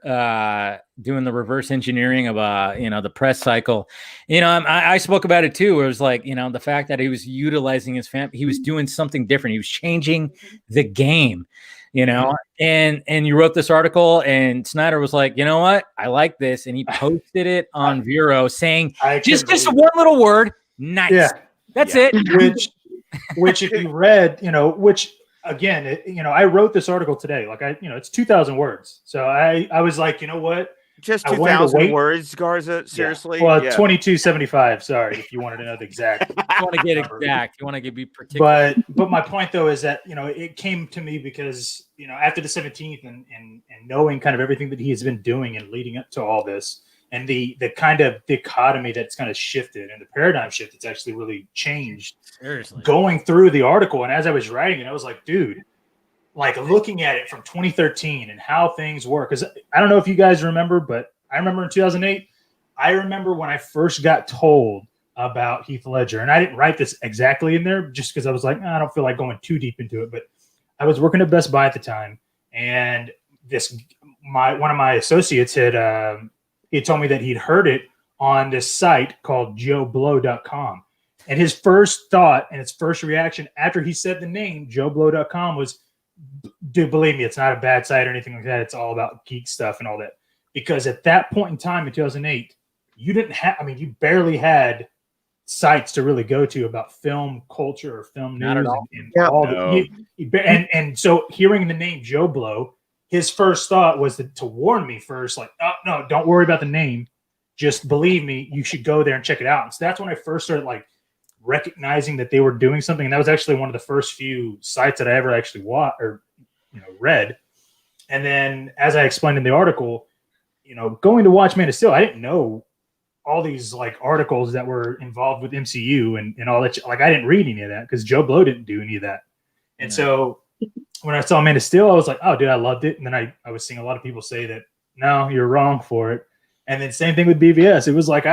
doing the reverse engineering of, the press cycle, I spoke about it too. Where it was like, the fact that he was utilizing his family, he was doing something different. He was changing the game, and you wrote this article and Snyder was like, you know what? I like this. And he posted it on Vero saying, just one little word. Nice. Yeah. That's it. Which if you read, which again, I wrote this article today, it's 2,000 words. So I was like, you know what? Just 2,000 words, Garza. Seriously? Yeah. Well, 2275. Sorry, if you wanted to know the exact. You want to get exact. You want to be particular. But my point though is that it came to me because after the 17th and knowing kind of everything that he has been doing and leading up to all this, and the kind of dichotomy that's kind of shifted and the paradigm shift that's actually really changed. Seriously. Going through the article and as I was writing it, I was like, dude, looking at it from 2013 and how things work. Because I don't know if you guys remember, but I remember in 2008, I remember when I first got told about Heath Ledger. And I didn't write this exactly in there just because I was like, I don't feel like going too deep into it. But I was working at Best Buy at the time. And one of my associates he told me that he'd heard it on this site called JoeBlow.com. And his first thought and his first reaction after he said the name, JoeBlow.com, was, dude, believe me, it's not a bad site or anything like that. It's all about geek stuff and all that. Because at that point in time in 2008, you barely had sites to really go to about film culture or film news. Not at all. And so hearing the name Joe Blow, his first thought was to warn me first, like, oh, no, don't worry about the name. Just believe me, you should go there and check it out. And so that's when I first started recognizing that they were doing something. And that was actually one of the first few sites that I ever actually read. And then as I explained in the article, going to watch Man of Steel, I didn't know all these articles that were involved with MCU and all that. I didn't read any of that because Joe Blow didn't do any of that. And so when I saw Man of Steel, I was like, oh, dude, I loved it. And then I was seeing a lot of people say that, no, you're wrong for it. And then same thing with BVS. It was like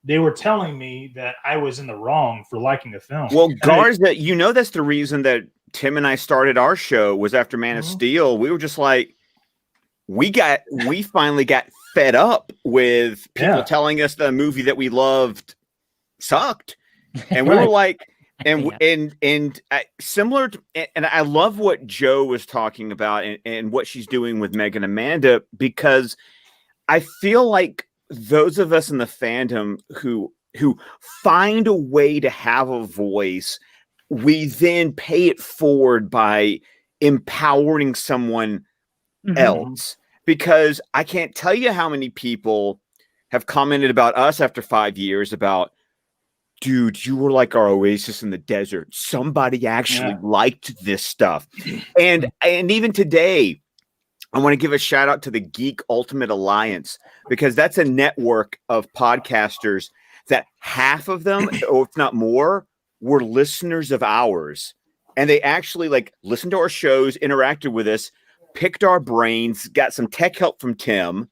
they were telling me that I was in the wrong for liking a film. Well, Garza, that's the reason that Tim and I started our show was after Man of Steel. We were just like, we finally got fed up with people telling us the movie that we loved sucked. And we were like, similar to, and I love what Joe was talking about and what she's doing with Meg and Amanda, because I feel like those of us in the fandom who find a way to have a voice, we then pay it forward by empowering someone else. Because I can't tell you how many people have commented about us after 5 years about, dude, you were like our oasis in the desert. Somebody actually liked this stuff. And even today, I want to give a shout out to the Geek Ultimate Alliance, because that's a network of podcasters that half of them, or if not more, were listeners of ours. And they actually listened to our shows, interacted with us, picked our brains, got some tech help from Tim,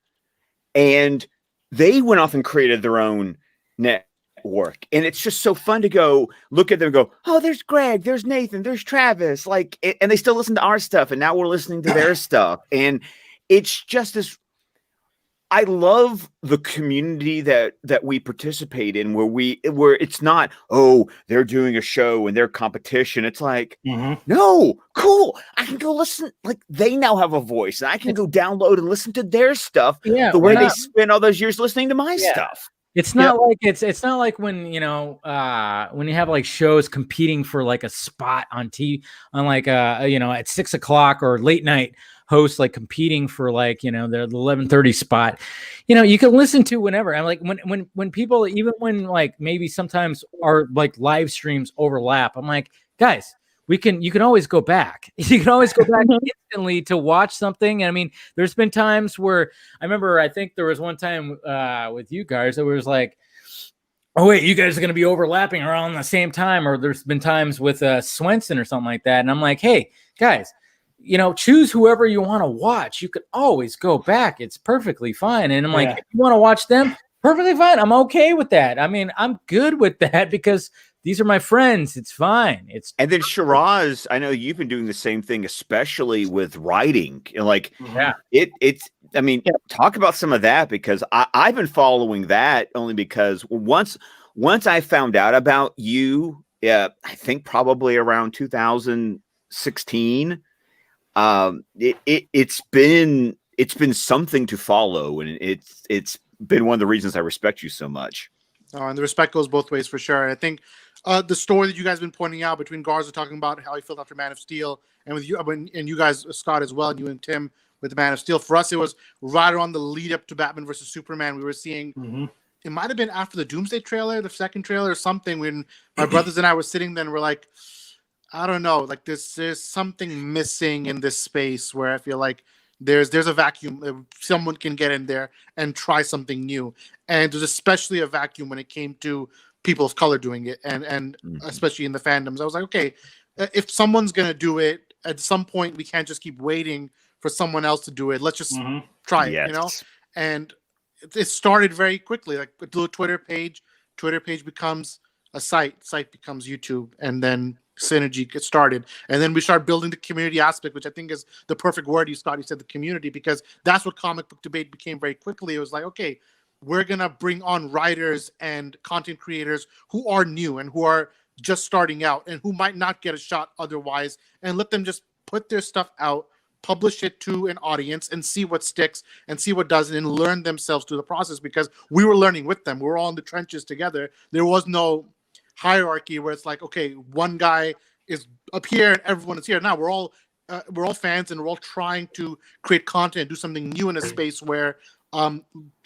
and they went off and created their own network. And it's just so fun to go look at them and go, oh, there's Greg, there's Nathan, there's Travis, and they still listen to our stuff, and now we're listening to their stuff. And it's just this, I love the community that we participate in, where it's not, oh, they're doing a show and they're competition. It's like, no, cool. I can go listen. They now have a voice, and I can go download and listen to their stuff. Yeah, the way they spent all those years listening to my stuff. It's not like it's not like when when you have shows competing for a spot on TV on at 6 o'clock or late night hosts competing for the 11:30 spot. You can listen to whenever. I'm when people, even when maybe sometimes our live streams overlap, I'm like, guys, you can always go back. You can always go back instantly to watch something. And I mean, there's been times where I think there was one time with you guys that was like, oh wait, you guys are going to be overlapping around the same time. Or there's been times with Swenson or something like that. And I'm like, hey guys, choose whoever you want to watch. You could always go back. It's perfectly fine. And I'm like, if you want to watch them, perfectly fine. I'm okay with that. I mean, I'm good with that because these are my friends. It's fine. And then Shiraz, I know you've been doing the same thing, especially with writing. Talk about some of that, because I've been following that only because once I found out about you, I think probably around 2016, it's been something to follow, and it's been one of the reasons I respect you so much. And the respect goes both ways for sure. I think the story that you guys have been pointing out between Garza talking about how he felt after Man of Steel, and with you and you guys, Scott, as well, and you and Tim with the Man of Steel. For us, it was right around the lead up to Batman versus Superman. We were seeing it might have been after the Doomsday trailer, the second trailer or something, when my brothers and I were sitting there and we're like, I don't know, there's something missing in this space where I feel like there's a vacuum. Someone can get in there and try something new. And there's especially a vacuum when it came to people of color doing it, and especially in the fandoms. I was like, okay, if someone's going to do it, at some point we can't just keep waiting for someone else to do it. Let's just try it, And it started very quickly, a little Twitter page becomes a site becomes YouTube, and then synergy gets started. And then we start building the community aspect, which I think is the perfect word you, Scott. You said the community, because that's what comic book debate became very quickly. It was like, okay, we're going to bring on writers and content creators who are new and who are just starting out and who might not get a shot otherwise, and let them just put their stuff out, publish it to an audience, and see what sticks and see what doesn't, and learn themselves through the process, because we were learning with them. We were all in the trenches together. There was no hierarchy where it's like, okay, one guy is up here and everyone is here. Now we're all fans, and we're all trying to create content and do something new in a space where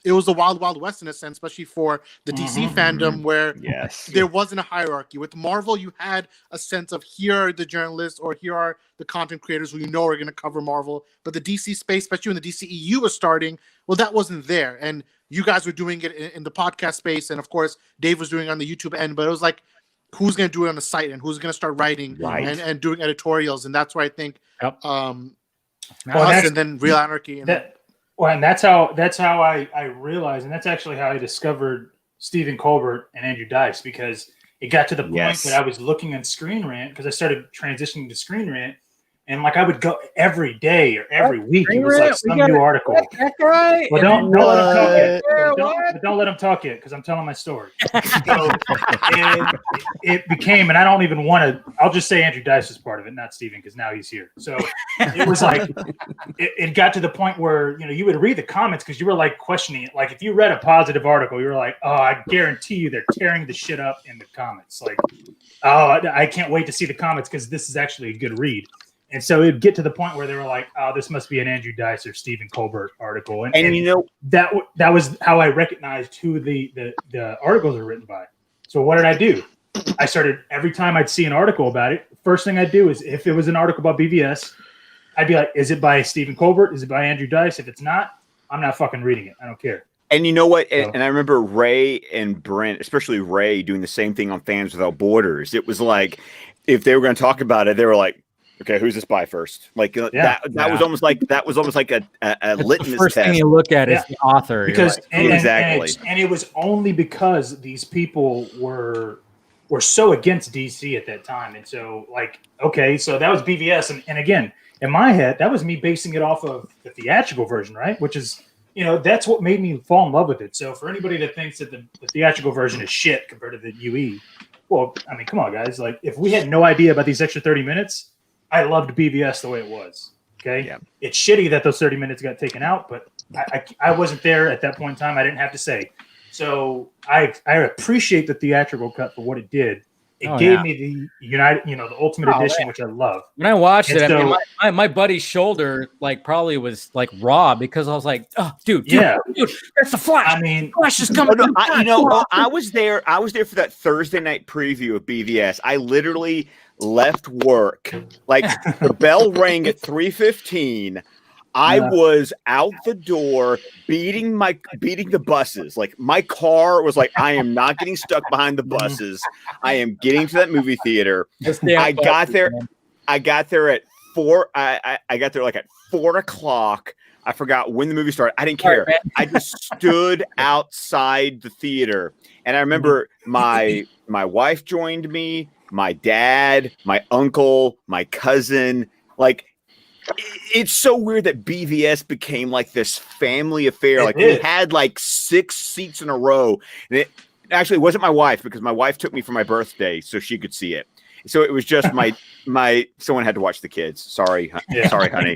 it was the wild west in a sense, especially for the DC fandom, where there wasn't a hierarchy. With Marvel, you had a sense of, here are the journalists, or here are the content creators who are going to cover Marvel. But the DC space, especially when the DCEU was starting, well, that wasn't there. And you guys were doing it in the podcast space, and of course Dave was doing it on the YouTube end. But it was like, who's going to do it on the site and who's going to start writing and doing editorials. And that's where I think and then Real Anarchy. And and that's how I realized, and that's actually how I discovered Stephen Colbert and Andrew Dice, because it got to the point that I was looking on Screen Rant, because I started transitioning to Screen Rant. And like I would go every day or every week. It was like some new article. Right. But don't let them talk yet. Don't let them talk yet, because I'm telling my story. So it became, and I don't even want to. I'll just say Andrew Dice was part of it, not Stephen, because now he's here. So it was like it got to the point where you would read the comments because you were like questioning it. Like if you read a positive article, you were like, oh, I guarantee you they're tearing the shit up in the comments. Like, oh, I can't wait to see the comments because this is actually a good read. And so it'd get to the point where they were like, "Oh, this must be an Andrew Dice or Stephen Colbert article," and that was how I recognized who the articles are written by. So what did I do? I started every time I'd see an article about it. First thing I'd do is if it was an article about BVS, I'd be like, "Is it by Stephen Colbert? Is it by Andrew Dice? If it's not, I'm not fucking reading it. I don't care." And you know what? And I remember Ray and Brent, especially Ray, doing the same thing on Fans Without Borders. It was like if they were going to talk about it, they were like, okay, who's this by first? Like that was almost like a litmus first test. thing you look at is the author, because exactly, and it was only because these people were so against DC at that time, and so like okay, so that was BVS, and again in my head that was me basing it off of the theatrical version, right? Which is that's what made me fall in love with it. So for anybody that thinks that the theatrical version is shit compared to the UE, well, I mean, come on, guys, like if we had no idea about these extra 30 minutes. I loved BVS the way it was. Okay. Yeah. It's shitty that those 30 minutes got taken out, but I wasn't there at that point in time. I didn't have to say. So I appreciate the theatrical cut for what it did. It gave me the United, the Ultimate Edition, which I love. When I watched it, I mean, my buddy's shoulder like probably was like raw because I was like, "Oh, dude, that's the Flash." I mean, Flash is coming. I was there. I was there for that Thursday night preview of BVS. I literally left work like the bell rang at 3:15. I was out the door beating the buses. Like my car was like, I am not getting stuck behind the buses. I am getting to that movie theater. I got there at 4. I got there like at 4:00. I forgot when the movie started. I didn't care. I just stood outside the theater, and I remember my wife joined me. My dad, my uncle, my cousin, like it's so weird that BVS became like this family affair. Like we had like 6 seats in a row. And it actually wasn't my wife because my wife took me for my birthday so she could see it. So it was just my someone had to watch the kids. Sorry, sorry, honey.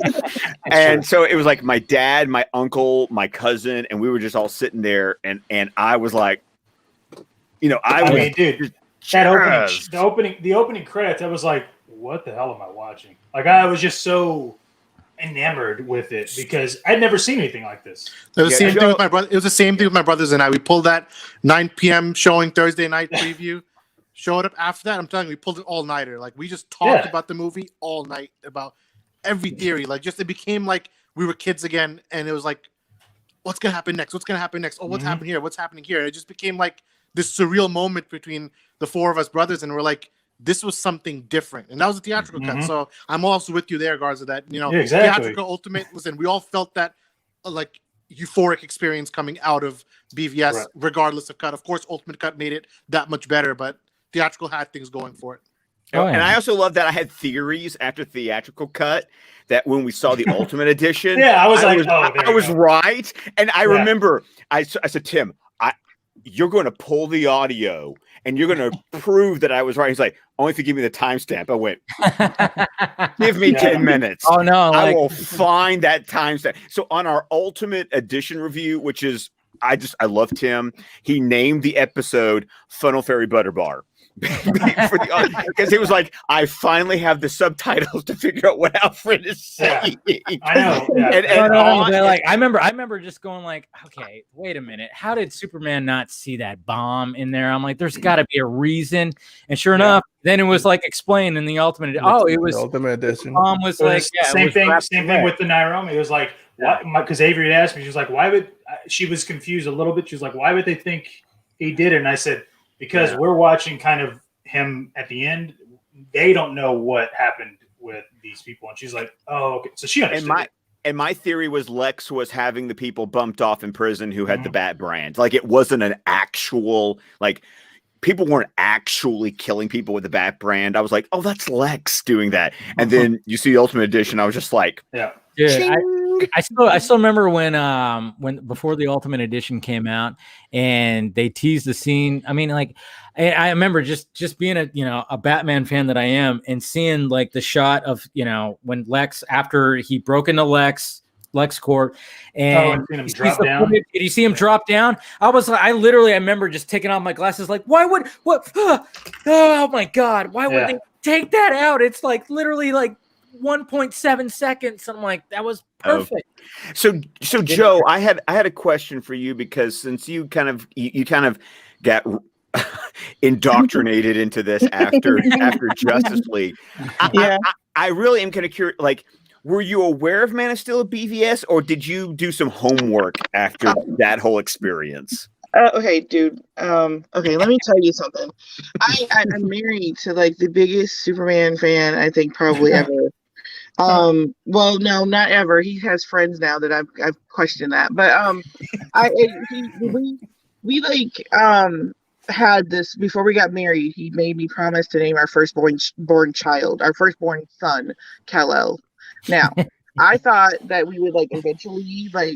And so it was like my dad, my uncle, my cousin, and we were just all sitting there. And I was like, I mean, dude. The opening credits, I was like, what the hell am I watching? Like I was just so enamored with it because I'd never seen anything like this. It was the same thing with my brother. It was the same thing with my brothers and I. We pulled that 9 p.m. showing Thursday night preview. Showed up after that. I'm telling you, we pulled an all-nighter. Like we just talked about the movie all night, about every theory. Like just it became like we were kids again, and it was like, what's gonna happen next? What's gonna happen next? Oh, what's happening here? What's happening here? And it just became like this surreal moment between the 4 of us brothers, and we're like, this was something different. And that was a theatrical cut. So I'm also with you there, Garza, that, theatrical Ultimate, listen, we all felt that like euphoric experience coming out of BVS, regardless of cut. Of course, Ultimate Cut made it that much better, but theatrical had things going for it. And I also love that I had theories after theatrical cut that when we saw the Ultimate Edition, I was right. And I remember I said, Tim, you're going to pull the audio and you're going to prove that I was right. He's like, only if you give me the timestamp. I went, give me 10 minutes. Oh, no. I will find that timestamp. So on our Ultimate Edition review, which is, I love Tim. He named the episode Funnel Fairy Butter Bar. Because he was like, I finally have the subtitles to figure out what Alfred is saying. I know. I remember just going like, okay, wait a minute. How did Superman not see that bomb in there? I'm like, there's got to be a reason. And sure enough, then it was like explained in the Ultimate. Oh, it was the Ultimate Edition. Bomb was like same thing with the Nairobi. It was like, because Avery had asked me, she was like, why would she was confused a little bit. She was like, why would they think he did it? And I said, because we're watching kind of him at the end, they don't know what happened with these people. And she's like, oh, okay. So she understood. And my theory was Lex was having the people bumped off in prison who had the Bat brand. Like, it wasn't an actual, like, people weren't actually killing people with the Bat brand. I was like, oh, that's Lex doing that. And then you see the Ultimate Edition. I was just like, yeah. Dude, I still remember when before the Ultimate Edition came out and they teased the scene. I mean, like, I remember just being a Batman fan that I am and seeing like the shot of when Lex, after he broke into LexCorp and him drop down. Did you see him drop down? I remember just taking off my glasses like, oh my God, why would they take that out? It's like literally like 1.7 seconds. I'm like, that was perfect. So Joe, I had a question for you, because since you kind of got indoctrinated into this after Justice League, I really am kind of curious. Like, were you aware of Man of Steel at BVS, or did you do some homework after that whole experience? Okay, dude. Okay, let me tell you something. I'm married to like the biggest Superman fan I think probably ever. Well, no, not ever. He has friends now that I've questioned that, but we had this before we got married. He made me promise to name our firstborn son, Kal-El. Now, I thought that we would like eventually grow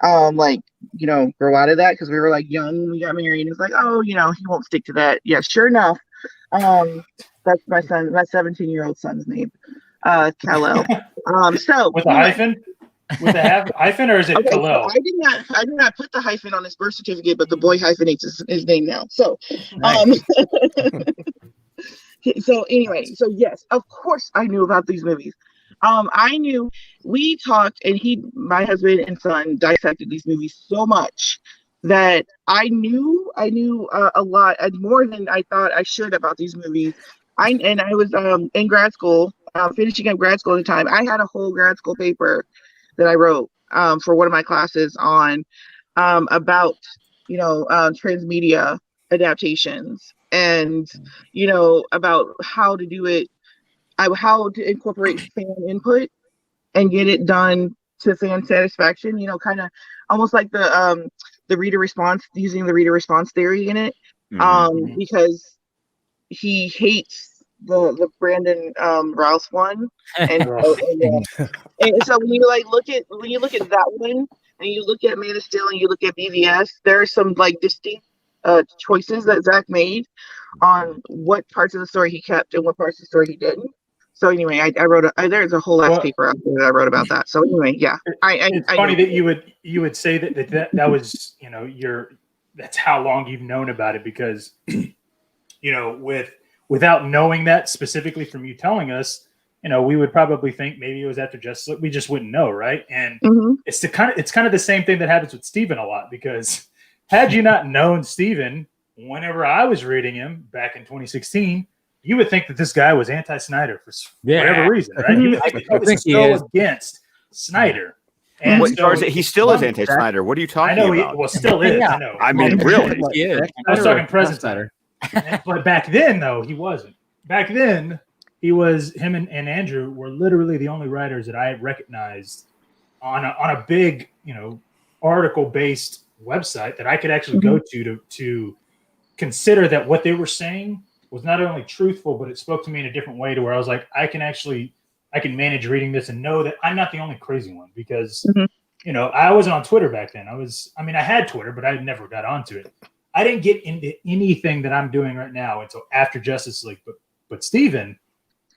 out of that, because we were like young when we got married. And it's like, oh, he won't stick to that. Yeah, sure enough. That's my 17-year-old son's name, Kal-El. So with a hyphen? With a hyphen, or is it Kal-El? So I did not put the hyphen on his birth certificate, but the boy hyphenates his name now. So, nice. So anyway, so yes, of course I knew about these movies. I knew, we talked, and my husband and son dissected these movies so much that I knew a lot, more than I thought I should, about these movies. I was in grad school, finishing up grad school at the time. I had a whole grad school paper that I wrote for one of my classes on about transmedia adaptations, and about how to do it, how to incorporate fan input and get it done to fan satisfaction. Kind of almost like the reader response, using the reader response theory in it, because he hates the Brandon Rouse one, and so when you look at that one, and you look at Man of Steel, and you look at BVS, there are some like distinct choices that Zach made on what parts of the story he kept and what parts of the story he didn't. So anyway, I wrote there's a whole ass paper out there that I wrote about that. So anyway, yeah. It's funny that you would say that was that's how long you've known about it, because without knowing that specifically from you telling us, we would probably think maybe it was after Justice League. We just wouldn't know, right? And it's kind of the same thing that happens with Steven a lot, because had you not known Steven, whenever I was reading him back in 2016, you would think that this guy was anti-Snyder for whatever reason, right? He was so against Snyder. And he still is anti-Snyder. What are you talking about? He still is. Yeah. I know. I mean, really? I was talking present Snyder. But back then, though, he wasn't. Back then, him and Andrew were literally the only writers that I recognized on a big, article-based website that I could actually go to consider that what they were saying was not only truthful, but it spoke to me in a different way, to where I was like, I can manage reading this and know that I'm not the only crazy one, because, I wasn't on Twitter back then. I had Twitter, but I never got onto it. I didn't get into anything that I'm doing right now until after Justice League, but Steven,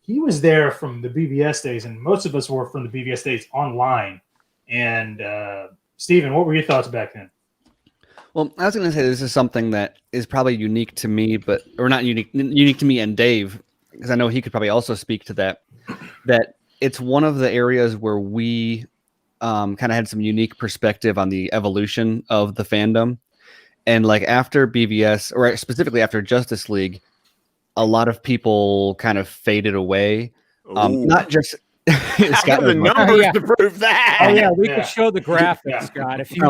he was there from the BVS days, and most of us were from the BVS days online. And Steven, what were your thoughts back then? Well, I was going to say this is something that is probably unique to me, or not unique to me and Dave, because I know he could probably also speak to that. That it's one of the areas where we kind of had some unique perspective on the evolution of the fandom, and like after BVS, or specifically after Justice League, a lot of people kind of faded away. Not just. I have the numbers to prove that. Oh yeah, we could show the graphics, Scott, if you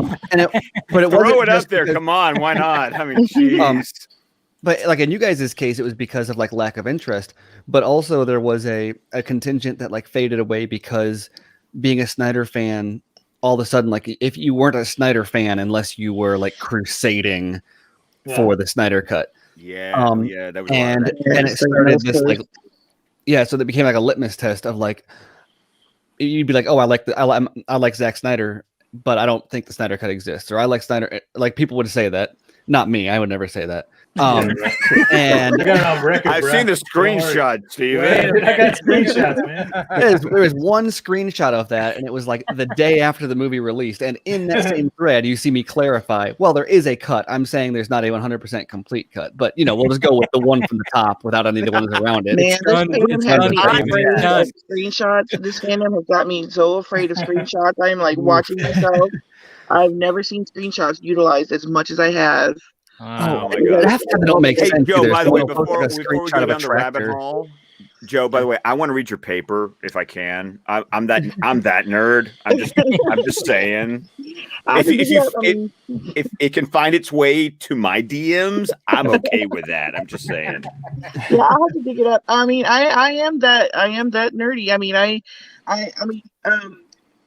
but it throw it up there. Come on, why not? I mean, jeez. But like in you guys' case, it was because of like lack of interest, but also there was a contingent that like faded away because being a Snyder fan, all of a sudden, like if you weren't a Snyder fan, unless you were like crusading for the Snyder cut. Yeah, that was and it started this like, so that became like a litmus test of like, you'd be like, oh, I like Zack Snyder, but I don't think the Snyder cut exists, or I like Snyder. Like people would say that, not me. I would never say that. And I got it on record, I've seen the screenshot, Steven. I got screenshots, man. There was one screenshot of that, and it was like the day after the movie released. And in that same thread, you see me clarify, well, there is a cut. I'm saying there's not a 100% complete cut, but we'll just go with the one from the top without any of the ones around it. Man, this screenshots. This fandom has got me so afraid of screenshots. I am like watching myself. I've never seen screenshots utilized as much as I have. Oh my God! That don't make sense. Joe, either. by the way, Someone before we posted a go screenshot of down a the rabbit hole, Joe, by the way, I want to read your paper if I can. I'm that nerd. I'm just saying. If it can find its way to my DMs, I'm okay with that. I'm just saying. Yeah, I'll have to dig it up. I mean, I am that nerdy. I mean,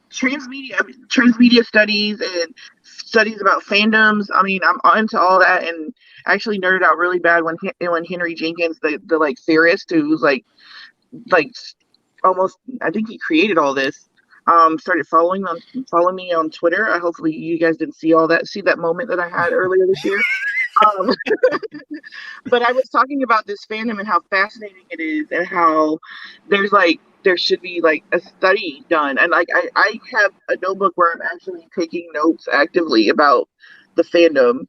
transmedia studies and studies about fandoms. I mean, I'm into all that, and actually nerded out really bad when Henry Jenkins, the like theorist who's like almost, I think he created all this, started following me on Twitter. Hopefully you guys didn't see that moment that I had earlier this year. But I was talking about this fandom and how fascinating it is, and how there should be like a study done, and like I have a notebook where I'm actually taking notes actively about the fandom,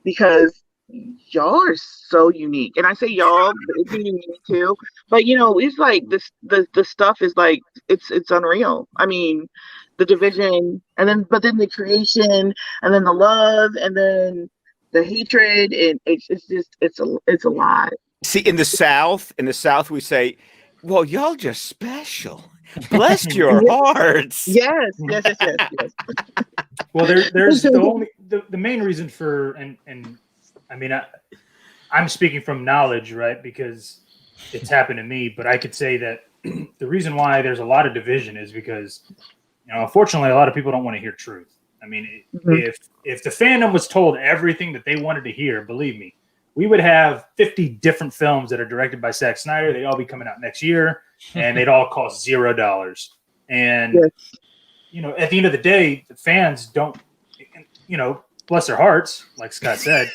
because y'all are so unique. And I say y'all, it's unique too, but it's like this the stuff is like it's unreal. I mean, the division, and then the creation, and then the love, and then the hatred, and it's a lot. See, in the South we say, well, y'all just special. Bless your hearts. Yes. Well, there's the main reason for, and I mean, I'm speaking from knowledge, right? Because it's happened to me, but I could say that the reason why there's a lot of division is because, unfortunately, a lot of people don't want to hear truth. I mean, if the fandom was told everything that they wanted to hear, believe me, we would have 50 different films that are directed by Zack Snyder. They'd all be coming out next year, and they'd all cost $0. And, at the end of the day, the fans don't, bless their hearts, like Scott said,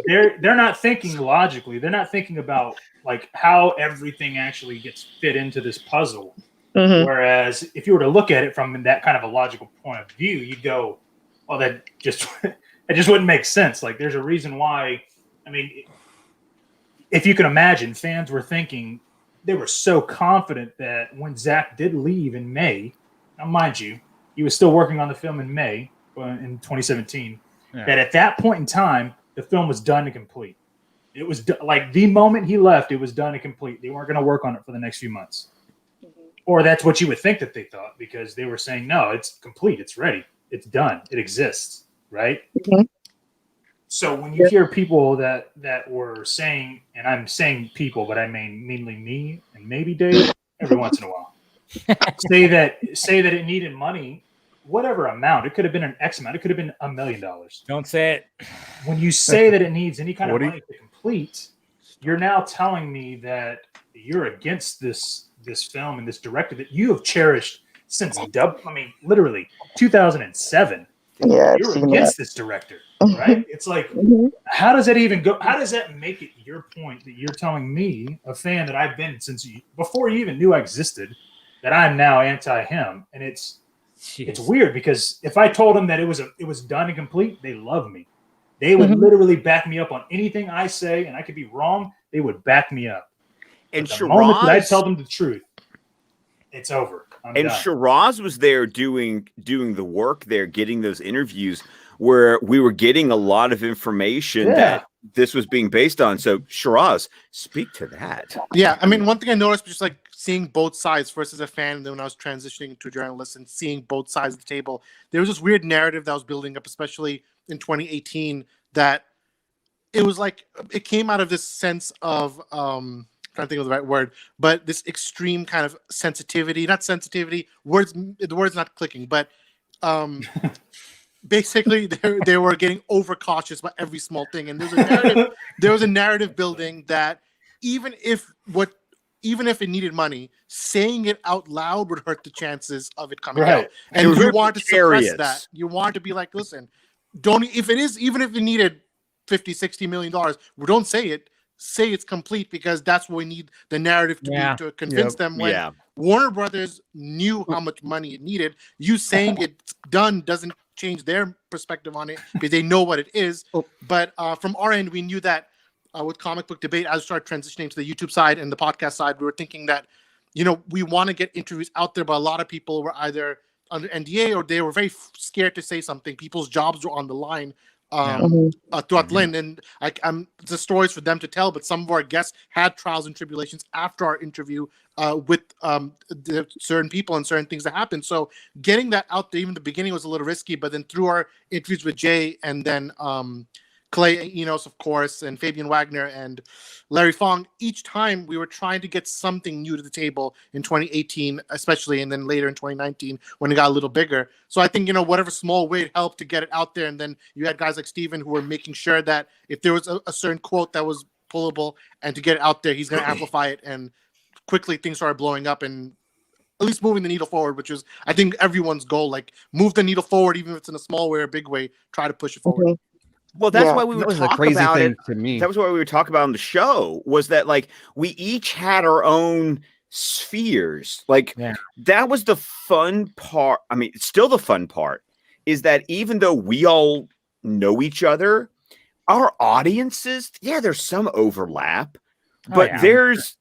they're not thinking logically. They're not thinking about like how everything actually gets fit into this puzzle. Mm-hmm. Whereas if you were to look at it from that kind of a logical point of view, you'd go, "Oh, that just wouldn't make sense." Like, there's a reason why. I mean, if you can imagine, fans were thinking, they were so confident that when Zack did leave in May, now mind you, he was still working on the film in May in 2017. Yeah. That at that point in time, the film was done and complete. It was like the moment he left, it was done and complete. They weren't going to work on it for the next few months. Or that's what you would think that they thought, because they were saying, no, it's complete. It's ready. It's done. It exists. Right. Mm-hmm. So when you hear people that were saying, and I'm saying people, but I mean mainly me and maybe Dave every once in a while, say that it needed money, whatever amount, it could have been an X amount. It could have been $1 million. Don't say it. When you say that it needs any kind of money to complete, you're now telling me that you're against this film and this director that you have cherished since literally 2007. Yeah, you're against this director, right? It's like, how does that even go? How does that make it your point that you're telling me, a fan that I've been since before you even knew I existed, that I'm now anti him? And it's weird, because if I told them that it was done and complete, they love me. They would literally back me up on anything I say, and I could be wrong. They would back me up. And the moment that I tell them the truth, it's over. And Shiraz was there doing the work there, getting those interviews where we were getting a lot of information that this was being based on. So Shiraz, speak to that. Yeah, I mean, one thing I noticed was just like seeing both sides, first as a fan, and then when I was transitioning to a journalist and seeing both sides of the table, there was this weird narrative that was building up, especially in 2018, that it was like it came out of this sense of trying to think of the right word, but this extreme kind of sensitivity, not sensitivity, the word's not clicking, but basically they were getting overcautious about every small thing. And there was a narrative building that even if it needed money, saying it out loud would hurt the chances of it coming out. And you want to suppress that. You want to be like, listen, even if it needed $50-60 million, we don't say it. Say it's complete, because that's what we need the narrative to be, to convince them. When Warner Brothers knew how much money it needed, you saying it's done doesn't change their perspective on it, because they know what it is. But from our end, we knew that with Comic Book Debate, as we started transitioning to the YouTube side and the podcast side, we were thinking that, we want to get interviews out there, but a lot of people were either under NDA or they were very scared to say something. People's jobs were on the line throughout Lynn, and the stories for them to tell. But some of our guests had trials and tribulations after our interview with certain people and certain things that happened. So getting that out there, even the beginning was a little risky, but then through our interviews with Jay and then Clay Enos, of course, and Fabian Wagner and Larry Fong, each time we were trying to get something new to the table in 2018, especially, and then later in 2019 when it got a little bigger. So I think, whatever small way it helped to get it out there. And then you had guys like Steven who were making sure that if there was a certain quote that was pullable and to get it out there, he's going to amplify it. And quickly things started blowing up and at least moving the needle forward, which is, I think, everyone's goal. Like, move the needle forward, even if it's in a small way or a big way, try to push it forward. Well, that's why we would talk about it. To me. That was why we would talk about on the show, was that, like, we each had our own spheres. Like, that was the fun part. I mean, it's still the fun part, is that even though we all know each other, our audiences, there's some overlap. But there's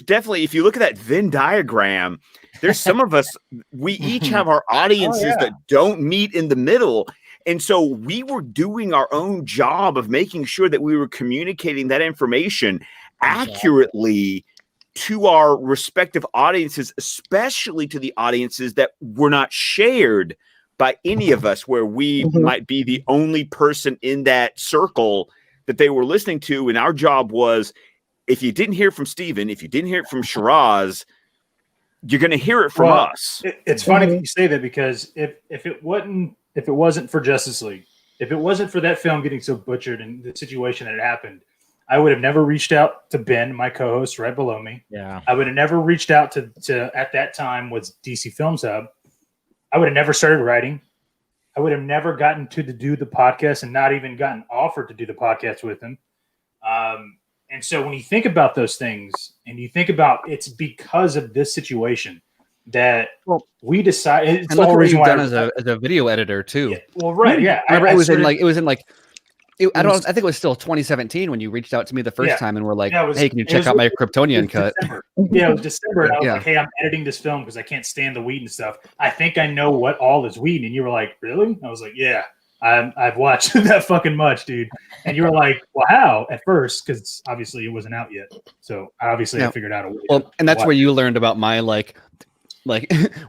definitely, if you look at that Venn diagram, there's some of us, we each have our audiences that don't meet in the middle. And so we were doing our own job of making sure that we were communicating that information accurately to our respective audiences, especially to the audiences that were not shared by any of us, where we might be the only person in that circle that they were listening to. And our job was, if you didn't hear from Steven, if you didn't hear it from Shiraz, you're going to hear it from us. It's funny that you say that, because if it wasn't for Justice League, if it wasn't for that film getting so butchered and the situation that had happened, I would have never reached out to Ben, my co-host right below me. Yeah. I would have never reached out to at that time was DC Films Hub. I would have never started writing. I would have never gotten to do the podcast, and not even gotten offered to do the podcast with him. And so when you think about those things, and you think about it's because of this situation that we decided. And look what you've done as a video editor too. Yeah, well, right, yeah. I think it was still 2017 when you reached out to me the first time and were like, "Hey, can you check out my Kryptonian cut?" Yeah, it was December, and I was like, "Hey, I'm editing this film because I can't stand the weed and stuff. I think I know what all is weed." And you were like, "Really?" I was like, "Yeah, I've watched that fucking much, dude." And you were like, "Well, how?" At first, because obviously it wasn't out yet. So I figured out a way. Well, and that's where you learned about my like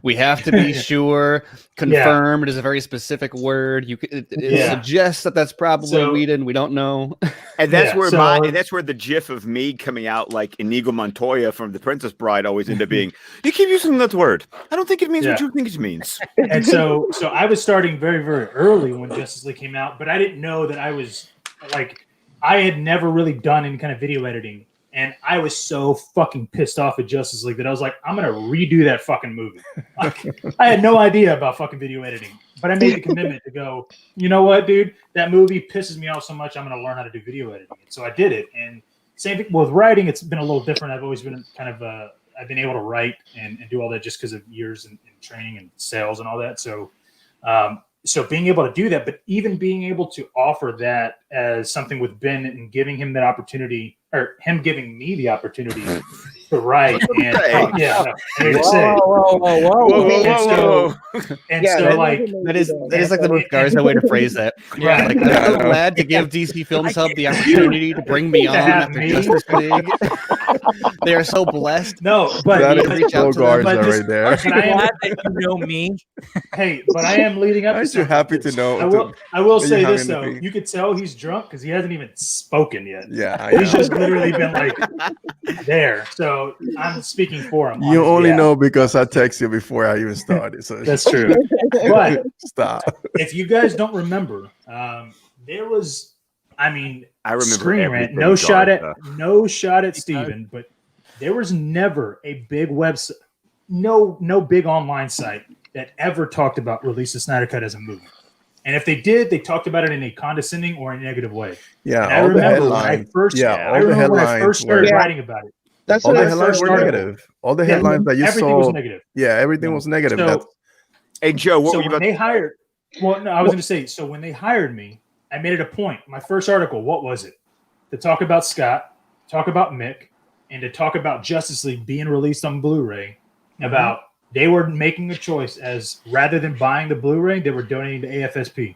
we have to be sure, confirmed is a very specific word. It suggests that that's probably Whedon. We don't know. And that's that's where the gif of me coming out like Inigo Montoya from The Princess Bride always ended up being, you keep using that word. I don't think it means what you think it means. And so I was starting very, very early when Justice League came out, but I didn't know that I was like, I had never really done any kind of video editing. And I was so fucking pissed off at Justice League that I was like, I'm going to redo that fucking movie. I had no idea about fucking video editing, but I made the commitment to go, you know what, dude, that movie pisses me off so much, I'm going to learn how to do video editing. And so I did it. And same thing with writing, it's been a little different. I've always been kind of, I've been able to write and do all that just because of years in training and sales and all that. So, so being able to do that, but even being able to offer that as something with Ben and giving him that opportunity, or him giving me the opportunity to write. And that is like the most Garza way to phrase that. Yeah, like, I'm glad to give DC Films Hub the opportunity to bring me on after Justice League. They are so blessed. No, but That you is reach out Joe to them. Garza But this- right there. but I am- Glad that you know me. Hey, but I am leading up. Aren't to you something. happy to know? I will that say you have this though. anything? You could tell he's drunk because he hasn't even spoken yet. Yeah, I He's know. just literally been like there. So I'm speaking for him. on You his only behalf. know because I text you before I even started. So That's true. But stop. if you guys don't remember, there was, I mean, I remember Screen Rant. everything, No shot at Steven, but there was never a big website, no big online site that ever talked about Release the Snyder Cut as a movie. And if they did, they talked about it in a condescending or a negative way. Yeah, And I all the remember when I headlines. first, Yeah, I all the remember when I headlines first started were- writing about it. That's All what the I headlines first were started. negative. All the Yeah, headlines that you everything saw. was negative. Yeah, everything was negative. So, Hey, Joe, what so were you when about they to hired, well, no, I was going to say, so when they hired me, I made it a point. My first article, what was it? To talk about Scott, talk about Mick, and to talk about Justice League being released on Blu-ray. About they were making a choice as rather than buying the Blu-ray, they were donating to AFSP.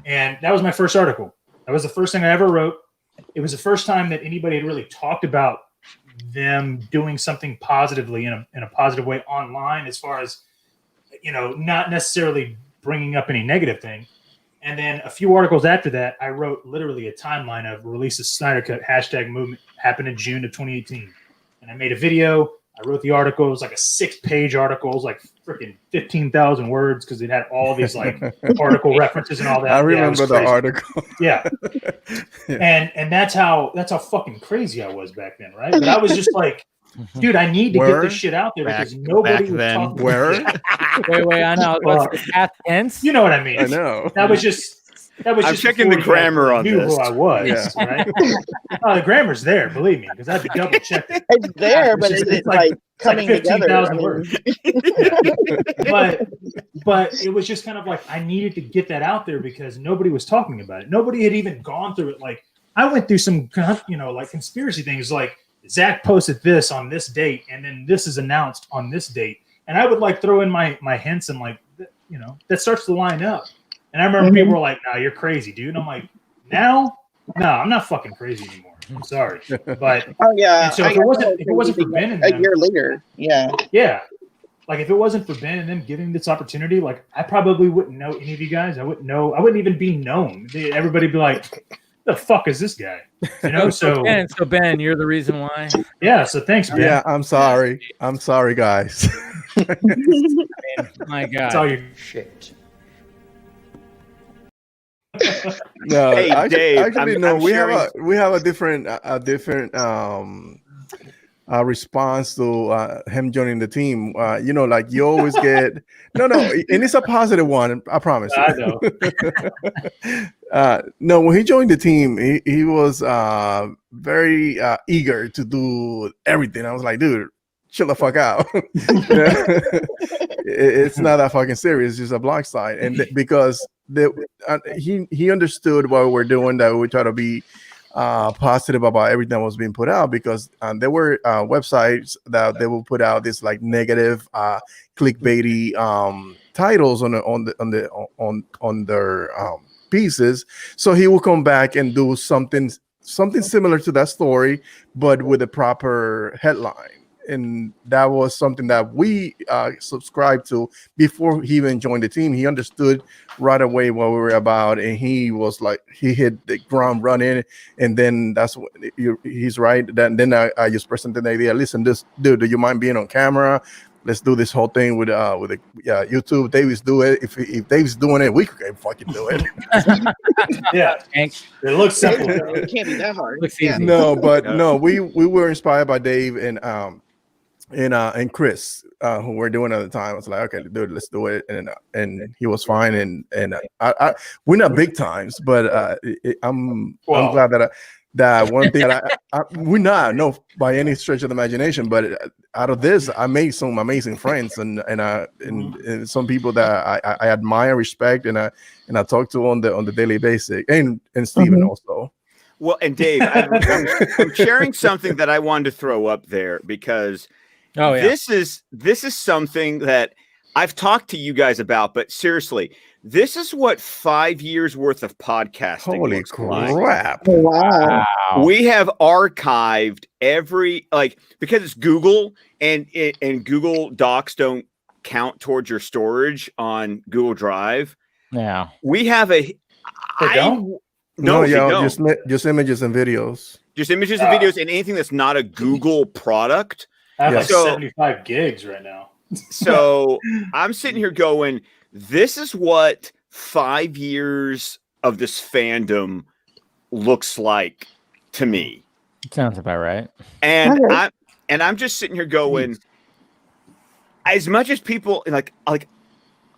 And that was my first article. That was the first thing I ever wrote. It was the first time that anybody had really talked about them doing something positively in a positive way online, as far as, you know, not necessarily bringing up any negative thing. And then a few articles after that, I wrote literally a timeline of Release the Snyder Cut #movement happened in June of 2018. And I made a video. I wrote the article. It was like a 6-page article. It was like freaking 15,000 words because it had all these like article references and all that. I Yeah, it was remember the crazy. article. Yeah. And that's how fucking crazy I was back then, right? But I was just like, dude, I need to get Word? this shit out there because Back nobody was then. talking. Where? Wait, I know. Well, What's the past tense? You know what I mean? I know. That was just. I'm checking the before you guys grammar on knew this. who I was, Yeah. right? Oh, the grammar's there, believe me, because I had to double check it. It's there, but It's it's, just- like it's like coming together. 15,000 words. But it was just kind of like I needed to get that out there because nobody was talking about it. Nobody had even gone through it. Like I went through some, you know, like conspiracy things. Like Zach posted this on this date, and then this is announced on this date, and I would like throw in my hints and like, you know, that starts to line up. And I remember people were like, "No, you're crazy, dude." And I'm like, "Now, no, I'm not fucking crazy anymore. I'm sorry." But Oh yeah. and so if it wasn't for Ben and a them, year later, yeah. yeah, like if it wasn't for Ben and them giving this opportunity, like I probably wouldn't know any of you guys. I wouldn't know. I wouldn't even be known. Everybody'd be like, "The fuck is this guy?" You know. So Ben, you're the reason why. yeah. So thanks, Ben. Yeah, I'm sorry. I'm sorry, guys. My God. That's all you. Shit. No, Hey, actually, Dave, actually, no. I'm We sharing- have a different response to him joining the team. You know, like you always get no, and it's a positive one. I promise. I know. No, when he joined the team, he was very eager to do everything. I was like, dude, chill the fuck out. It's not that fucking serious. It's just a blog site, and because he understood what we're doing, that we try to be positive about everything that was being put out, because there were websites that they will put out this like negative clickbaity titles on their pieces. So he will come back and do something similar to that story, but with a proper headline. And that was something that we subscribed to before he even joined the team. He understood right away what we were about, and he was like, he hit the ground running. And then that's what he's right. Then I just presented the idea. Listen, this dude, do you mind being on camera? Let's do this whole thing with YouTube. Davis do it. If Davis doing it, we could fucking do it. Yeah, it looks simple. It can't be that hard. Looks Yeah. easy. No, but no, we were inspired by Dave and Chris, who were doing it at the time. I was like, okay, dude, let's do it, and he was fine. And I we're not big times, but I'm glad that one thing that we're not by any stretch of the imagination, but out of this, I made some amazing friends and some people that I admire, respect, and I talk to on the daily basis, and Steven also. Well, and Dave, I'm sharing something that I wanted to throw up there because this is something that I've talked to you guys about, but seriously, this is what 5 years worth of podcasting. Holy crap! Wow. We have archived every because it's Google and Google Docs don't count towards your storage on Google Drive. Yeah, we have a. No, just images and videos. Just images and videos and anything that's not a Google product. I have 75 gigs right now. So I'm sitting here going, this is what 5 years of this fandom looks like to me. Sounds about right. And I'm just sitting here going, as much as people like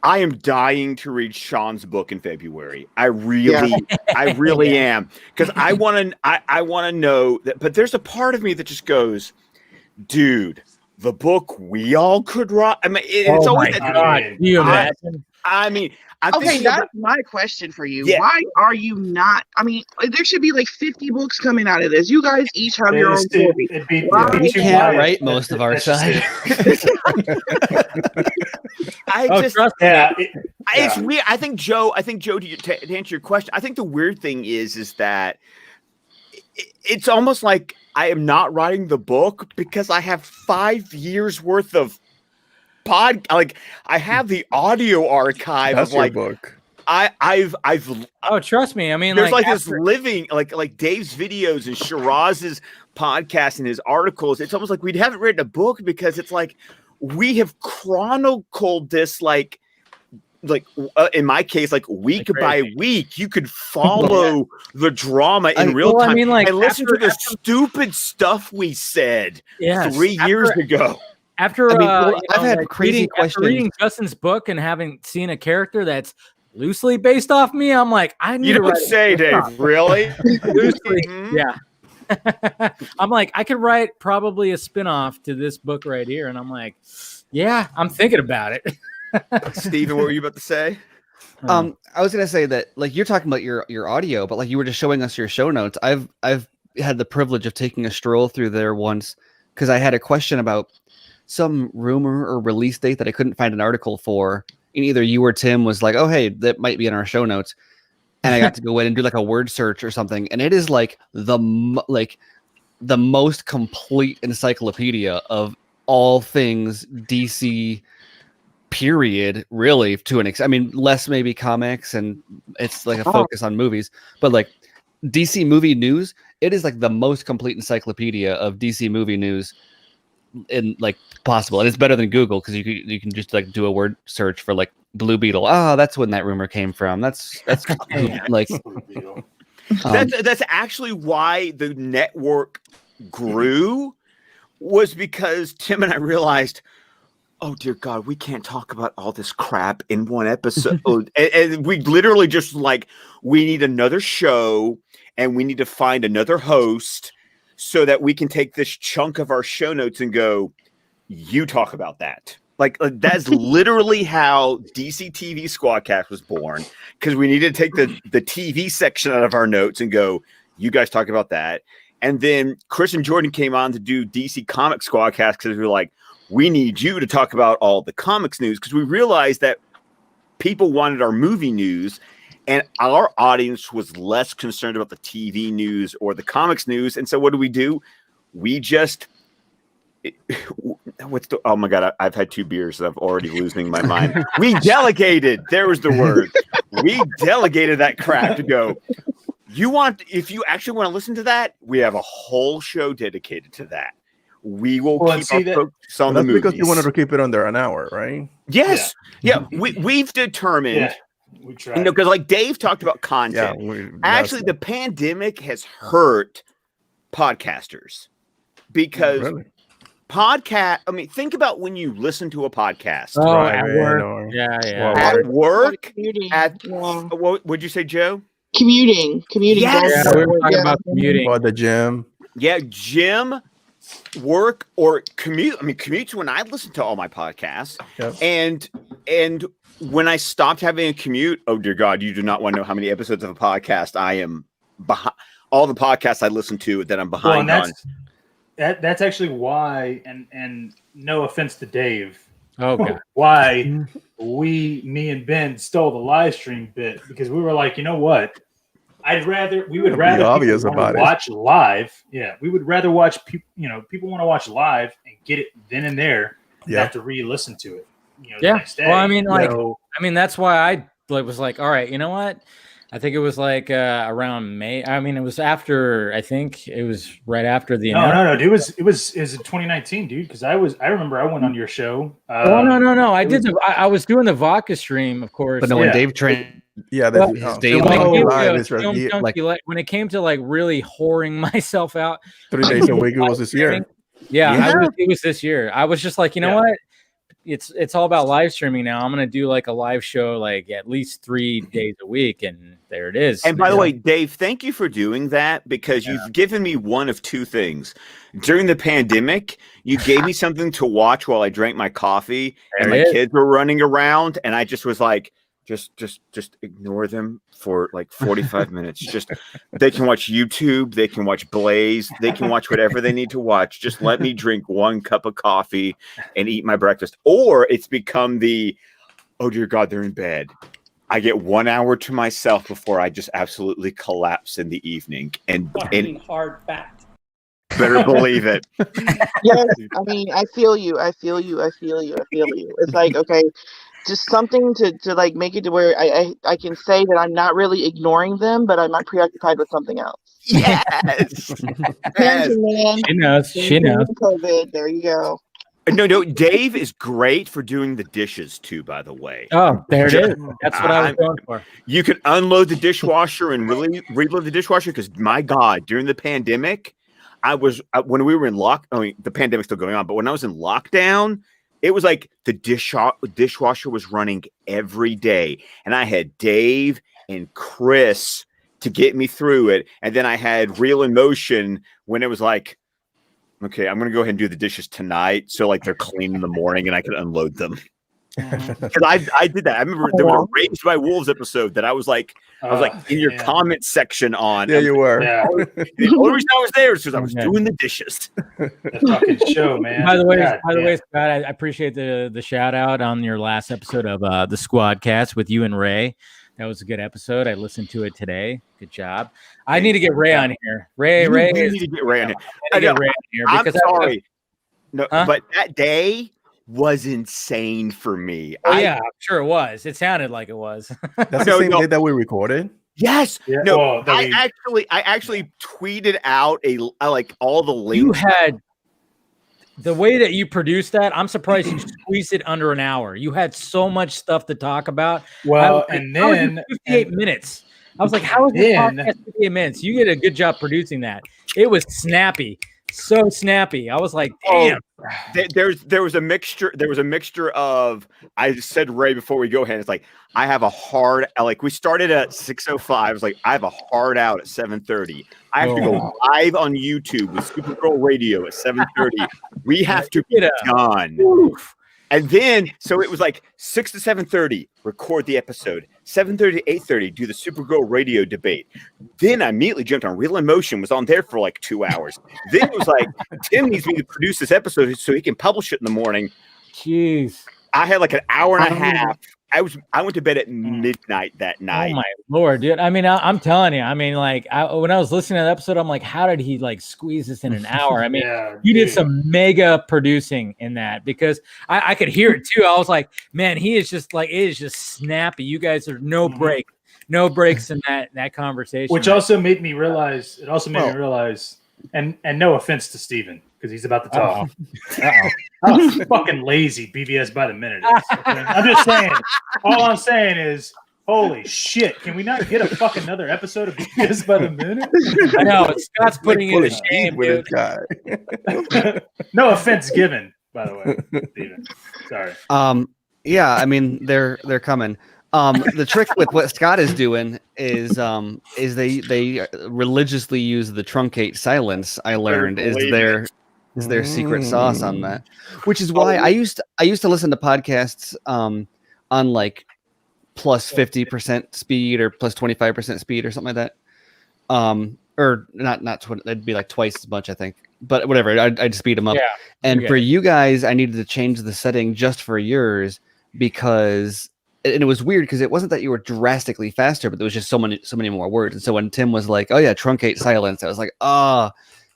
I am dying to read Sean's book in February. I really am, because I want to know that. But there's a part of me that just goes, dude, the book we all could write. I mean, it's always that. God. Can you imagine? I mean, okay, that's my question for you. Yeah. Why are you not? I mean, there should be like 50 books coming out of this. You guys each have your own story. We can't write most of our side. Trust me. It's weird. I think Joe, to answer your question, I think the weird thing is that it's almost like I am not writing the book because I have 5 years worth of I have the audio archive. That's of like your book. I've trust me. I mean, there's this living like Dave's videos and Shiraz's podcast and his articles. It's almost like we haven't written a book because it's like we have chronicled this in my case, week by week, you could follow the drama in real time. I mean, and listen to the stupid stuff we said 3 years ago. After I've had crazy questions. After reading Justin's book and having seen a character that's loosely based off me, I'm like, I need to write. Dave, really? Loosely, yeah. I'm like, I could write probably a spinoff to this book right here, and I'm like, yeah, I'm thinking about it. Steven, what were you about to say? I was gonna say that you're talking about your audio, but you were just showing us your show notes. I've had the privilege of taking a stroll through there once because I had a question about some rumor or release date that I couldn't find an article for, and either you or Tim was like, "Oh, hey, that might be in our show notes," and I got to go in and do a word search or something, and it is the most complete encyclopedia of all things DC. Period, really, to an extent. I mean, less maybe comics, and it's a focus on movies, but DC movie news. It is the most complete encyclopedia of DC movie news in possible, and it's better than Google because you can just do a word search for Blue Beetle. That's when that rumor came from. That's that's actually why the network grew, was because Tim and I realized, oh dear God, we can't talk about all this crap in one episode. and we literally just we need another show and we need to find another host so that we can take this chunk of our show notes and go, you talk about that. That's literally how DC TV Squadcast was born, because we needed to take the TV section out of our notes and go, you guys talk about that. And then Chris and Jordan came on to do DC Comic Squadcast because we were like, we need you to talk about all the comics news, because we realized that people wanted our movie news and our audience was less concerned about the TV news or the comics news. And so what do? We just, oh my God, I've had 2 beers. I'm already losing my mind. We delegated. There was the word. We delegated that crap to go, if you actually want to listen to that, we have a whole show dedicated to that. We will keep our focus on the movies. Because you wanted to keep it under an hour, right? Yes. Yeah. We've determined, we tried. because Dave talked about content. Actually, the pandemic has hurt podcasters because think about when you listen to a podcast. At work. Yeah. At work. What would you say, Joe? Commuting. Yes. Yeah, we were talking about commuting. Or the gym. Yeah, gym, work, or commute. Commute's when I listen to all my podcasts. Yep. And when I stopped having a commute, oh dear God, you do not want to know how many episodes of a podcast I am behind. All the podcasts I listen to that I'm behind on. That's actually why, and no offense to Dave, Oh god. Why me and Ben stole the live stream bit, because we were like, you know what? We would rather obvious people about it. watch live. Yeah, we would rather watch people. People want to watch live and get it then and there. Yeah. Have to re-listen to it. The Yeah. next day. Well, I mean, like, So, that's why I was like, all right, you know what? I think it was like around May. I mean, it was after. I think it was right after the. No, dude. It was in 2019, dude. Because I remember I went on your show. Oh no! I did. I was doing the Vodka stream, of course. But no, when Dave trained, Yeah, Well, that's Dave when like- it came to like really whoring myself out 3 days a week. It was this year. Yeah, it was this year. I was just like, you know what? It's all about live streaming now. I'm gonna do like a live show like at least 3 days a week, and there it is. And by the way, Dave, thank you for doing that, because you've given me one of two things. During the pandemic, you gave me something to watch while I drank my coffee, and my kids were running around, and I just was like, just ignore them for like 45 minutes. Just they can watch YouTube, they can watch Blaze, they can watch whatever they need to watch. Just let me drink 1 cup of coffee and eat my breakfast. Or it's become the, oh dear God, they're in bed. I get 1 hour to myself before I just absolutely collapse in the evening. And hard fact. Better believe it. Yes, I mean, I feel you. It's like, okay, just something to like make it to where I can say that I'm not really ignoring them, but I'm not preoccupied with something else. Yes. Parenting, man. She knows. COVID. There you go. No, Dave is great for doing the dishes too, by the way. Oh, there it is. That's what I was going for. You can unload the dishwasher and really reload the dishwasher, because my God, during the pandemic, when we were in the pandemic's still going on, but when I was in lockdown, it was like the dishwasher was running every day, and I had Dave and Chris to get me through it, and then I had Real in Motion when it was like, okay, I'm gonna go ahead and do the dishes tonight, so like they're clean in the morning and I can unload them. Because I did that. I remember there was a Raised by Wolves episode that I was like in your comment section on. Yeah, you were. Yeah. The only reason I was there is because I was doing the dishes. That fucking show, man. By the way, Scott, I appreciate the shout out on your last episode of the Squadcast with you and Ray. That was a good episode. I listened to it today. Good job. I need to get Ray on here. Ray need to get Ray on here. I'm sorry. But that day was insane for me. Yeah, I'm sure it was. It sounded like it was. That's the same day that we recorded. Yes. Yeah, no. I actually tweeted out like all the links. You had the way that you produced that. I'm surprised you squeezed it under an hour. You had so much stuff to talk about. Well, and then 58 minutes. I was like, how is this podcast 58 minutes? You did a good job producing that. It was snappy. So snappy. I was like, damn. There was a mixture of, I said Ray before we go ahead, it's like, I have a hard, like we started at 6:05. I was like, I have a hard out at 7:30. I have to go live on YouTube with Supergirl Radio at 7:30. We have to be done. Oof. And then, so it was like 6 to 7:30, record the episode. 7:30 to 8:30, do the Supergirl Radio debate. Then I immediately jumped on Real in Motion, was on there for like 2 hours. Then it was like, Tim needs me to produce this episode so he can publish it in the morning. Jeez. I had like an hour and a half. I went to bed at midnight that night. Oh my Lord, dude. I mean, I'm telling you, I mean, like when I was listening to the episode, I'm like, how did he like squeeze this in an hour? I mean, you did some mega producing in that, because I could hear it too. I was like, man, he is just like, it is just snappy. You guys are no breaks in that conversation. Which also made me realize, and no offense to Steven, because he's about to talk. How fucking lazy BBS by the minute is. Okay? I'm just saying. All I'm saying is, holy shit, can we not get a fucking another episode of BBS by the minute? I know. Scott's putting in a shame, dude. No offense given, by the way, Steven. Sorry. Yeah, I mean, they're coming. The trick with what Scott is doing is they religiously use the truncate silence. I learned is their secret sauce on that, which is why I used to listen to podcasts on like plus 50% speed or plus 25% speed or something like that. Or not that'd be like twice as much, I think. but whatever. I just beat him up. Yeah. And for you guys, I needed to change the setting just for yours because, and it was weird because it wasn't that you were drastically faster, but there was just so many more words. And so when Tim was like, "Oh yeah, truncate silence," I was like, "Ah,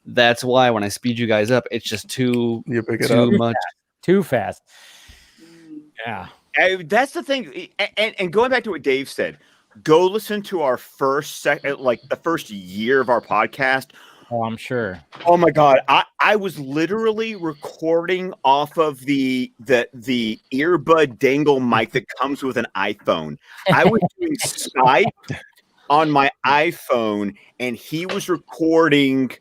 that's why when I speed you guys up, it's just too much, too fast." Yeah, that's the thing. And going back to what Dave said, go listen to our first the first year of our podcast. Oh, I'm sure. Oh my God. I was literally recording off of the earbud dangle mic that comes with an iPhone. I was doing Skype on my iPhone, and he was recording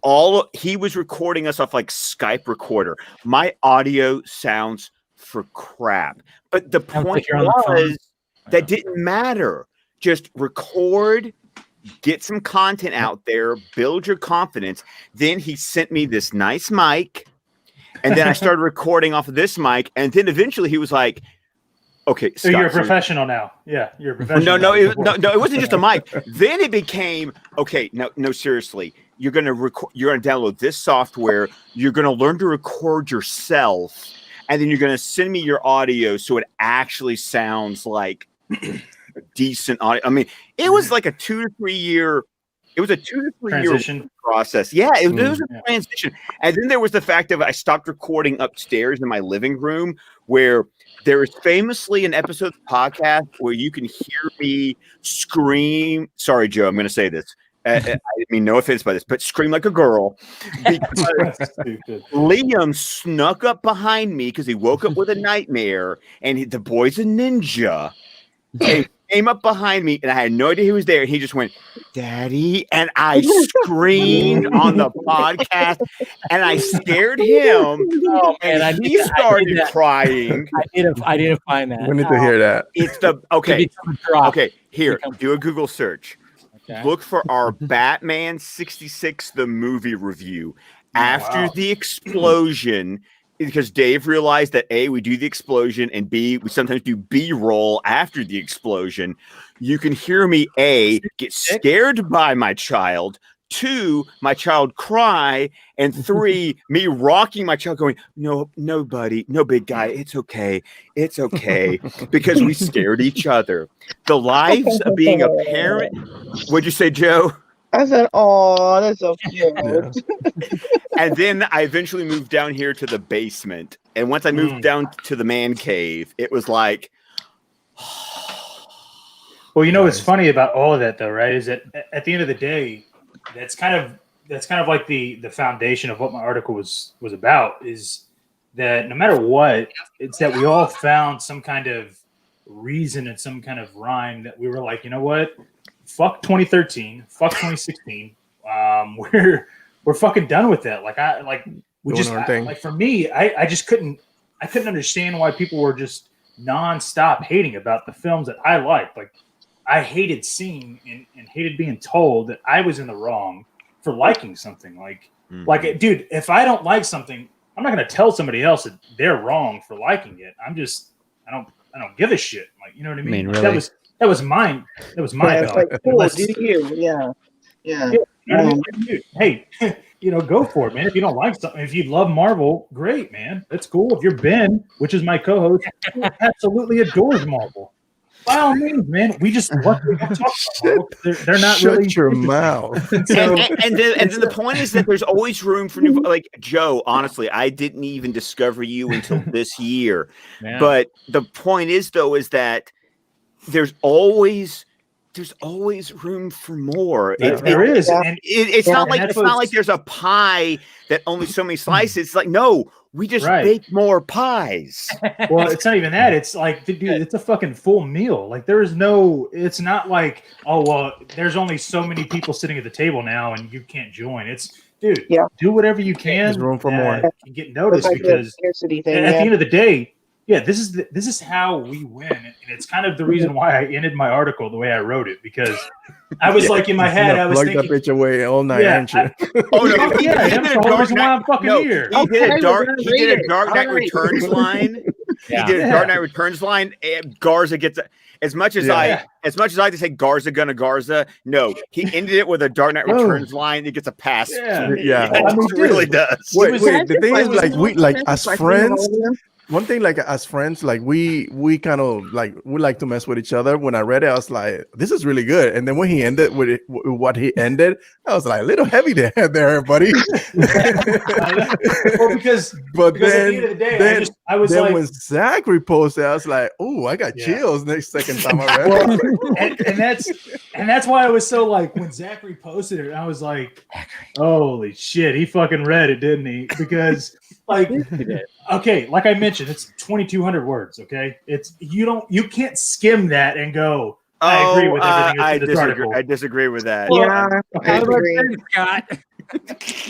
us off like Skype recorder. My audio sounds for crap. But the point was that didn't matter. Just record, get some content out there, build your confidence. Then he sent me this nice mic, and then I started recording off of this mic, and then eventually he was like, "Okay, so you're a professional now." Yeah, you're a professional. No, it wasn't just a mic. Then it became okay. No, seriously, you're gonna download this software. You're gonna learn to record yourself, and then you're gonna send me your audio so it actually sounds like decent audio. I mean, it was like a 2 to 3 year. It was a 2 to 3 year process. Yeah, it was a transition. And then there was the fact that I stopped recording upstairs in my living room, where there is famously an episode of the podcast where you can hear me scream. Sorry, Joe, I'm going to say this. I mean, no offense by this, but scream like a girl. Because Liam snuck up behind me because he woke up with a nightmare, and the boy's a ninja. He came up behind me, and I had no idea he was there. And he just went, "Daddy," and I screamed on the podcast, and I scared him. Oh, man, and he started crying. I didn't find that. We need to hear that. It's the okay. Here, do a Google search. Okay. Look for our Batman 66 the movie review after the explosion. Because Dave realized that A, we do the explosion, and B, we sometimes do B-roll after the explosion. You can hear me, A, get scared by my child, 2, my child cry, and 3, me rocking my child going, no, buddy, no, big guy, it's okay, because we scared each other. The lives of being a parent. What'd you say, Joe? I said, "Oh, that's so cute." Yeah. And then I eventually moved down here to the basement. And once I moved down to the man cave, it was like, well, what's funny about all of that, though, right? Is that at the end of the day, that's kind of like the foundation of what my article was about. Is that no matter what, it's that we all found some kind of reason and some kind of rhyme that we were like, you know what? Fuck 2013, fuck 2016. We're fucking done with that. For me, I just couldn't understand why people were just nonstop hating about the films that I liked. Like, I hated seeing and hated being told that I was in the wrong for liking something. Like, dude, if I don't like something, I'm not gonna tell somebody else that they're wrong for liking it. I don't give a shit. Like, you know what I mean? Really? That was mine. That was my thought. Like, cool, do you? Yeah. You know what I mean? Dude, hey, go for it, man. If you don't like something, if you love Marvel, great, man. That's cool. If you're Ben, which is my co-host, who absolutely adores Marvel, by all means, man. We just talk about Marvel. They're not Shut really. Shut your mouth. and then the point is that there's always room for new. Like, Joe, honestly, I didn't even discover you until this year. Yeah. But the point is, though, is that there's always room for more. There is. And it's not like there's a pie that only so many slices. It's like, no, we just bake more pies. Well, it's not even that. It's like, dude, it's a fucking full meal. Like, it's not like, oh, well, there's only so many people sitting at the table now and you can't join. It's, dude, do whatever you can. There's room for more. And get noticed, because at the end of the day, this is how we win, and it's kind of the reason why I ended my article the way I wrote it, because I was like, in my head, I was thinking, plug that bitch away all night, aren't you? That's the reason why I'm fucking here. He did a Dark Knight Returns line. he did a Dark Knight Returns line. And Garza gets as much as I like to say Garza gonna Garza. No, he ended it with a Dark Knight Returns line. He gets a pass. Yeah. I mean, really does. Wait. The thing is, like, we like as friends. One thing, like as friends, like we kind of like we like to mess with each other. When I read it, I was like, "This is really good." And then when he ended with it, what he ended, I was like, "A little heavy there, buddy." Well, because but at then, the end of the day, I was then like, when Zach reposted, I was like, "Oh, I got chills." Next second time I read it, and that's why I was so like when Zach reposted it, I was like, "Holy shit, he fucking read it, didn't he?" Because like, okay, like I mentioned, it's 2,200 words. Okay, it's you can't skim that and go. I agree with everything. I disagree with that. I agree. Scott.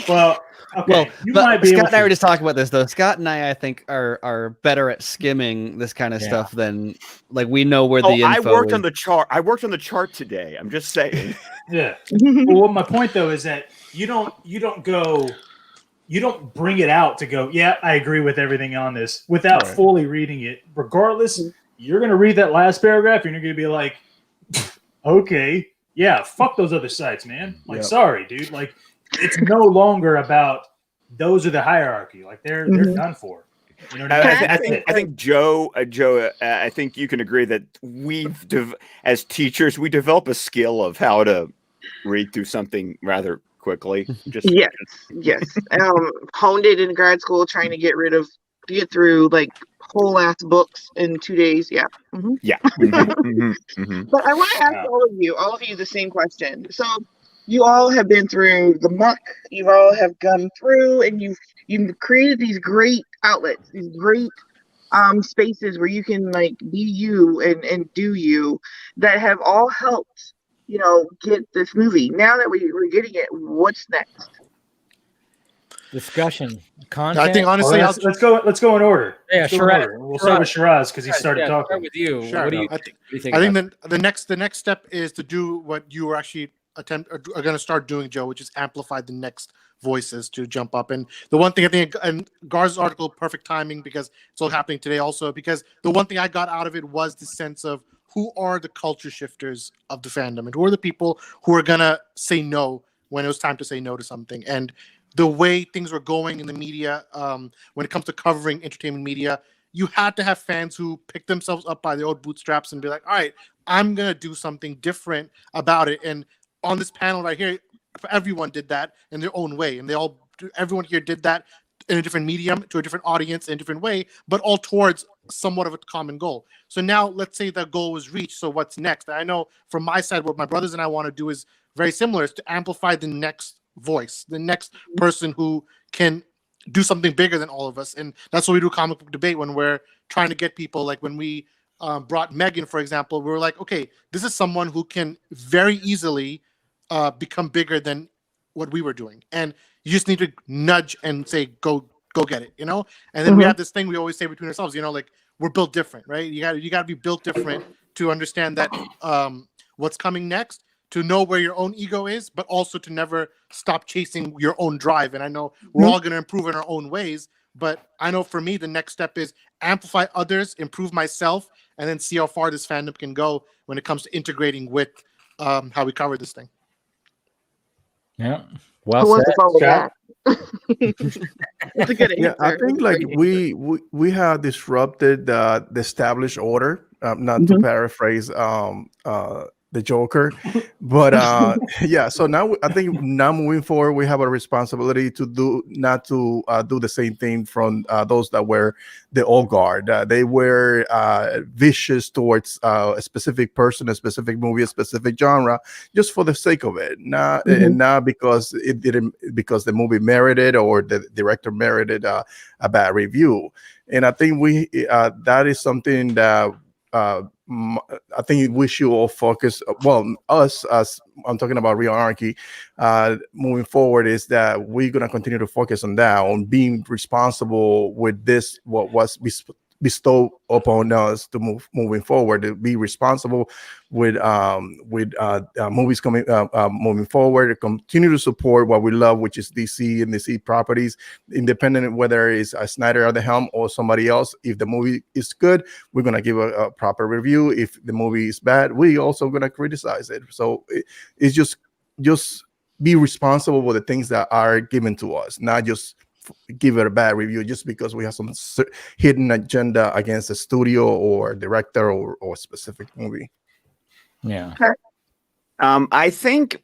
Well, okay. But Scott and I were just talking about this though. Scott and I think, are better at skimming this kind of stuff than like we know where the info I worked is. on the chart. I worked on the chart today. I'm just saying. Yeah. Well, my point though is that you don't bring it out to go, yeah, I agree with everything on this without fully reading it. Regardless, you're going to read that last paragraph and you're going to be like, okay, yeah, fuck those other sites, man. Like, sorry, dude. Like, it's no longer about those are the hierarchy. Like, they're done for. You know what I mean? I think Joe, I think you can agree that as teachers, we develop a skill of how to read through something rather quickly. Yes. Honed it in grad school, trying to get through like whole ass books in 2 days. Yeah. Mm-hmm. Yeah. But I want to ask all of you the same question. So you all have been through the muck, you all have gone through, and you've created these great outlets, these great spaces where you can like be you and do you, that have all helped get this movie. Now that we're getting it, what's next? Discussion, content. I think honestly, let's go in order. Yeah, sure. We'll start with Shiraz because he started talking. Start with you. Sure. What do you think? I think the next step is to do what you were actually are going to start doing, Joe, which is amplify the next voices to jump up. And the one thing I think, and Gar's article, perfect timing because it's all happening today also, because the one thing I got out of it was the sense of who are the culture shifters of the fandom and who are the people who are going to say no when it was time to say no to something. And the way things were going in the media, when it comes to covering entertainment media, you had to have fans who pick themselves up by their own bootstraps and be like, all right, I'm going to do something different about it. And on this panel right here, everyone did that in their own way. And everyone here did that in a different medium, to a different audience, in a different way, but all towards somewhat of a common goal. So now let's say that goal was reached. So what's next? I know from my side, what my brothers and I want to do is very similar, is to amplify the next voice, the next person who can do something bigger than all of us. And that's what we do comic book debate when we're trying to get people, like when we brought Megan, for example, we were like, okay, this is someone who can very easily become bigger than what we were doing. And you just need to nudge and say, go get it, And then we have this thing we always say between ourselves, like we're built different, right? You got to be built different to understand that what's coming next, to know where your own ego is, but also to never stop chasing your own drive. And I know we're all going to improve in our own ways, but I know for me, the next step is amplify others, improve myself, and then see how far this fandom can go when it comes to integrating with how we cover this thing. Yeah. Well said. It's a good answer. Yeah, I think like we have disrupted the established order. Not to paraphrase the Joker, but yeah. So now I think moving forward, we have a responsibility to not do the same thing from those that were the old guard. They were vicious towards a specific person, a specific movie, a specific genre, just for the sake of it, and not because it didn't, because the movie merited or the director merited a bad review. And I think that is something that. I think we should all focus. Well, us, as I'm talking about Real Anarchy, moving forward, is that we're gonna continue to focus on that, on being responsible with this. What was bestow upon us to moving forward, to be responsible with movies coming moving forward, to continue to support what we love, which is DC and DC properties, independent of whether it's a Snyder at the helm or somebody else. If the movie is good, we're gonna give a proper review. If the movie is bad, we also gonna criticize it. So it's just be responsible with the things that are given to us, not just give it a bad review just because we have some hidden agenda against the studio or director or specific movie. Yeah. I think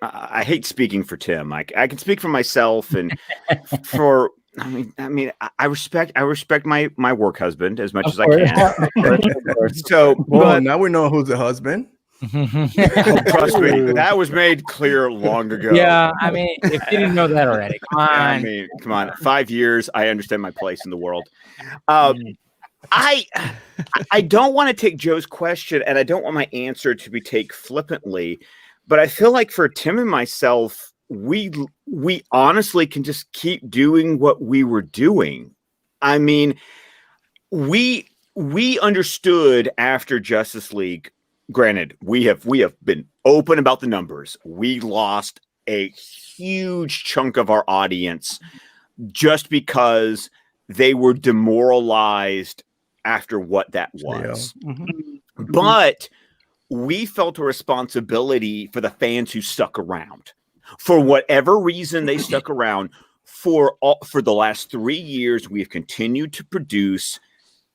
I hate speaking for Tim. I can speak for myself and for. I mean, I respect my work husband as much as I can. So, well, now we know who's the husband. Trust me, that was made clear long ago. Yeah, I mean, if you didn't know that already, come on. I mean, come on. 5 years, I understand my place in the world. I don't want to take Joe's question, and I don't want my answer to be taken flippantly, but I feel like for Tim and myself, we honestly can just keep doing what we were doing. I mean, we understood after Justice League. Granted, we have been open about the numbers. We lost a huge chunk of our audience just because they were demoralized after what that was. Yeah. Mm-hmm. But we felt a responsibility for the fans who stuck around. For whatever reason they stuck around, for the last 3 years, we have continued to produce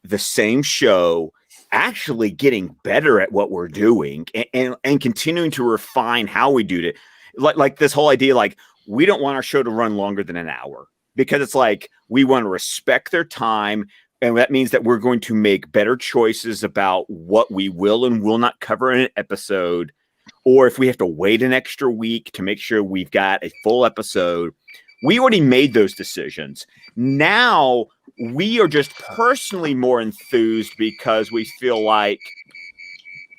the same show, actually getting better at what we're doing and continuing to refine how we do it. Like this whole idea, like we don't want our show to run longer than an hour because it's like we want to respect their time. And that means that we're going to make better choices about what we will and will not cover in an episode. Or if we have to wait an extra week to make sure we've got a full episode, we already made those decisions. Now we are just personally more enthused because we feel like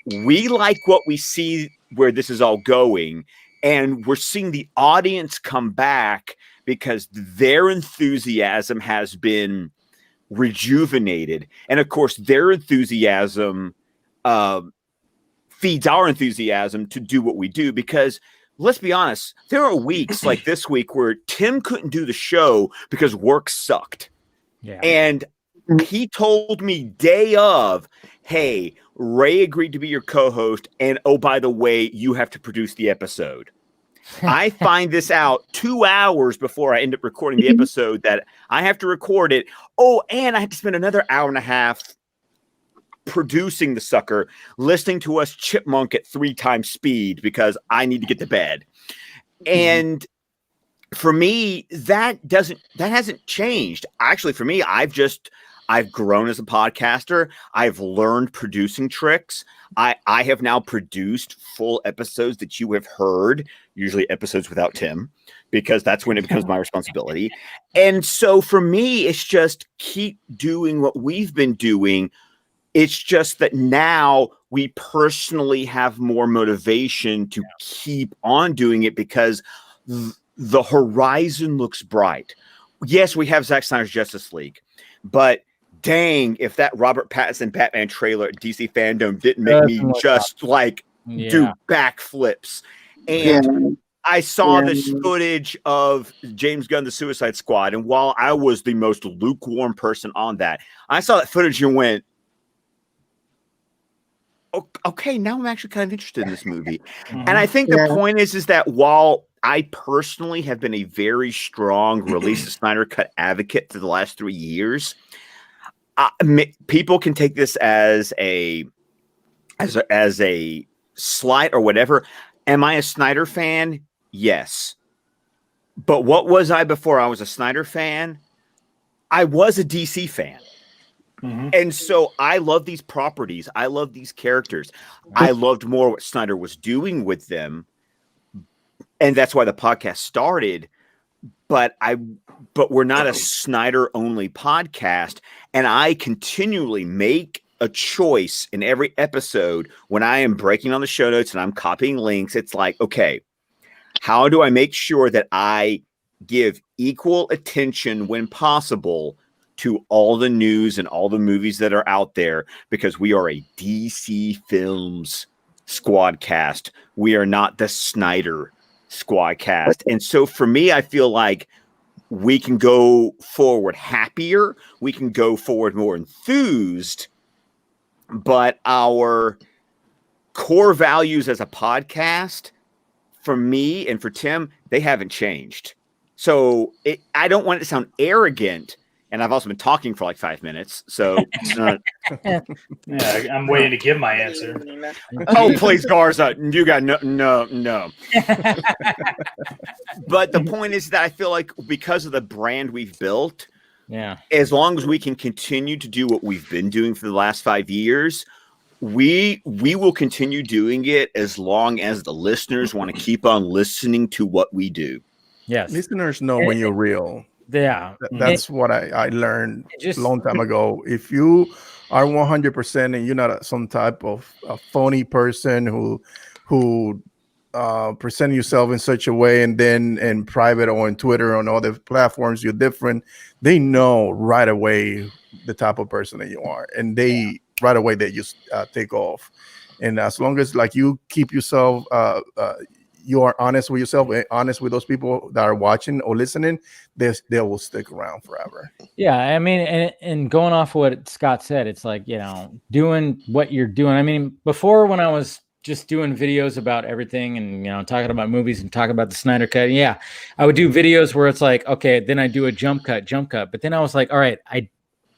we like what we see where this is all going. And we're seeing the audience come back because their enthusiasm has been rejuvenated. And of course, their enthusiasm feeds our enthusiasm to do what we do. Because let's be honest, there are weeks like this week where Tim couldn't do the show because work sucked. Yeah. And he told me day of, hey, Ray agreed to be your co-host. And oh, by the way, you have to produce the episode. I find this out 2 hours before I end up recording the episode that I have to record it. Oh, and I have to spend another hour and a half producing the sucker, listening to us chipmunk at 3 times speed because I need to get to bed. And for me, that hasn't changed. Actually, for me, I've grown as a podcaster. I've learned producing tricks. I have now produced full episodes that you have heard, usually episodes without Tim, because that's when it becomes my responsibility. And so for me, it's just keep doing what we've been doing. It's just that now we personally have more motivation to keep on doing it because the horizon looks bright. Yes, we have Zack Snyder's Justice League, but dang, if that Robert Pattinson Batman trailer at DC Fandom didn't make me just do backflips. And I saw this footage of James Gunn, the Suicide Squad. And while I was the most lukewarm person on that, I saw that footage and went, okay, now I'm actually kind of interested in this movie. And I think the point is that while I personally have been a very strong release the Snyder Cut advocate for the last 3 years, people can take this as a slight or whatever. Am I a Snyder fan? Yes. But what was I before I was a Snyder fan? I was a DC fan. Mm-hmm. And so I love these properties. I love these characters. I loved more what Snyder was doing with them. And that's why the podcast started. But we're not a Snyder only podcast. And I continually make a choice in every episode when I am breaking on the show notes and I'm copying links. It's like, okay, how do I make sure that I give equal attention when possible to all the news and all the movies that are out there, because we are a DC Films Squadcast. We are not the Snyder Squadcast. And so for me, I feel like we can go forward happier. We can go forward more enthused. But our core values as a podcast, for me and for Tim, they haven't changed. So I don't want it to sound arrogant. And I've also been talking for like 5 minutes. So yeah, I'm waiting to give my answer. Oh, please, Garza, you got no. But the point is that I feel like because of the brand we've built, as long as we can continue to do what we've been doing for the last 5 years, we will continue doing it as long as the listeners want to keep on listening to what we do. Yes. Listeners know when you're real. Yeah. That's what I learned a long time ago. If you are 100% and you're not some type of a phony person who present yourself in such a way, and then in private or in Twitter or on other platforms you're different, they know right away the type of person that you are, and they right away they just take off. And as long as like you keep yourself you are honest with yourself and honest with those people that are watching or listening, they will stick around forever. Yeah, I mean, and going off what Scott said, it's like, doing what you're doing. I mean, before, when I was just doing videos about everything and, talking about movies and talking about the Snyder Cut, I would do videos where it's like, okay, then I do a jump cut. But then I was like, all right, I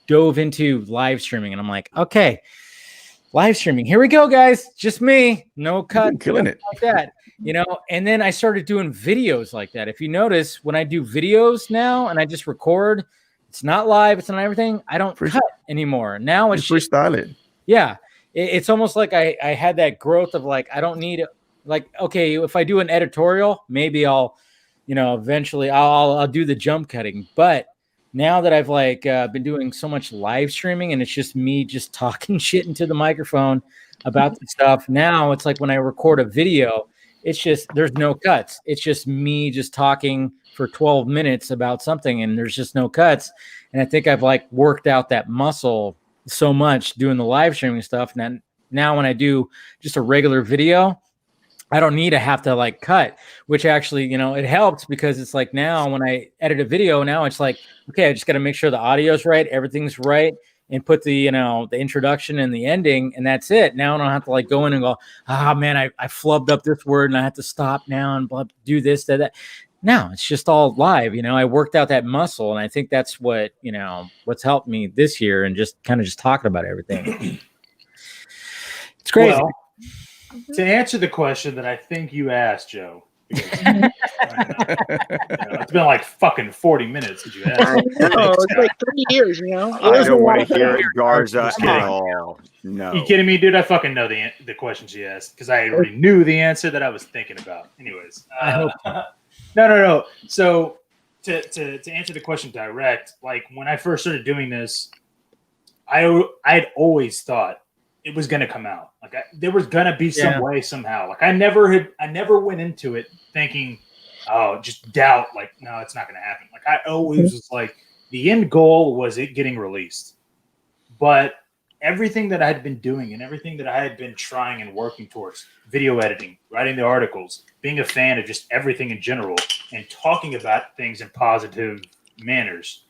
dove into live streaming, and I'm like, okay, live streaming, here we go, guys, just me, no cut, killing it like that. And then I started doing videos like that. If you notice, when I do videos now and I just record, it's not live, it's not everything, I don't cut anymore. Now it's just freestyle it. Yeah. It's almost like I had that growth of like, I don't need like, okay, if I do an editorial, maybe I'll, eventually I'll do the jump cutting. But now that I've been doing so much live streaming and it's just me just talking shit into the microphone about the stuff, now it's like when I record a video, it's just, there's no cuts. It's just me just talking for 12 minutes about something, and there's just no cuts. And I think I've worked out that muscle so much doing the live streaming stuff. And now when I do just a regular video, I don't need to have to cut, which actually, it helps, because it's like now when I edit a video, now it's like, okay, I just got to make sure the audio's right, everything's right, and put the, the introduction and the ending, and that's it. Now I don't have to go in and go, man, I flubbed up this word and I have to stop now and do this, that. No, it's just all live. I worked out that muscle, and I think that's what, what's helped me this year, and just kind of just talking about everything. It's crazy. Well, to answer the question that I think you asked, Joe, it's been fucking 40 minutes that you asked. I know, it's 3 years, I don't want to hear it, Garza, at all. No. You kidding me, dude? I fucking know the question she asked, because I already knew the answer that I was thinking about. Anyways. No. So to answer the question direct, when I first started doing this, I'd always thought it was going to come out. There was going to be some way, somehow. I never went into it thinking, oh, just doubt. No, it's not going to happen. I always was the end goal was it getting released. But everything that I had been doing and everything that I had been trying and working towards, video editing, writing the articles, being a fan of just everything in general, and talking about things in positive manners,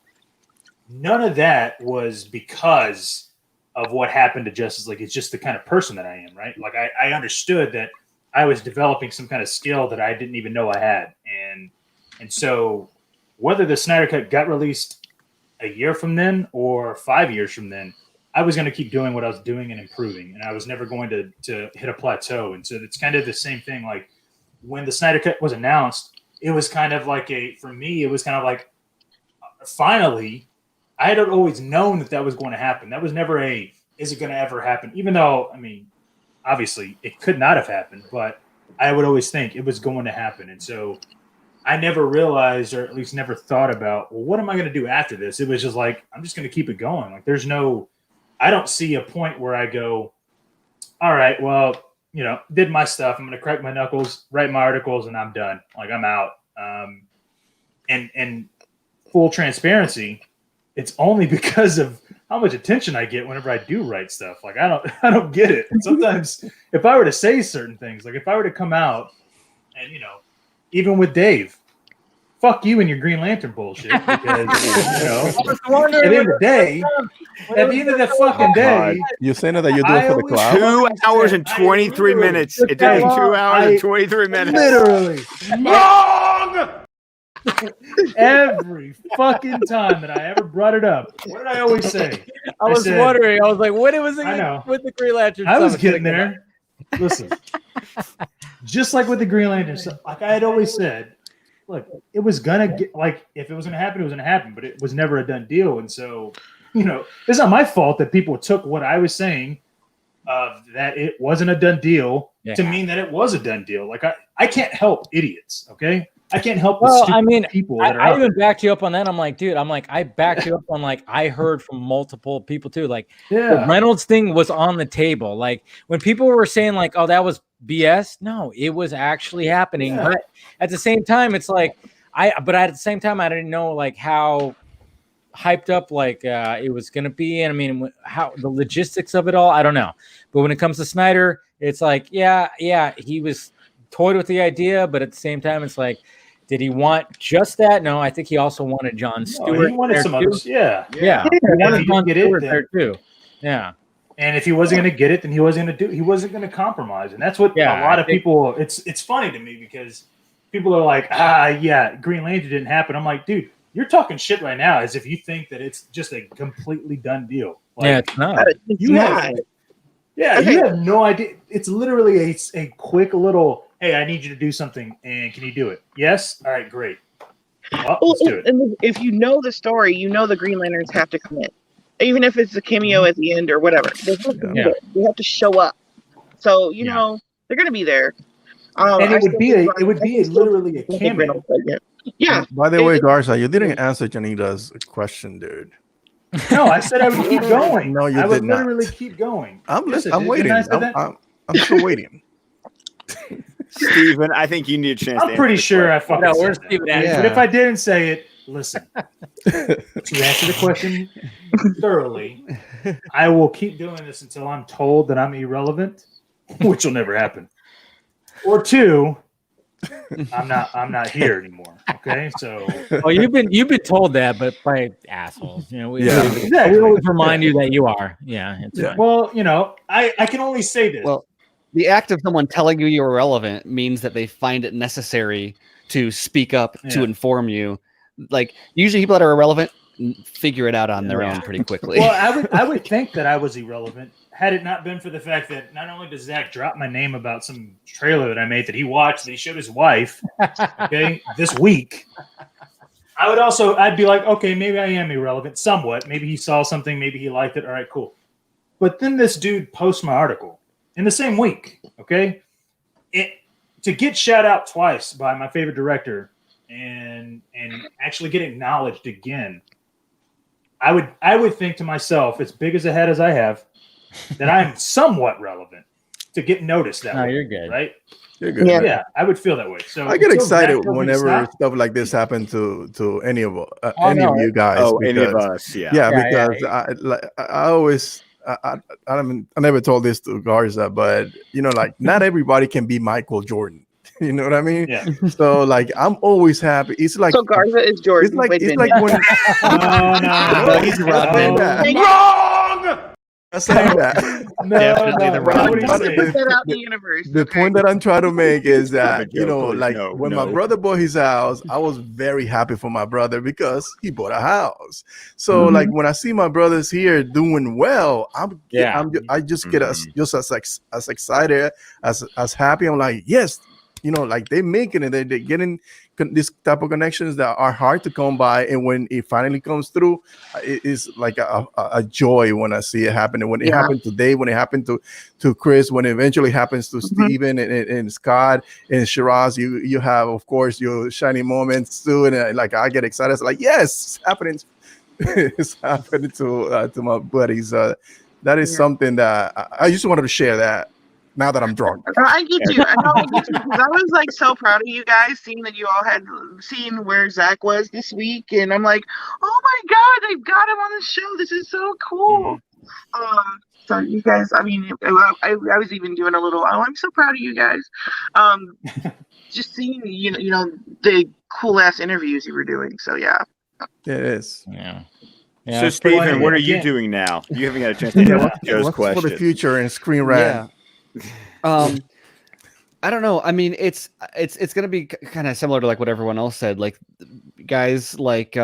none of that was because of what happened to Justice League. It's just the kind of person that I am, right? I understood that I was developing some kind of skill that I didn't even know I had. And so whether the Snyder Cut got released a year from then or 5 years from then, I was going to keep doing what I was doing and improving, and I was never going to hit a plateau. And so it's kind of the same thing. When the Snyder Cut was announced, it was kind of for me, it was kind of finally, I had always known that was going to happen. That was never is it going to ever happen? Even though, obviously it could not have happened, but I would always think it was going to happen. And so I never realized, or at least never thought about, well, what am I going to do after this? It was just I'm just going to keep it going. I don't see a point where I go, all right, well, did my stuff. I'm going to crack my knuckles, write my articles, and I'm done. I'm out. And full transparency, it's only because of how much attention I get whenever I do write stuff. Like I don't get it. Sometimes if I were to say certain things, like if I were to come out and even with Dave, fuck you and your Green Lantern bullshit. Because at the end of the day, you're saying that you do it for the cloud. 2 hours and 23 minutes. It took 2 hours and 23 minutes. Literally wrong. Every fucking time that I ever brought it up, what did I always say? I was wondering. I was like, what was it with the Green Lantern? I was getting there. Listen, just like with the Green Lantern stuff, like I had always said, look, it was gonna get, like, if it was gonna happen, it was gonna happen, but it was never a done deal. And so, it's not my fault that people took what I was saying that it wasn't a done deal to mean that it was a done deal. Like I can't help idiots, okay? I can't help people that are I even backed you up on that. I'm like, dude, I backed you up on, like, I heard from multiple people too. Like, the Reynolds thing was on the table. Like, when people were saying, like, oh, that was BS. No, it was actually happening. Yeah. But at the same time, it's like, at the same time, I didn't know, like, how hyped up, like, it was going to be. And I mean, how the logistics of it all, I don't know. But when it comes to Snyder, it's like, yeah, he was toyed with the idea, but at the same time, it's like, did he want just that? No, I think he also wanted John Stewart. He wanted some others. Yeah. He wanted John Stewart there too. Yeah. And if he wasn't going to get it, then he wasn't going to compromise. And that's what a lot of people. It's funny to me because people are like, Green Lantern didn't happen. I'm like, dude, you're talking shit right now as if you think that it's just a completely done deal. Like, it's not. You have no idea. It's literally a quick little, hey, I need you to do something, and can you do it? Yes? All right, great. Let's do it. And if you know the story, the Green Lanterns have to come in. Even if it's a cameo at the end or whatever. They have to show up. So, they're going to be there. And it would be literally a cameo. Yeah. By the way, Garza, you didn't answer Jonita's question, dude. No, I said I would keep going. No, you did not. I would literally keep going. I'm waiting. I'm still waiting. Steven, I think you need a chance. I'm pretty sure I fucking said Steven. But if I didn't say it, listen. To answer the question thoroughly, I will keep doing this until I'm told that I'm irrelevant, which will never happen. Or two, I'm not here anymore. Okay, so you've been told that, but by assholes. We always remind you that you are. Yeah. It's fine. Well, I can only say this. Well, the act of someone telling you you're irrelevant means that they find it necessary to speak up to inform you. Like, usually people that are irrelevant figure it out on their own pretty quickly. Well, I would think that I was irrelevant had it not been for the fact that not only does Zach drop my name about some trailer that I made that he watched, that he showed his wife, this week, I'd be like, okay, maybe I am irrelevant somewhat. Maybe he saw something, maybe he liked it. All right, cool. But then this dude posts my article in the same week, okay? To get shout out twice by my favorite director and actually get acknowledged again, I would think to myself, as big as a head as I have, that I'm somewhat relevant to get noticed that way. You're good. Right? You're good. Yeah, I would feel that way. So I get excited whenever stuff like this happens to any of you guys. Any of us. Because I always I never told this to Garza, but not everybody can be Michael Jordan. You know what I mean? Yeah. So I'm always happy. It's like Garza is Jordan. It's like when no, he's Rodman. Wrong. I'm saying that. The point that I'm trying to make is that when my brother bought his house, I was very happy for my brother because he bought a house. So when I see my brothers here doing well, I just get as excited as happy. I'm like, yes. They're making it. They're getting this type of connections that are hard to come by, and when it finally comes through, it is like a joy when I see it happening. When it happened to Dave, when it happened to Chris, when it eventually happens to Steven and Scott and Shiraz, you have, of course, your shining moments too, and I get excited. It's like, yes, it's happening. It's happening to my buddies. That is something that I just wanted to share that. now that I'm drunk. I get you. I know I get you because I was like so proud of you guys, seeing that you all had seen where Zach was this week, and I'm like, oh my god, they've got him on the show. This is so cool. So you guys, I mean, I was even doing a little. Oh, I'm so proud of you guys. Just seeing you know the cool ass interviews you were doing. So yeah. It is. Yeah. So Steven, what are you doing now? You haven't got a chance to answer Joe's What's question. for the future and Screen Rant? Yeah. I don't know. I mean, it's gonna be kind of similar to like what everyone else said. Like guys like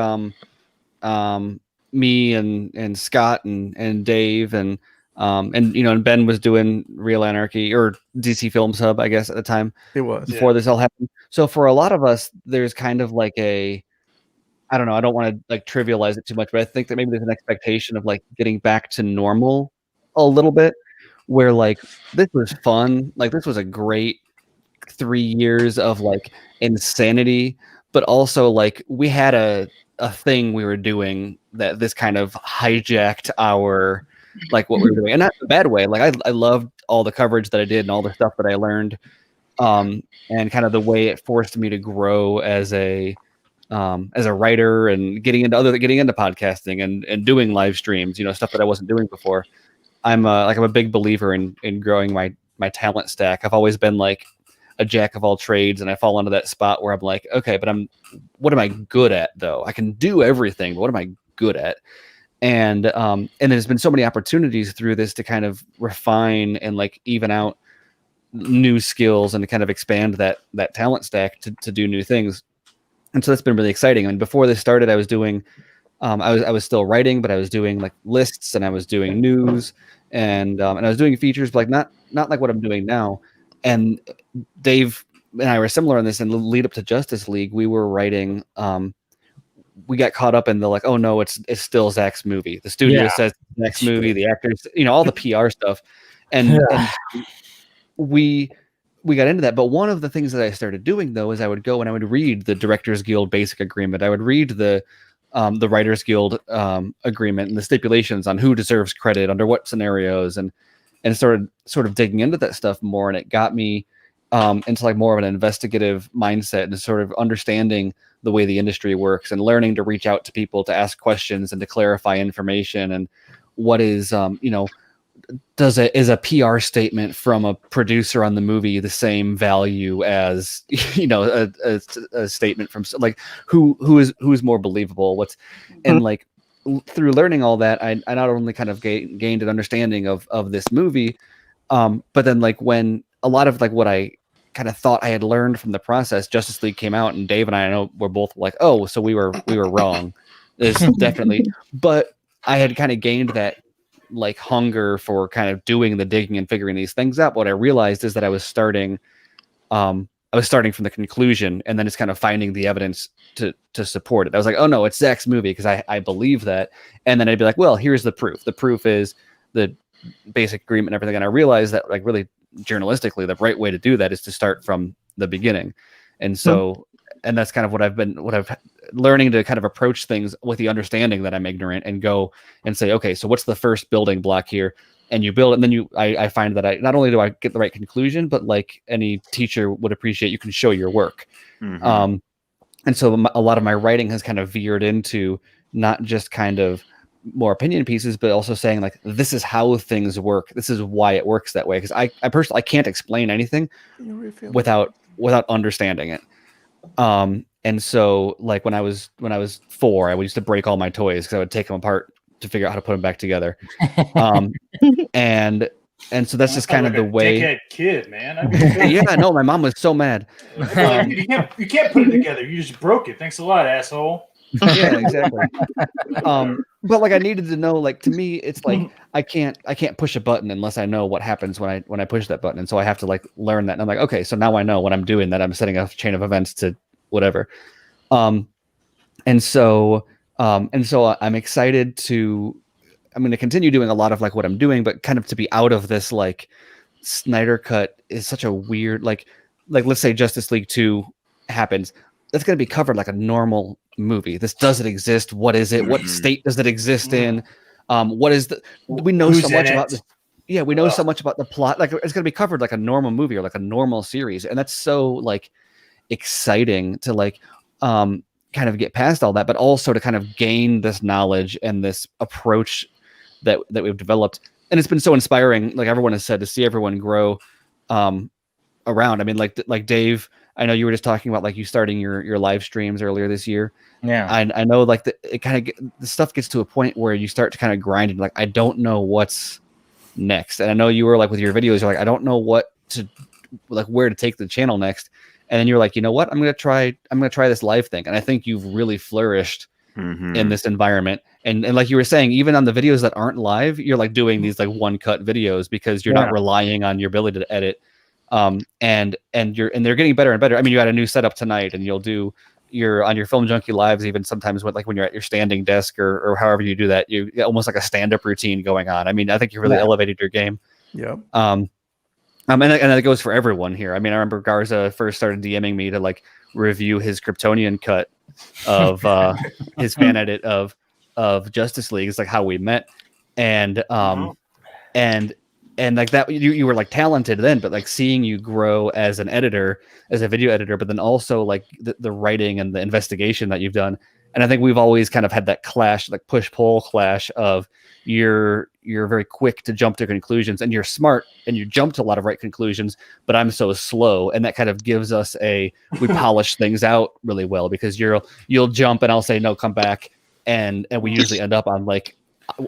me and Scott and Dave and and Ben was doing Real Anarchy or DC Films Hub, I guess at the time. It was before this all happened. So for a lot of us, there's kind of like I don't know. I don't want to like trivialize it too much, but I think that maybe there's an expectation of like getting back to normal a little bit, where like this was fun. Like this was a great 3 years of like insanity, but also like we had a thing we were doing that this kind of hijacked our like what we were doing, and not in a bad way. Like I loved all the coverage that I did and all the stuff that I learned, and kind of the way it forced me to grow as a writer and getting into podcasting and doing live streams, stuff that I wasn't doing before. I'm a big believer in growing my talent stack. I've always been like a jack of all trades, and I fall into that spot where I'm like, okay, but what am I good at though? I can do everything, but what am I good at? And there's been so many opportunities through this to kind of refine and like even out new skills and to kind of expand that talent stack to do new things. And so that's been really exciting. I mean, before this started, I was doing, I was still writing, but I was doing like lists and I was doing news and I was doing features, but like not like what I'm doing now. And Dave and I were similar on this. In the lead up to Justice League, we were writing. We got caught up in the like, oh no, it's still Zach's movie. The studio says Zach's movie. The actors, all the PR stuff, and we got into that. But one of the things that I started doing though is I would go and I would read the Directors Guild Basic Agreement. I would read the Writers Guild agreement and the stipulations on who deserves credit under what scenarios, and started sort of digging into that stuff more. And it got me into like more of an investigative mindset and sort of understanding the way the industry works and learning to reach out to people to ask questions and to clarify information and what is is a PR statement from a producer on the movie the same value as a statement from like who's more believable, and like through learning all that I not only kind of gained an understanding of this movie, but then like when a lot of like what I kind of thought I had learned from the process, Justice League came out, and Dave and I know we're both like, oh, so we were wrong. There's definitely, but I had kind of gained that like hunger for kind of doing the digging and figuring these things out. What I realized is that I was starting from the conclusion and then just kind of finding the evidence to support it. I was like, oh no, it's Zach's movie because I believe that. And then I'd be like, well, here's the proof. The proof is the basic agreement and everything. And I realized that like really journalistically, the right way to do that is to start from the beginning. And so, and that's kind of what I've learning to kind of approach things with the understanding that I'm ignorant and go and say, okay, so what's the first building block here? And you build it. And then I find that I not only do I get the right conclusion, but like any teacher would appreciate, you can show your work. Mm-hmm. And so a lot of my writing has kind of veered into not just kind of more opinion pieces, but also saying like, this is how things work. This is why it works that way. Because I personally, I can't explain anything without understanding it. And so like when I was 4, I used to break all my toys because I would take them apart to figure out how to put them back together. And so that's just kind of the way. Dickhead kid, man. I mean, yeah, no, my mom was so mad. You can't put it together. You just broke it. Thanks a lot, asshole. Yeah, exactly. But like I needed to know, like to me, it's like I can't push a button unless I know what happens when I push that button. And so I have to like learn that. And I'm like, okay, so now I know when I'm doing that, I'm setting a chain of events to whatever. And so I'm excited I'm going to continue doing a lot of like what I'm doing, but kind of to be out of this, like Snyder Cut is such a weird, like let's say Justice League 2 happens. That's going to be covered like a normal movie. This doesn't exist. What is it? What state does it exist in? What is we know Who's so much about this. Yeah, we know so much about the plot. Like it's going to be covered like a normal movie or like a normal series, and that's so like exciting to like kind of get past all that, but also to kind of gain this knowledge and this approach that we've developed. And it's been so inspiring, like everyone has said, to see everyone grow around. I mean, like Dave, I know you were just talking about like you starting your live streams earlier this year. Yeah, I know like it kind of the stuff gets to a point where you start to kind of grind and like I don't know what's next. And I know you were like with your videos, you're like, I don't know what to like where to take the channel next. And then you're like, you know what? I'm gonna try this live thing. And I think you've really flourished in this environment. And like you were saying, even on the videos that aren't live, you're like doing these like one cut videos because you're not relying on your ability to edit. And they're getting better and better. I mean, you had a new setup tonight, and you'll do on your Film Junkie lives, even sometimes when you're at your standing desk or however you do that, you almost like a stand-up routine going on. I mean, I think you really elevated your game. Yeah. And that goes for everyone here. I mean, I remember Garza first started DMing me to like review his Kryptonian cut of his fan edit of Justice League. It's like how we met, and like that you were like talented then, but like seeing you grow as an editor, as a video editor, but then also like the writing and the investigation that you've done. And I think we've always kind of had that clash, like push-pull clash of you're very quick to jump to conclusions and you're smart and you jump to a lot of right conclusions, but I'm so slow. And that kind of gives us we polish things out really well because you'll jump and I'll say, no, come back. And we usually end up on like,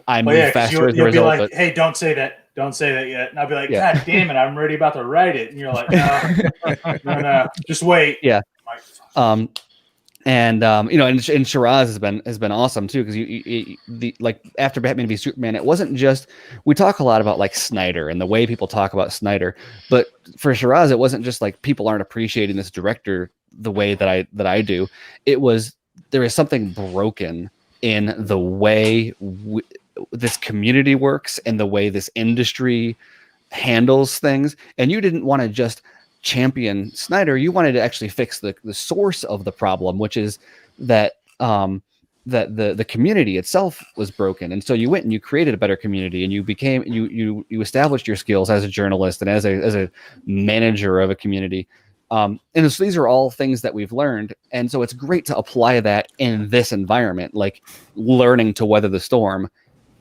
I move faster as a result. Be like, hey, don't say that yet. And I'll be like, God damn it, I'm already about to write it. And you're like, no, just wait. Yeah. And Shiraz has been awesome too, because like after Batman v Superman, it wasn't just, we talk a lot about like Snyder and the way people talk about Snyder, but for Shiraz, it wasn't just like people aren't appreciating this director the way that I do. It was, there is something broken in the way this community works and the way this industry handles things. And you didn't want to just champion Snyder. You wanted to actually fix the source of the problem, which is that the community itself was broken. And so you went and you created a better community, and you established your skills as a journalist and as a manager of a community. And so these are all things that we've learned. And so it's great to apply that in this environment, like learning to weather the storm.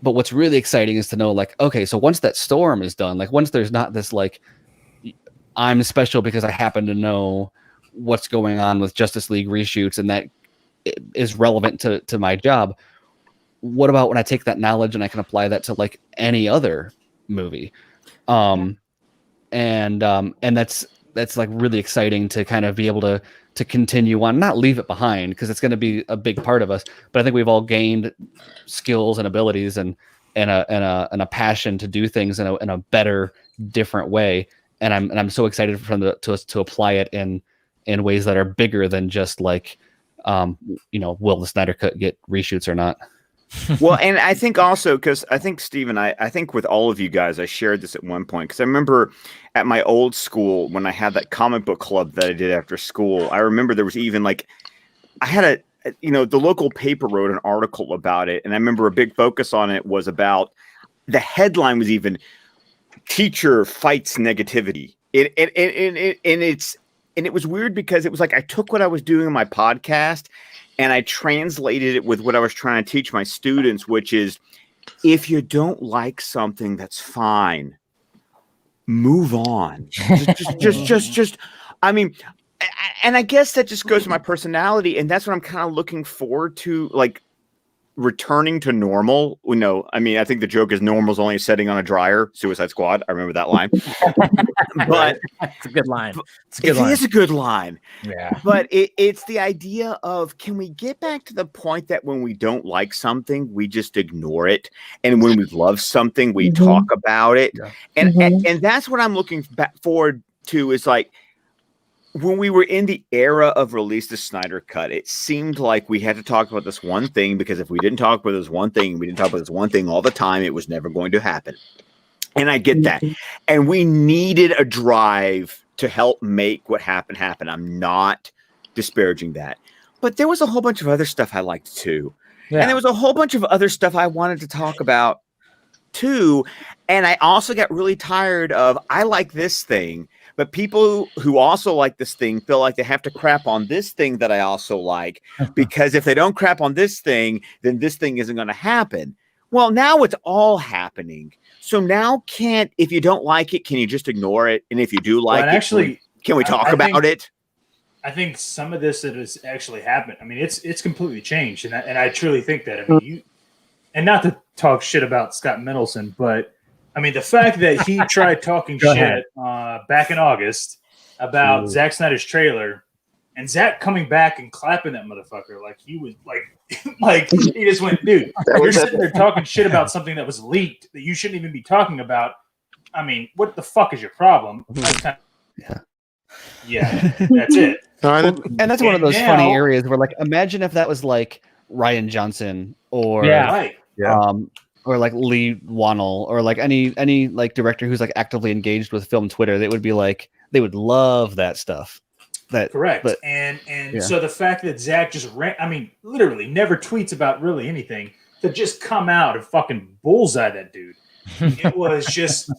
But what's really exciting is to know, like, okay, so once that storm is done, like once there's not this, like, I'm special because I happen to know what's going on with Justice League reshoots and that is relevant to my job. What about when I take that knowledge and I can apply that to like any other movie? And that's like really exciting to kind of be able to continue on, not leave it behind, because it's going to be a big part of us. But I think we've all gained skills and abilities and a passion to do things in a better, different way. And I'm so excited to apply it in ways that are bigger than just like, will the Snyder Cut get reshoots or not? Well, and I think also, because I think, Steven, I think with all of you guys, I shared this at one point, because I remember at my old school, when I had that comic book club that I did after school, I remember there was even like, I had the local paper wrote an article about it. And I remember a big focus on it was about, the headline was even, teacher fights negativity. And it was weird because it was like, I took what I was doing in my podcast and I translated it with what I was trying to teach my students, which is, if you don't like something, that's fine. Move on. just, I mean, and I guess that just goes to my personality. And that's what I'm kind of looking forward to, like, returning to normal. I mean, I think the joke is normal's only setting on a dryer. Suicide Squad. I remember that line. But it's a good line. It is a good line. Yeah. But it's the idea of, can we get back to the point that when we don't like something, we just ignore it, and when we love something, we talk about it. Yeah. And that's what I'm looking forward to, is like, when we were in the era of release the Snyder Cut, it seemed like we had to talk about this one thing, because if we didn't talk about this one thing, we didn't talk about this one thing all the time, it was never going to happen. And I get that. And we needed a drive to help make what happened happen. I'm not disparaging that. But there was a whole bunch of other stuff I liked too. Yeah. And there was a whole bunch of other stuff I wanted to talk about too. And I also got really tired of, I like this thing, but people who also like this thing feel like they have to crap on this thing that I also like, because if they don't crap on this thing, then this thing isn't going to happen. Well, now it's all happening. So now if you don't like it, can you just ignore it? And if you do like it, actually, can we talk about it? I think some of this that has actually happened. I mean, it's completely changed. And I truly think that. I mean, and not to talk shit about Scott Mendelsohn, but I mean, the fact that he tried talking shit back in August about Zack Snyder's trailer, and Zack coming back and clapping that motherfucker like he was like he just went, dude, you're sitting there talking shit about something that was leaked that you shouldn't even be talking about. I mean, what the fuck is your problem? Yeah, that's it. Well, and that's one of those funny areas where, like, imagine if that was like Ryan Johnson or or like Lee Wannell or like any like director who's like actively engaged with film Twitter. They would be like, they would love that stuff. Correct. And so the fact that Zack just literally never tweets about really anything, to just come out and fucking bullseye that dude. It was just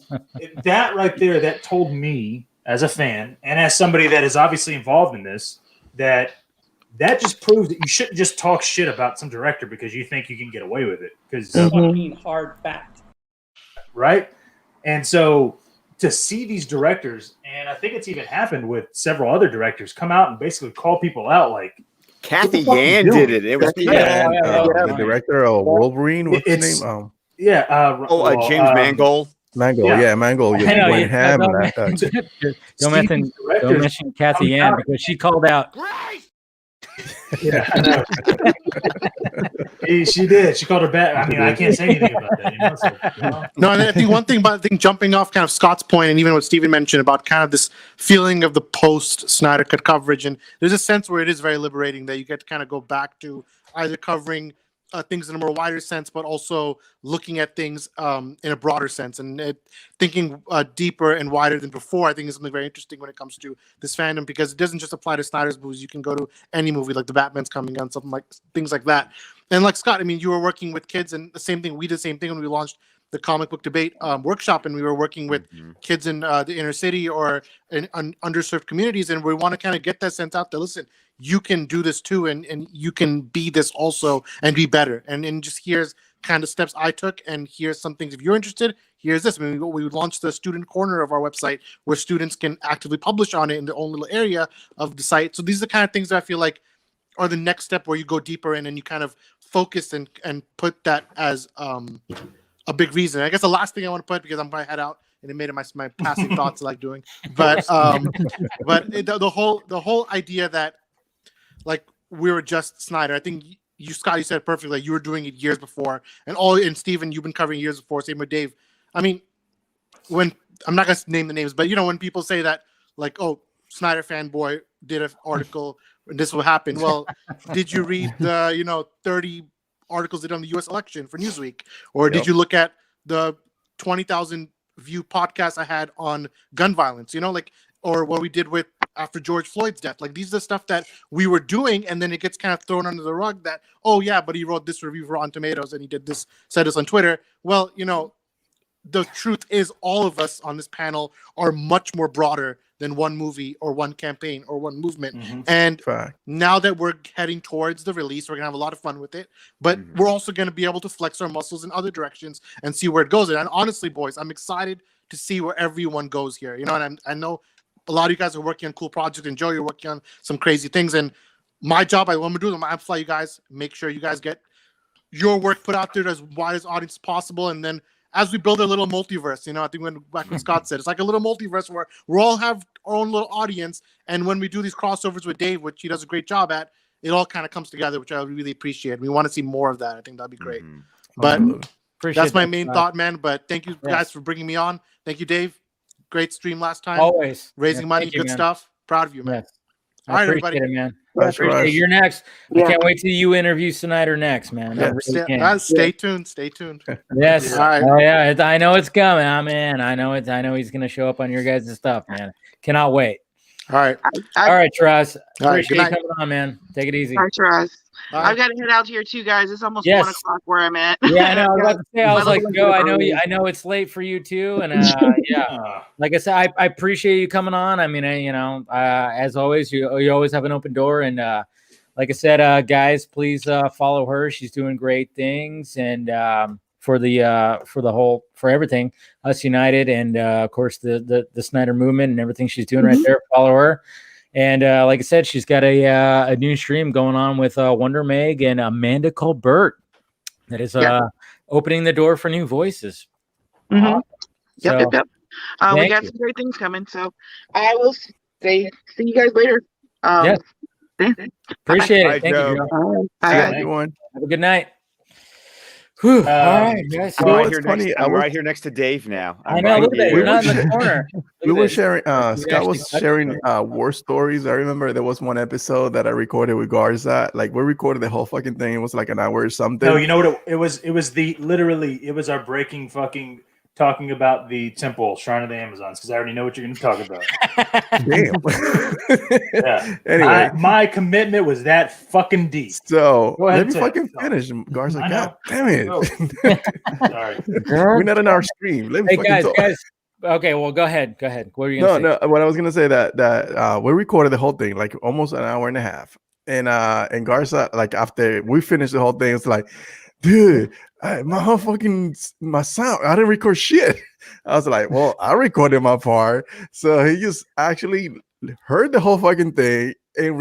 that right there that told me as a fan and as somebody that is obviously involved in this, that just proves that you shouldn't just talk shit about some director because you think you can get away with it. Because fucking hard fact. Right? And so to see these directors, and I think it's even happened with several other directors, come out and basically call people out like Kathy Yan did it. It was the director of Wolverine. What's his name? James Mangold. Mangold. Don't mention Kathy Yan because she called out. Yeah, I know. She did. She called her back. I mean, I can't say anything about that. No, and I think one thing about jumping off kind of Scott's point, and even what Steven mentioned about kind of this feeling of the post Snyder Cut coverage, and there's a sense where it is very liberating that you get to kind of go back to either covering things in a more wider sense, but also looking at things in a broader sense and thinking deeper and wider than before. I think is something very interesting when it comes to this fandom, because it doesn't just apply to Snyder's movies. You can go to any movie, like the Batman's coming on, something like things like that. And like Scott, I mean, you were working with kids, and the same thing. We did the same thing when we launched the comic book debate workshop, and we were working with kids in the inner city or in underserved communities, and we want to kind of get that sense out there. Listen, you can do this too, and you can be this also and be better. And just here's kind of steps I took, and here's some things. If you're interested, here's this. I mean, we launched the student corner of our website where students can actively publish on it in their own little area of the site. So these are the kind of things that I feel like are the next step where you go deeper in and you kind of focus and put that as a big reason. I guess the last thing I want to put, because I'm going to head out, and it made it my passive thoughts I like doing, but the whole idea that like we were just Snyder. I think you, Scott, you said it perfectly. Like, you were doing it years before, and Steven, you've been covering years before. Same with Dave. I mean, when I'm not gonna name the names, but you know, when people say that, like, oh, Snyder fanboy did an article and this will happen. Well, did you read the 30 articles they did on the U.S. election for Newsweek, or did you look at the 20,000 view podcast I had on gun violence? Or what we did with after George Floyd's death. Like, these are the stuff that we were doing, and then it gets kind of thrown under the rug that, oh yeah, but he wrote this review for Rotten Tomatoes and he did this, said this on Twitter. Well, the truth is all of us on this panel are much more broader than one movie or one campaign or one movement. And now that we're heading towards the release, we're gonna have a lot of fun with it, but we're also gonna be able to flex our muscles in other directions and see where it goes. And honestly, boys, I'm excited to see where everyone goes here. And I know a lot of you guys are working on cool projects, and Joe, you're working on some crazy things. And my job, I'm going to do, I'm going to amplify you guys, make sure you guys get your work put out there to as wide as audience as possible. And then as we build a little multiverse, I think when Scott said, it's like a little multiverse where we all have our own little audience. And when we do these crossovers with Dave, which he does a great job at, it all kind of comes together, which I really appreciate. We want to see more of that. I think that'd be great. But that's my main thought, man. But thank you guys for bringing me on. Thank you, Dave. Great stream last time. Always raising money, good stuff. Proud of you, man. All right, everybody. It, man. Appreciate you're next. I can't wait till you interview Snyder next, man. Stay tuned. Stay tuned. Yes. All right. Oh yeah, I know it's coming. I'm in. I know he's gonna show up on your guys' stuff, man. Cannot wait. All right. All right, Traz. All right, Appreciate good you night. coming on, man. Take it easy. Thanks, Ross. Bye. I've got to head out here too, guys. It's almost Yes. 1 o'clock where I'm at. Yeah, I know. I was about to say, I was My like, little Joe, I know early. I know it's late for you too, and yeah, like I said, I appreciate you coming on. I mean, as always, you always have an open door, and like I said, guys, please follow her. She's doing great things, and for everything, UsUnited, and of course the Snyder movement and everything she's doing right there. Follow her. And like I said, she's got a new stream going on with Wonder Meg and Amanda Colbert that is opening the door for new voices. Yep. We got you. some great things coming. So I will see you guys later. Yes. Appreciate it. Thank Joe. you, Joe. Bye. Everyone. Have a good night. Whew. All right, guys. I'm right here next to Dave now. I know. Look at that. You're not in the corner. We were sharing. Scott was sharing war stories. I remember there was one episode that I recorded with Garza. Like we recorded the whole fucking thing. It was like an hour or something. No, you know what? It was our breaking fucking talking about the temple, Shrine of the Amazons, because I already know what you're going to talk about. Damn. Yeah. Anyway, my commitment was that fucking deep. So Go ahead let me fucking finish. Garza, God damn it. Sorry. We're not in our stream. Let me hey, fucking guys. Okay, well, go ahead. What were you going to say? No. What I was gonna say that we recorded the whole thing like almost an hour and a half, and Garza, like after we finished the whole thing, it's like, dude, my sound, I didn't record shit. I was like, well, I recorded my part, so he just actually heard the whole fucking thing and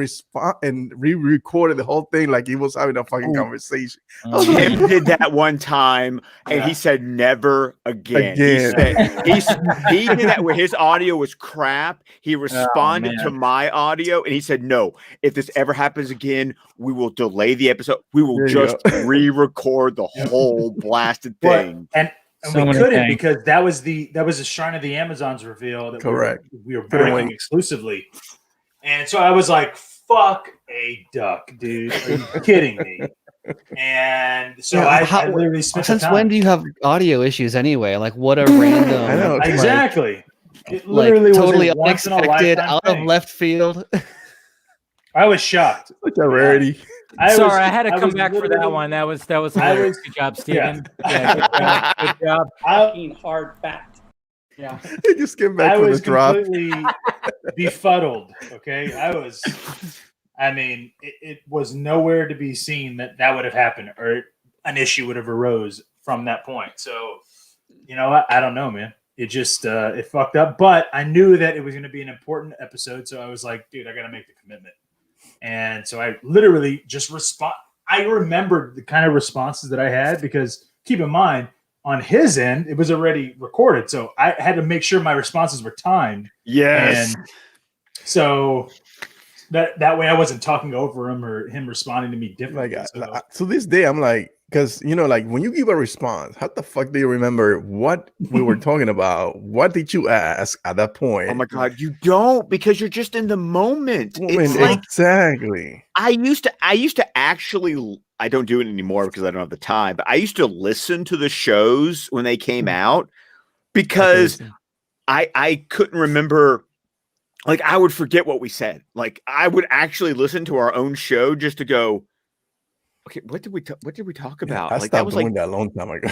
re-recorded the whole thing like he was having a fucking conversation. Tim did that one time, and he said never again. He did that where his audio was crap. He responded to my audio, and he said, "No, if this ever happens again, we will delay the episode. We will just re-record the whole blasted thing." And we couldn't because that was the Shrine of the Amazons reveal that we were breaking exclusively. And so I was like, fuck a duck, dude. Are you kidding me? And so I literally spent since when do you have audio issues anyway? Like what a random I know, exactly. It literally was totally unexpected, out of left field. I was shocked. Such a rarity. I had to come back for that one. That was hilarious. Good job, Steven. Yeah, good job. Hard backed. Yeah. He just came back from the drop. I was completely befuddled. Okay. It was nowhere to be seen that would have happened or an issue would have arose from that point. So, I don't know, man. It just, it fucked up, but I knew that it was going to be an important episode. So I was like, dude, I got to make the commitment. And so I literally just I remembered the kind of responses that I had because keep in mind, on his end, it was already recorded. So I had to make sure my responses were timed. Yes. And so that way I wasn't talking over him or him responding to me differently. So this day, I'm like, because, like when you give a response, how the fuck do you remember what we were talking about? What did you ask at that point? Oh my God, you don't, because you're just in the moment. It's exactly. I used to actually, I don't do it anymore because I don't have the time, but I used to listen to the shows when they came out because I couldn't remember. Like I would forget what we said. Like I would actually listen to our own show just to go, okay, what did we talk about? I stopped doing that a long time ago.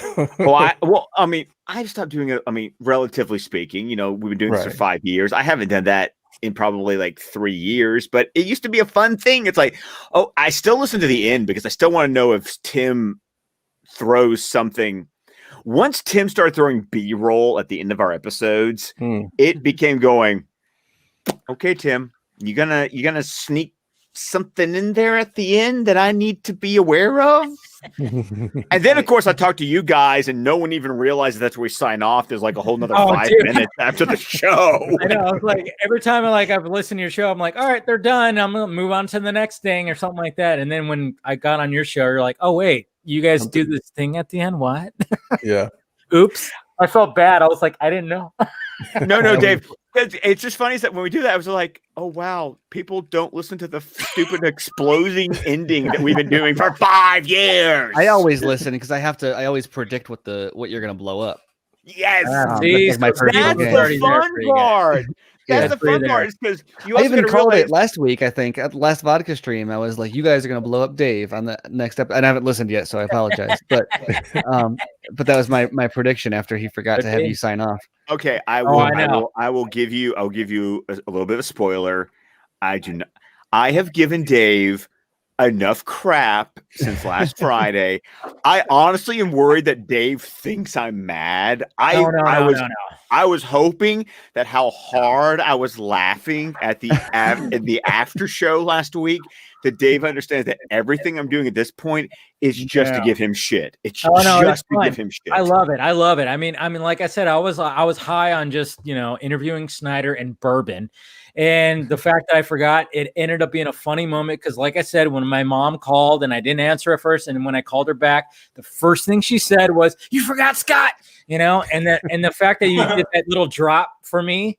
I've stopped doing it. Relatively speaking, we've been doing this for 5 years. I haven't done that in probably like 3 years, but it used to be a fun thing. It's like, oh, I still listen to the end because I still want to know if Tim throws something. Once Tim started throwing B-roll at the end of our episodes, it became going, okay, Tim, you gonna sneak something in there at the end that I need to be aware of? And then, of course, I talked to you guys, and no one even realizes that's where we sign off. There's like a whole nother 5 minutes after the show. I know. It's like every time I've listened to your show, I'm like, all right, they're done. I'm gonna move on to the next thing or something like that. And then when I got on your show, you're like, oh wait, you guys do this thing at the end? What? Yeah. Oops. I felt bad. I was like, I didn't know. No, Dave. It's just funny that when we do that, I was like, oh, wow, people don't listen to the stupid exploding ending that we've been doing for 5 years. I always listen because I always predict what you're going to blow up. Yes. That's the fun part. That's the fun part, is because you I also even called realize... it last week. I think at the last vodka stream, I was like, "You guys are gonna blow up Dave on the next episode." And I haven't listened yet, so I apologize. But that was my prediction after he forgot to have you sign off. Okay, I will give you a little bit of a spoiler. I have given Dave enough crap since last Friday. I honestly am worried that Dave thinks I'm mad. I was hoping that how hard I was laughing at the after show last week, that Dave understands that everything I'm doing at this point is just to give him shit. It's just to give him shit. I love it. I love it. I mean, like I said, I was high on just, interviewing Snyder and bourbon. And the fact that I forgot, it ended up being a funny moment because, like I said, when my mom called and I didn't answer at first, and when I called her back, the first thing she said was, "You forgot Scott," and the fact that you did that little drop for me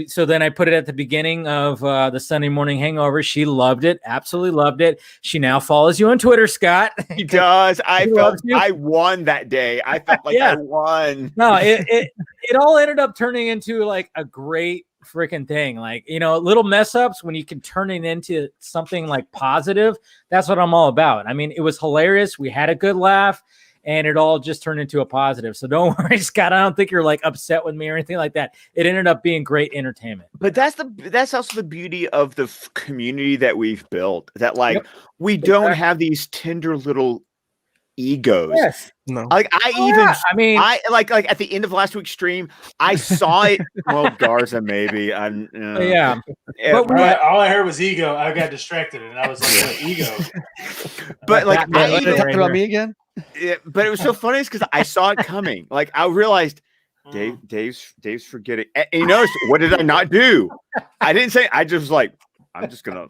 so then I put it at the beginning of the Sunday Morning Hangover. She loved it, absolutely loved it. She now follows you on Twitter, Scott. He does. I felt I won that day. I felt like I won. No, it all ended up turning into like a great freaking thing. Like, little mess ups, when you can turn it into something like positive, that's what I'm all about. I mean, it was hilarious. We had a good laugh, and it all just turned into a positive. So don't worry, Scott. I don't think you're like upset with me or anything like that. It ended up being great entertainment. But that's also the beauty of the community that we've built. That we don't have these tender little egos. Yes. No. Like I at the end of last week's stream, I saw it. Well, Garza, maybe. Yeah. But all I heard was ego. I got distracted, and I was like, ego. But like, talking about me again. Yeah, but it was so funny because I saw it coming. Like, I realized Dave's forgetting. And you notice, what did I not do? I didn't say. I just was like, I'm just gonna.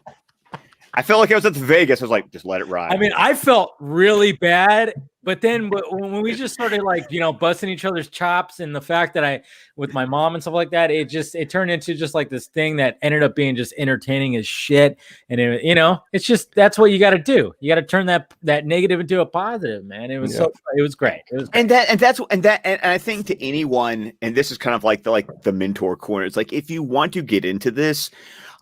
I felt like I was at Vegas. I was like, just let it ride. I mean, I felt really bad, but then when we just started like, busting each other's chops, and the fact that with my mom and stuff like that, it turned into just like this thing that ended up being just entertaining as shit. And it's just, that's what you got to do. You got to turn that negative into a positive, man. It was it was great. It was great. And I think to anyone, and this is kind of like the mentor corner. It's like, if you want to get into this,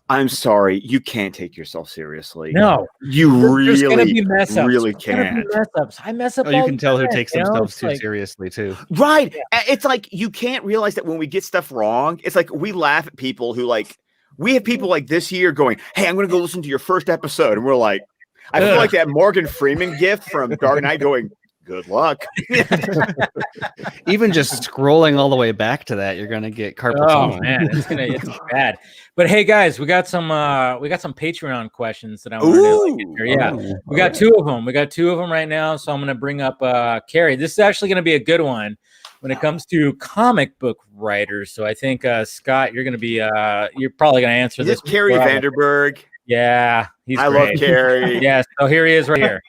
I'm sorry, you can't take yourself seriously. No, you really can't. I mess up. You can tell who takes themselves too seriously too. Right. Yeah. It's like, you can't realize that when we get stuff wrong, it's like we laugh at people who we have people like this year going, "Hey, I'm going to go listen to your first episode," and we're like, I feel like that Morgan Freeman gif from Dark Knight going, "Good luck." Even just scrolling all the way back to that, you're gonna get carpal tunnel. Oh man, it's bad. But hey, guys, we got some Patreon questions that I want to get here. Yeah, we got two of them. We got two of them right now. So I'm gonna bring up Carrie. This is actually gonna be a good one when it comes to comic book writers. So I think Scott, you're gonna be you're probably gonna answer this. Carrie Vanderberg. Yeah, I love Carrie. Yeah, so here he is right here.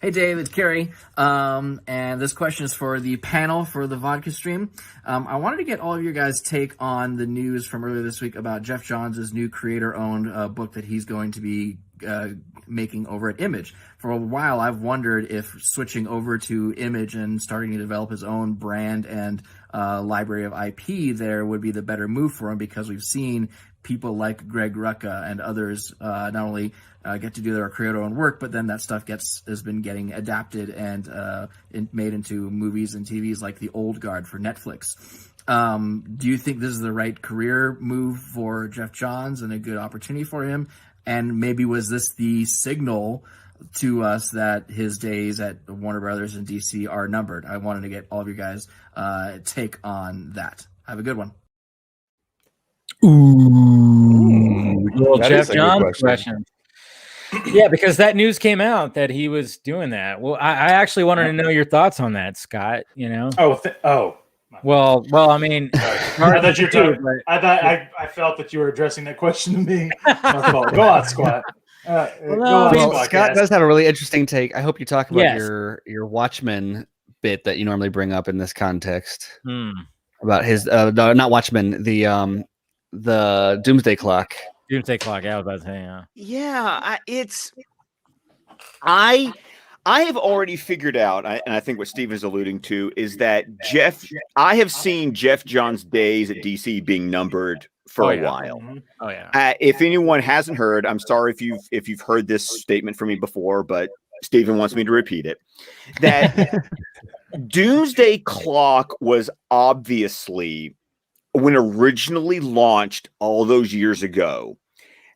Hey Dave, it's Kerry, and this question is for the panel for the Vodka stream. I wanted to get all of your guys' take on the news from earlier this week about Jeff Johns' new creator-owned book that he's going to be making over at Image. For a while, I've wondered if switching over to Image and starting to develop his own brand and library of IP there would be the better move for him, because we've seen people like Greg Rucka and others not only get to do their creator-owned work, but then that stuff has been getting adapted and made into movies and TVs like The Old Guard for Netflix. Do you think this is the right career move for Jeff Johns and a good opportunity for him? And maybe was this the signal to us that his days at Warner Brothers and DC are numbered? I wanted to get all of you guys' take on that. Have a good one. Well, Jeff Johns question. Yeah, because that news came out that he was doing that. Well, I actually wanted to know your thoughts on that, Scott. Well, I mean, I thought you were talking. I felt that you were addressing that question to me. My fault. Go on, Scott. Scott does have a really interesting take. I hope you talk about your Watchmen bit that you normally bring up in this context about his not Watchmen, the Doomsday Clock. Doomsday Clock. I was about to say, yeah. I I have already figured out, and I think what Steve is alluding to is that I have seen Jeff Johns' days at DC being numbered for a while. Mm-hmm. Oh yeah. If anyone hasn't heard, I'm sorry if you've heard this statement from me before, but Steven wants me to repeat it. That Doomsday Clock was obviously, when originally launched all those years ago,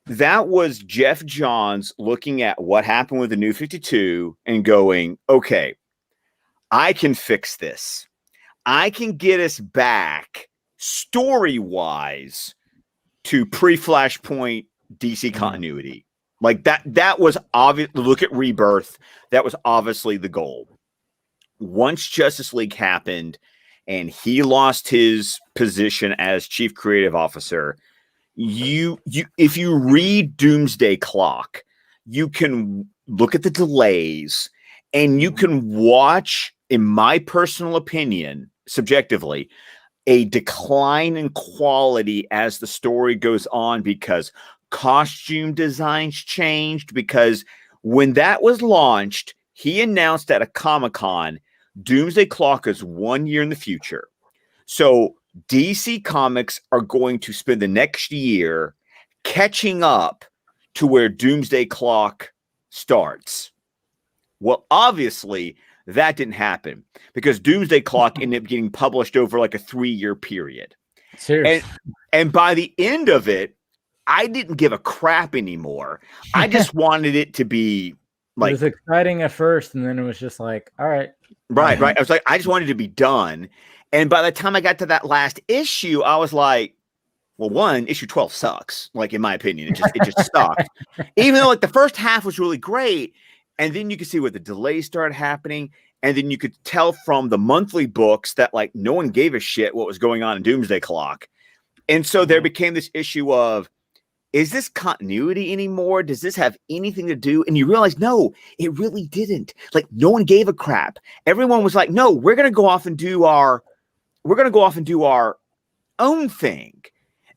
that was Jeff Johns looking at what happened with the New 52 and going, okay, I can fix this. I can get us back story-wise to pre-Flashpoint DC continuity. Like that was obvious. Look at Rebirth. That was obviously the goal. Once Justice League happened and he lost his position as chief creative officer, if you read Doomsday Clock, you can look at the delays and you can watch, in my personal opinion, subjectively, a decline in quality as the story goes on because costume designs changed. Because when that was launched, he announced at a Comic-Con, Doomsday Clock is 1 year in the future. So DC Comics are going to spend the next year catching up to where Doomsday Clock starts. Well, obviously, that didn't happen because Doomsday Clock ended up getting published over like a 3-year period. Seriously. And by the end of it, I didn't give a crap anymore. I just wanted it to be like, it was exciting at first, and then it was just like, all right. Right. I was like, I just wanted it to be done. And by the time I got to that last issue, I was like, well, one, issue 12 sucks. Like, in my opinion, it just sucked. Even though like the first half was really great. And then you could see where the delays started happening. And then you could tell from the monthly books that like no one gave a shit what was going on in Doomsday Clock. And so there became this issue of, is this continuity anymore? Does this have anything to do? And you realize, no, it really didn't. Like, no one gave a crap. Everyone was like, no, we're going to go off and do our own thing.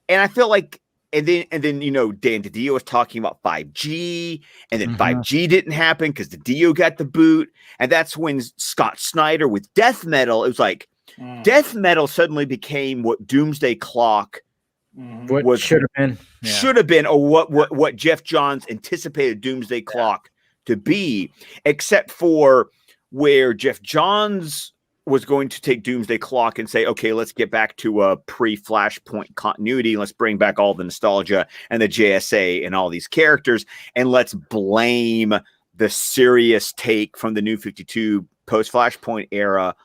And I feel like, and then, you know, Dan DiDio was talking about 5G, and then 5G didn't happen because the Dio got the boot. And that's when Scott Snyder with Death Metal, it was like, Death Metal suddenly became what Doomsday Clock what should have been, or what Jeff Johns anticipated Doomsday Clock to be, except for where Jeff Johns was going to take Doomsday Clock and say, okay, let's get back to a pre-Flashpoint continuity. Let's bring back all the nostalgia and the JSA and all these characters, and let's blame the serious take from the New 52 post-Flashpoint era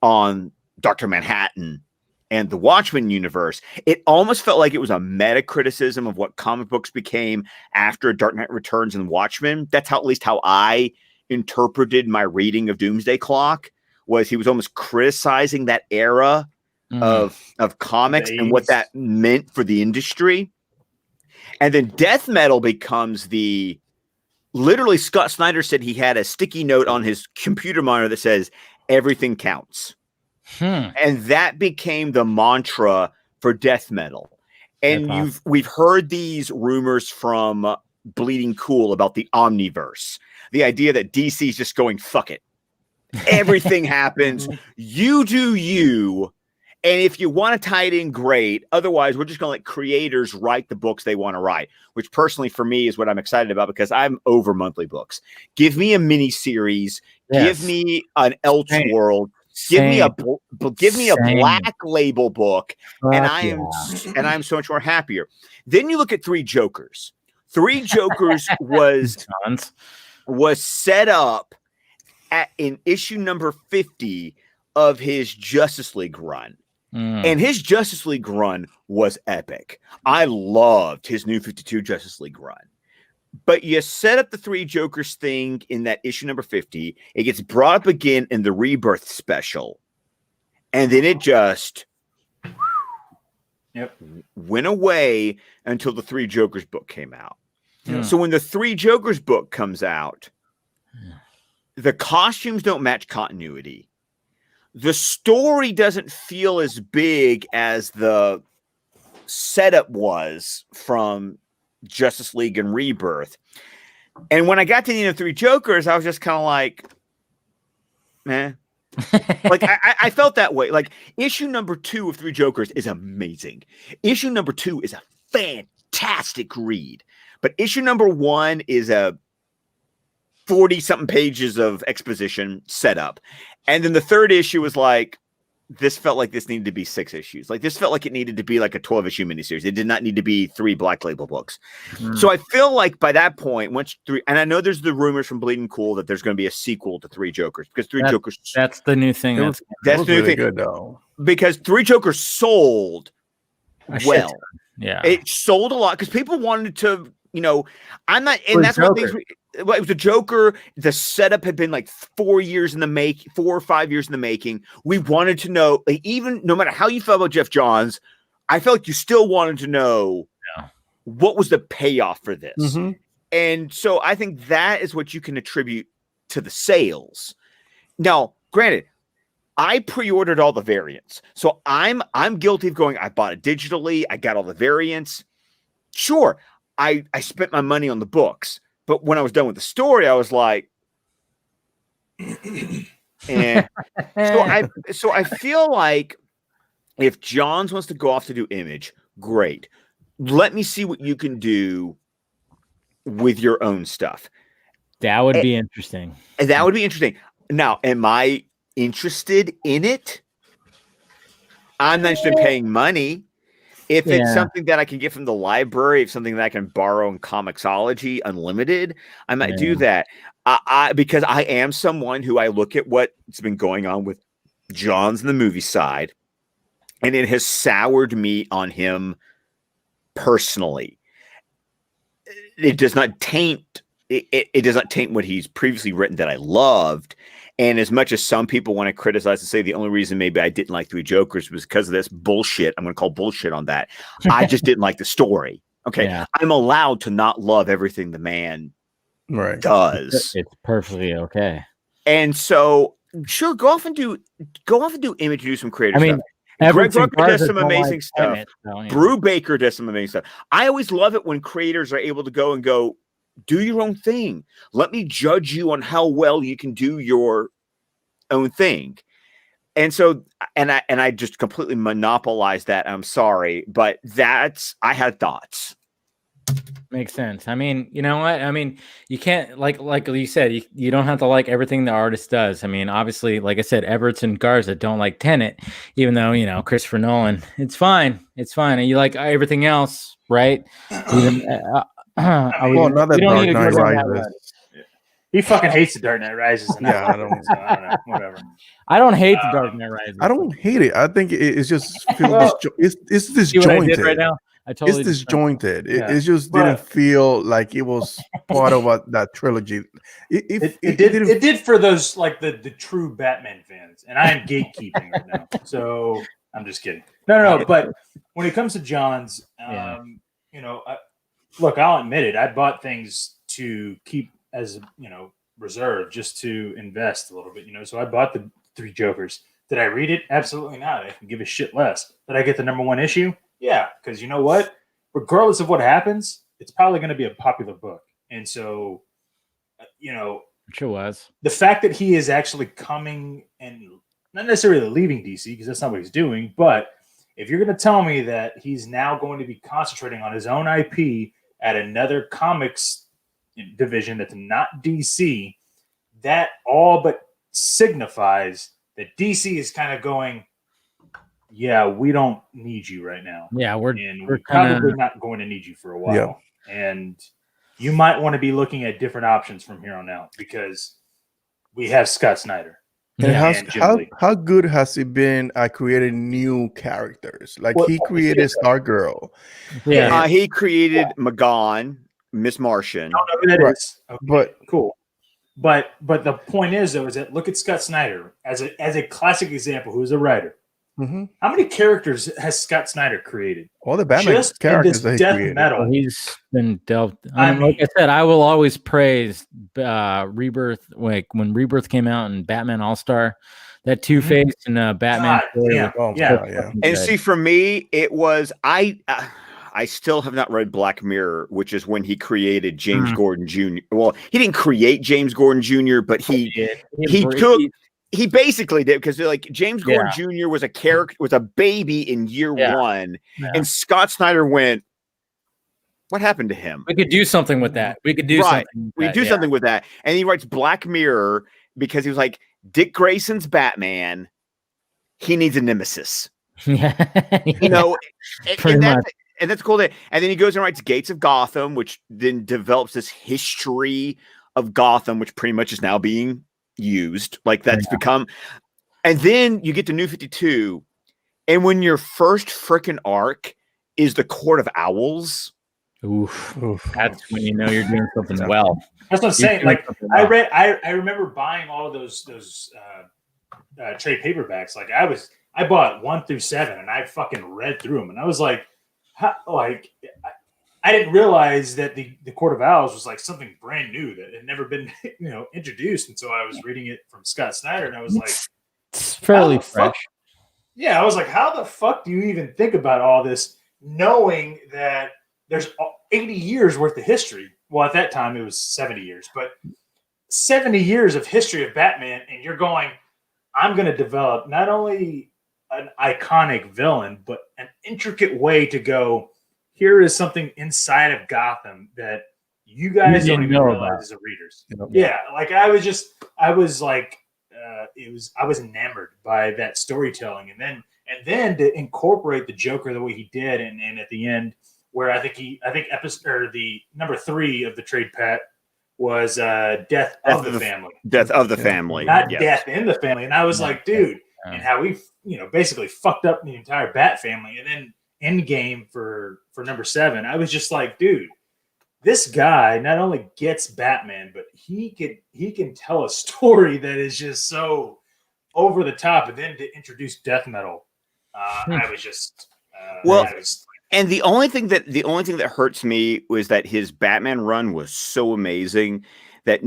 on Dr. Manhattan and the Watchmen universe. It almost felt like it was a meta criticism of what comic books became after Dark Knight Returns and Watchmen. That's at least how I interpreted my reading of Doomsday Clock, was he was almost criticizing that era of comics and what that meant for the industry. And then Death Metal becomes literally Scott Snyder said he had a sticky note on his computer monitor that says everything counts. And that became the mantra for Death Metal. And we've heard these rumors from Bleeding Cool about the Omniverse, the idea that DC is just going, fuck it. Everything happens. You do you. And if you want to tie it in, great. Otherwise, we're just going to let creators write the books they want to write, which personally for me is what I'm excited about because I'm over monthly books. Give me a mini series. Give me an Elseworld. Give me a Black Label book, and I'm so much more happier. Then you look at Three Jokers. Three Jokers was set up in issue number 50 of his Justice League run. And his Justice League run was epic. I loved his New 52 Justice League run. But you set up the Three Jokers thing in that issue number 50. It gets brought up again in the Rebirth special. And then it just went away until the Three Jokers book came out. So when the Three Jokers book comes out, the costumes don't match continuity. The story doesn't feel as big as the setup was from Justice League and Rebirth. And when I got to the end of Three Jokers, I was just kind of like, man. Like I felt that way. Like issue number 2 of Three Jokers is amazing. Issue number 2 is a fantastic read. But issue number 1 is a 40-something pages of exposition setup. And then the third issue was like, this felt like this needed to be 6 issues. Like this felt like it needed to be like a 12-issue miniseries. It did not need to be 3 Black Label books. So I feel like by that point, once 3, and I know there's the rumors from Bleeding Cool that there's going to be a sequel to Three Jokers because Jokers. That's the new thing. That's the new really thing. good though. Because Three Jokers sold well. Yeah, it sold a lot because people wanted to. I'm not, and that's what things. It was a Joker. The setup had been like 4 years in the 4 or 5 years in the making. We wanted to know, like, even no matter how you felt about Jeff Johns, I felt like you still wanted to know what was the payoff for this. And so I think that is what you can attribute to the sales. Now, granted, I pre-ordered all the variants, so I'm guilty of going. I bought it digitally. I got all the variants. Sure, I spent my money on the books. But when I was done with the story, I was like, eh. So I feel like if Johns wants to go off to do Image, great. Let me see what you can do with your own stuff. That would be interesting. That would be interesting. Now, am I interested in it? I'm not interested in paying money. If it's something that I can get from the library, if something that I can borrow in Comixology Unlimited, I might do that. Because I am someone who I look at what's been going on with Johns in the movie side, and it has soured me on him personally. It does not taint. It does not taint what he's previously written that I loved. And as much as some people want to criticize and say the only reason maybe I didn't like Three Jokers was because of this bullshit, I'm going to call bullshit on that. I just didn't like the story. Okay. Yeah. I'm allowed to not love everything the man does. It's perfectly okay. And so sure, go off and do Image, do some creative stuff. Greg Rucka does some amazing stuff. Brew Baker does some amazing stuff. I always love it when creators are able to go, do your own thing. Let me judge you on how well you can do your own thing. And so, and I just completely monopolized that. I'm sorry, but I had thoughts. Makes sense. I mean, you know what? I mean, you can't like you said, you don't have to like everything the artist does. I mean, obviously, like I said, Everett and Garza don't like Tenet, even though, Christopher Nolan, it's fine. It's fine. And you like everything else, right? Even, another Dark Knight Rises. He fucking hates the Dark Knight Rises. I don't know. Whatever. I don't hate the Dark Knight Rises. I don't hate it. I think it's just it's disjointed right now. It's disjointed. It just didn't feel like it was part of that trilogy. It did for those like the true Batman fans, and I am gatekeeping right now. So I'm just kidding. No. But when it comes to Johns, look, I'll admit it. I bought things to keep as, reserve, just to invest a little bit, So I bought the Three Jokers. Did I read it? Absolutely not. I can give a shit less. Did I get the #1 issue? Yeah, because you know what? Regardless of what happens, it's probably going to be a popular book. And so, it sure was. The fact that he is actually coming and not necessarily leaving DC, because that's not what he's doing, but if you're going to tell me that he's now going to be concentrating on his own IP at another comics division that's not DC, that all but signifies that DC is kind of going, yeah, we don't need you right now. Yeah, we're probably not going to need you for a while. Yeah. And you might want to be looking at different options from here on out because we have Scott Snyder. And how good has he been at creating new characters? Like he created Stargirl. Yeah, he created Magon, Miss Martian. I don't know who that is. Okay, but cool. But the point is though, is that look at Scott Snyder as a classic example, who's a writer. Mm-hmm. How many characters has Scott Snyder created? All the Batman characters that he created. Metal. He's been delved. Like I said, I will always praise Rebirth. Like when Rebirth came out and Batman All-Star, that Two-Face and Batman. Yeah. And see, for me, it was I I still have not read Black Mirror, which is when he created James Gordon Jr. Well, he didn't create James Gordon Jr., but he basically did, because like James Gordon Jr. was a character, was a baby in year one, and Scott Snyder went, "What happened to him? We could do something with that. We could do something. We do something with that." And he writes Black Mirror because he was like, Dick Grayson's Batman. He needs a nemesis. You know, and that's cool. And then he goes and writes Gates of Gotham, which then develops this history of Gotham, which pretty much is now being used. Like that's become. And then you get to New 52, and when your first freaking arc is the Court of Owls. Oof. That's when you know you're doing something well. That's what I'm saying. Like I remember buying all of those trade paperbacks. Like I bought 1 through 7, and I fucking read through them, and I was like, I didn't realize that the Court of Owls was like something brand new that had never been introduced until I was reading it from Scott Snyder, and I was like, it's fairly fresh. Yeah, I was like, how the fuck do you even think about all this, knowing that there's 80 years worth of history? Well, at that time it was 70 years, but 70 years of history of Batman, and you're going, I'm going to develop not only an iconic villain, but an intricate way to go, here is something inside of Gotham that you guys don't even realize as readers. Yeah, like I was enamored by that storytelling, and then to incorporate the Joker the way he did, and at the end, where I think the number 3 of the trade pat was Death of the Family. Death of the Family. Not Death in the Family. And I was like, dude, and how we basically fucked up the entire Bat family. And then Endgame for number 7. I was just like, dude, this guy not only gets Batman, but he can tell a story that is just so over the top. And then to introduce death metal, I was just and the only thing that hurts me was that his Batman run was so amazing that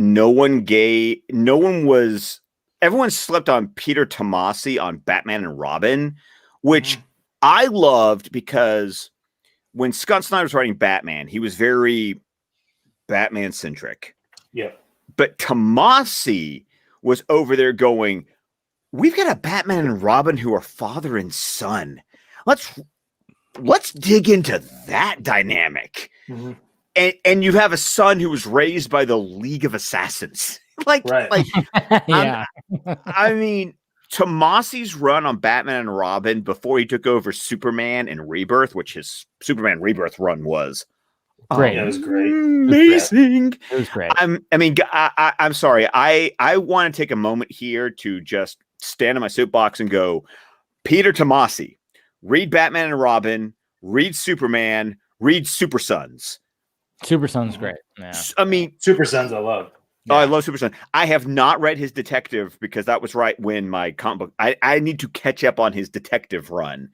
everyone slept on Peter Tomasi on Batman and Robin, which I loved, because when Scott Snyder was writing Batman, he was very Batman centric. Yeah. But Tomasi was over there going, we've got a Batman and Robin who are father and son. Let's dig into that dynamic. Mm-hmm. And you have a son who was raised by the League of Assassins. Yeah. I mean, Tomasi's run on Batman and Robin before he took over Superman and Rebirth, which his Superman Rebirth run was great. It was great. Amazing. It was great. I'm sorry. I want to take a moment here to just stand on my soapbox and go, Peter Tomasi, read Batman and Robin, read Superman, read Super Sons. Super Son's great. Yeah. I mean, Super Sons I love. Oh, I love Super Son. I have not read his detective, because that was right when my comic book. I need to catch up on his detective run.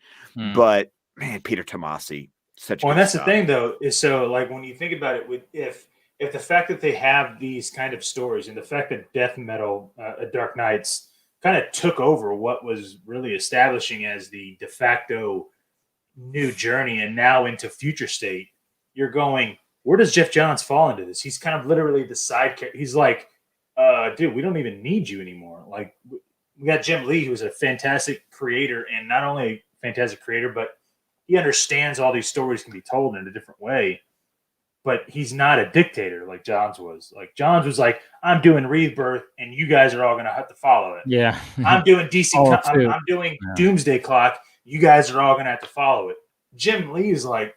But man, Peter Tomasi, such. Well, and that's the thing, though, is so like when you think about it, if the fact that they have these kind of stories, and the fact that death metal, Dark Knights, kind of took over what was really establishing as the de facto new journey, and now into future state, you're going, where does Jeff Johns fall into this? He's kind of literally the side character. He's like, dude, we don't even need you anymore. Like, we got Jim Lee, who's a fantastic creator, and not only a fantastic creator, but he understands all these stories can be told in a different way. But he's not a dictator like Johns was. Like, Johns was like, I'm doing Rebirth, and you guys are all going to have to follow it. Yeah. I'm doing DC. I'm doing Doomsday Clock. You guys are all going to have to follow it. Jim Lee is like,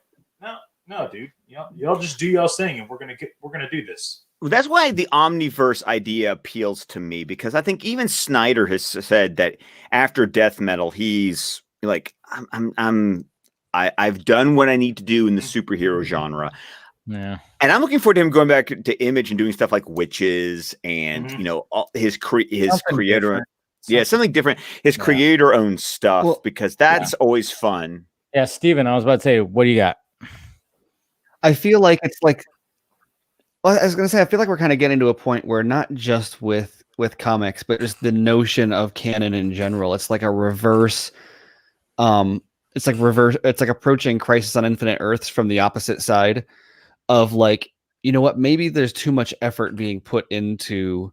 no, dude. Y'all just do y'all's thing, and we're gonna do this. That's why the Omniverse idea appeals to me, because I think even Snyder has said that after death metal, he's like, I've done what I need to do in the superhero genre. Yeah. And I'm looking forward to him going back to Image and doing stuff like Witches and all his creator. Something different. His creator-owned stuff, because that's always fun. Yeah, Steven, I was about to say, what do you got? I feel like it's like, well, I was going to say, I feel like we're kind of getting to a point where not just with comics, but just the notion of canon in general, it's like a reverse it's like reverse. It's like approaching Crisis on Infinite Earths from the opposite side of like, you know what? Maybe there's too much effort being put into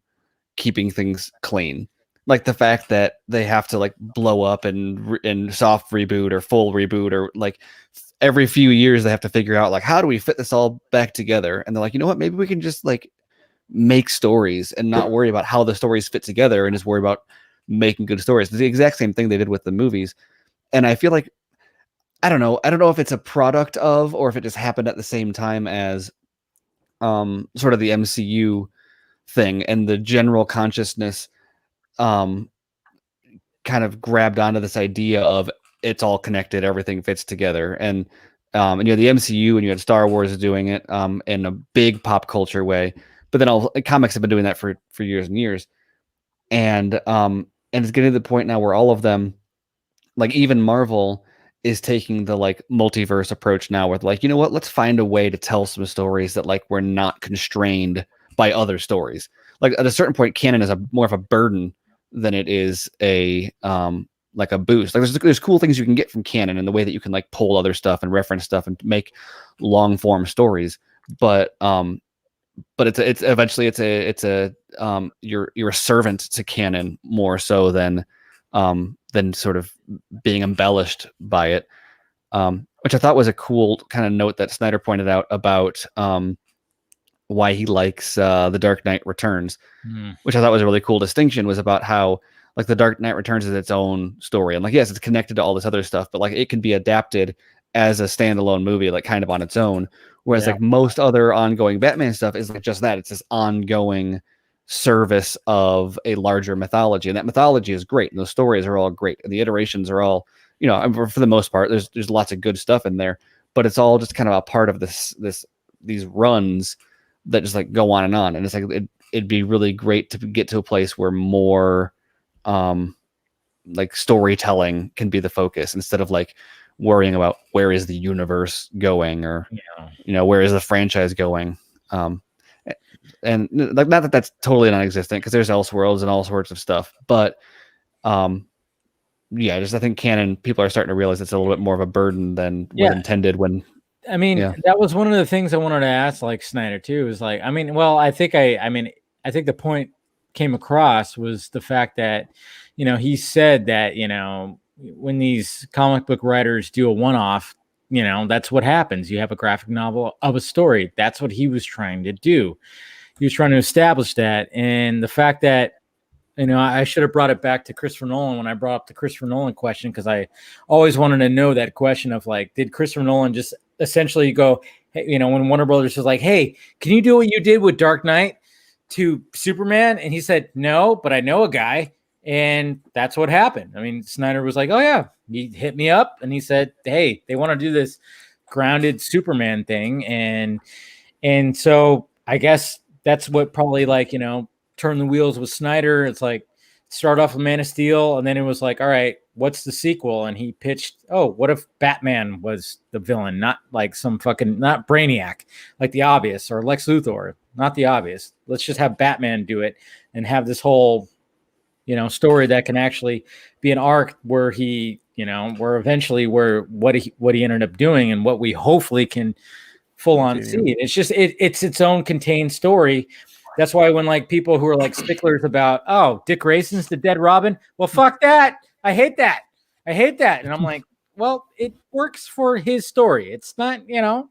keeping things clean. Like the fact that they have to like blow up and soft reboot or full reboot, or like every few years they have to figure out like, how do we fit this all back together? And they're like, you know what? Maybe we can just like make stories and not worry about how the stories fit together and just worry about making good stories. It's the exact same thing they did with the movies. And I feel like, I don't know if it's a product of, or if it just happened at the same time as sort of the MCU thing, and the general consciousness kind of grabbed onto this idea of it's all connected, everything fits together. And you had the MCU and you had Star Wars doing it in a big pop culture way, but then all comics have been doing that for years and years. And it's getting to the point now where all of them, like even Marvel, is taking the like multiverse approach now with like, you know what, let's find a way to tell some stories that like we're not constrained by other stories. Like at a certain point, canon is more of a burden than it is a like a boost. Like there's cool things you can get from canon in the way that you can like pull other stuff and reference stuff and make long form stories. But it's eventually you're a servant to canon more so than sort of being embellished by it, which I thought was a cool kind of note that Snyder pointed out about why he likes The Dark Knight Returns, which I thought was a really cool distinction, was about how like The Dark Knight Returns is its own story. And like, yes, it's connected to all this other stuff, but like it can be adapted as a standalone movie, like kind of on its own. Whereas like most other ongoing Batman stuff is like just that. It's this ongoing service of a larger mythology, and that mythology is great, and those stories are all great, and the iterations are all, you know, for the most part, there's lots of good stuff in there, but it's all just kind of a part of these runs that just like go on. And it's like it'd be really great to get to a place where more like storytelling can be the focus, instead of like worrying about where is the universe going, or you know, where is the franchise going. And like, not that that's totally non-existent, because there's Elseworlds and all sorts of stuff, but yeah, just I think canon people are starting to realize it's a little bit more of a burden than was intended. When I mean, that was one of the things I wanted to ask like Snyder too, is like, I mean, well, I think the point came across was the fact that, you know, he said that, you know, when these comic book writers do a one-off, you know, that's what happens. You have a graphic novel of a story. That's what he was trying to do. He was trying to establish that. And the fact that, you know, I should have brought it back to Christopher Nolan when I brought up the Christopher Nolan question, because I always wanted to know that question of like, did Christopher Nolan just essentially go, hey, you know, when Warner Brothers was like, hey, can you do what you did with Dark Knight to Superman? And he said, no, but I know a guy. And that's what happened. I mean, Snyder was like, oh yeah, he hit me up and he said, hey, they want to do this grounded Superman thing. And so I guess that's what probably like, you know, turned the wheels with Snyder. It's like, start off with Man of Steel, and then it was like, all right, what's the sequel? And he pitched, oh, what if Batman was the villain, not like some fucking, not Brainiac, like the obvious, or Lex Luthor, not the obvious. Let's just have Batman do it and have this whole, you know, story that can actually be an arc where he, you know, where eventually what he ended up doing and what we hopefully can full on see. It's just, it's its own contained story. That's why when like people who are like sticklers about, oh, Dick Grayson's the dead Robin, well, fuck that. I hate that. And I'm like, well, it works for his story. It's not, you know,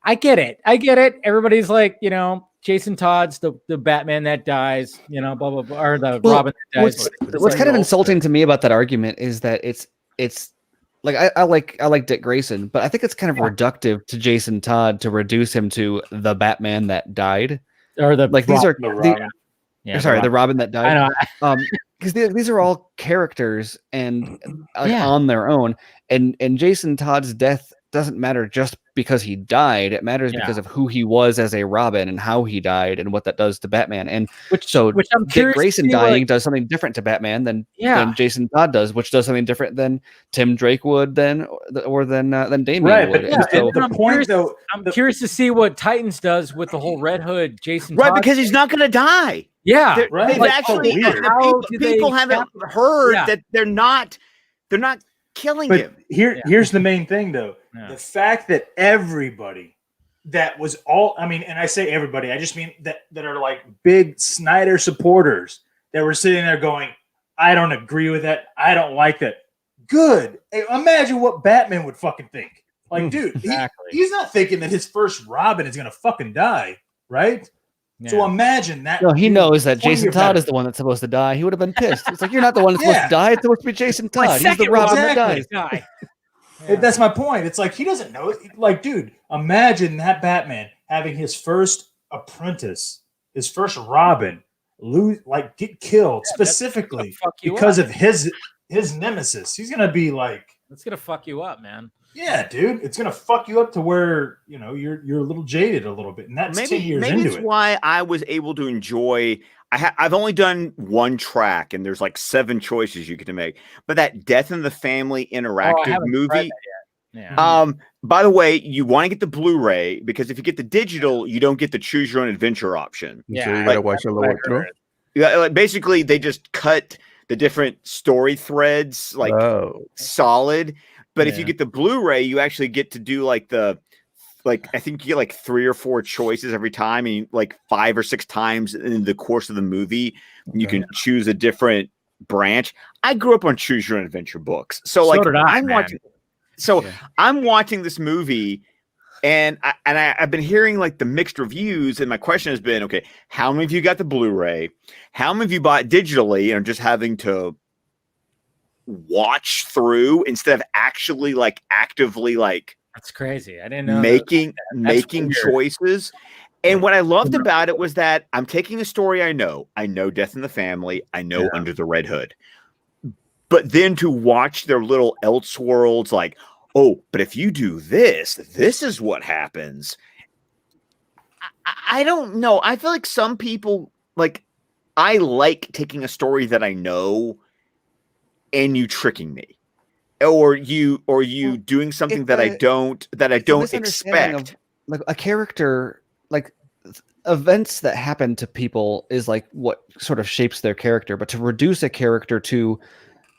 I get it. Everybody's like, you know, Jason Todd's the Batman that dies, you know, blah, blah, blah, or the Robin that dies. What's kind of insulting to me about that argument is that it's like, I like Dick Grayson, but I think it's kind of reductive to Jason Todd to reduce him to the Batman that died. Or the like these are the Robin. The Robin that died. I know. Because these are all characters and on their own, and Jason Todd's death doesn't matter just because he died. It matters because of who he was as a Robin and how he died and what that does to Batman. And which I'm Dick Grayson dying does something different to Batman than Jason Todd does, which does something different than Tim Drake would than Damian would. But I'm curious to see what Titans does with the whole Red Hood Jason Todd because he's not going to die. Yeah, they've actually people haven't heard that they're not killing him. Here's the main thing, though. Yeah. The fact that everybody that was all, I mean, and I say everybody, I just mean that are like big Snyder supporters that were sitting there going, I don't agree with that. I don't like that. Good. Hey, imagine what Batman would fucking think. Like, dude, he's not thinking that his first Robin is going to fucking die, right? Yeah. So imagine that. No, he knows that Jason Todd is the one that's supposed to die. He would have been pissed. It's like, you're not the one that's supposed to die. It's supposed to be Jason Todd. He's the Robin that dies. Yeah. That's my point. It's like, he doesn't know. Like, dude, imagine that Batman having his first apprentice, his first Robin, get killed specifically because of his nemesis. He's gonna be like, it's gonna fuck you up, man. Yeah, dude, it's gonna fuck you up to where you're a little jaded a little bit, and that's 10 years into it. Maybe it's why I was able to enjoy. I've only done one track, and there's like 7 choices you get to make. But that Death in the Family interactive movie. Yeah. By the way, you want to get the Blu-ray because if you get the digital, you don't get the choose your own adventure option. Yeah, so you gotta watch a little through. Yeah, like basically they just cut the different story threads solid. But if you get the Blu-ray, you actually get to do I think you get like 3 or 4 choices every time, and like 5 or 6 times in the course of the movie, you can choose a different branch. I grew up on choose your own adventure books, so I'm watching this movie, and I've been hearing like the mixed reviews, and my question has been, okay, how many of you got the Blu-ray? How many of you bought digitally and are just having to watch through instead of actually actively that's crazy. I didn't know making choices. And what I loved about it was that I'm taking a story I know Death in the Family, I know Under the Red Hood, but then to watch their little Elseworlds, like, oh, but if you do this is what happens. I don't know. I feel like some people I like taking a story that I know and you tricking me, or you doing something that I don't expect. Like a character, like events that happen to people is like what sort of shapes their character. But to reduce a character to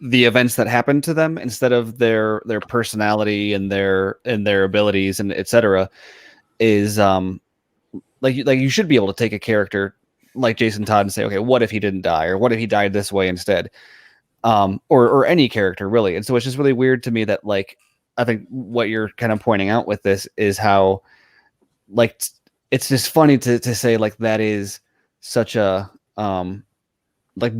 the events that happen to them instead of their personality and their abilities and etc. is like you should be able to take a character like Jason Todd and say, okay, what if he didn't die, or what if he died this way instead? Or any character really. And so it's just really weird to me that I think what you're kind of pointing out with this is how it's just funny to say that is such a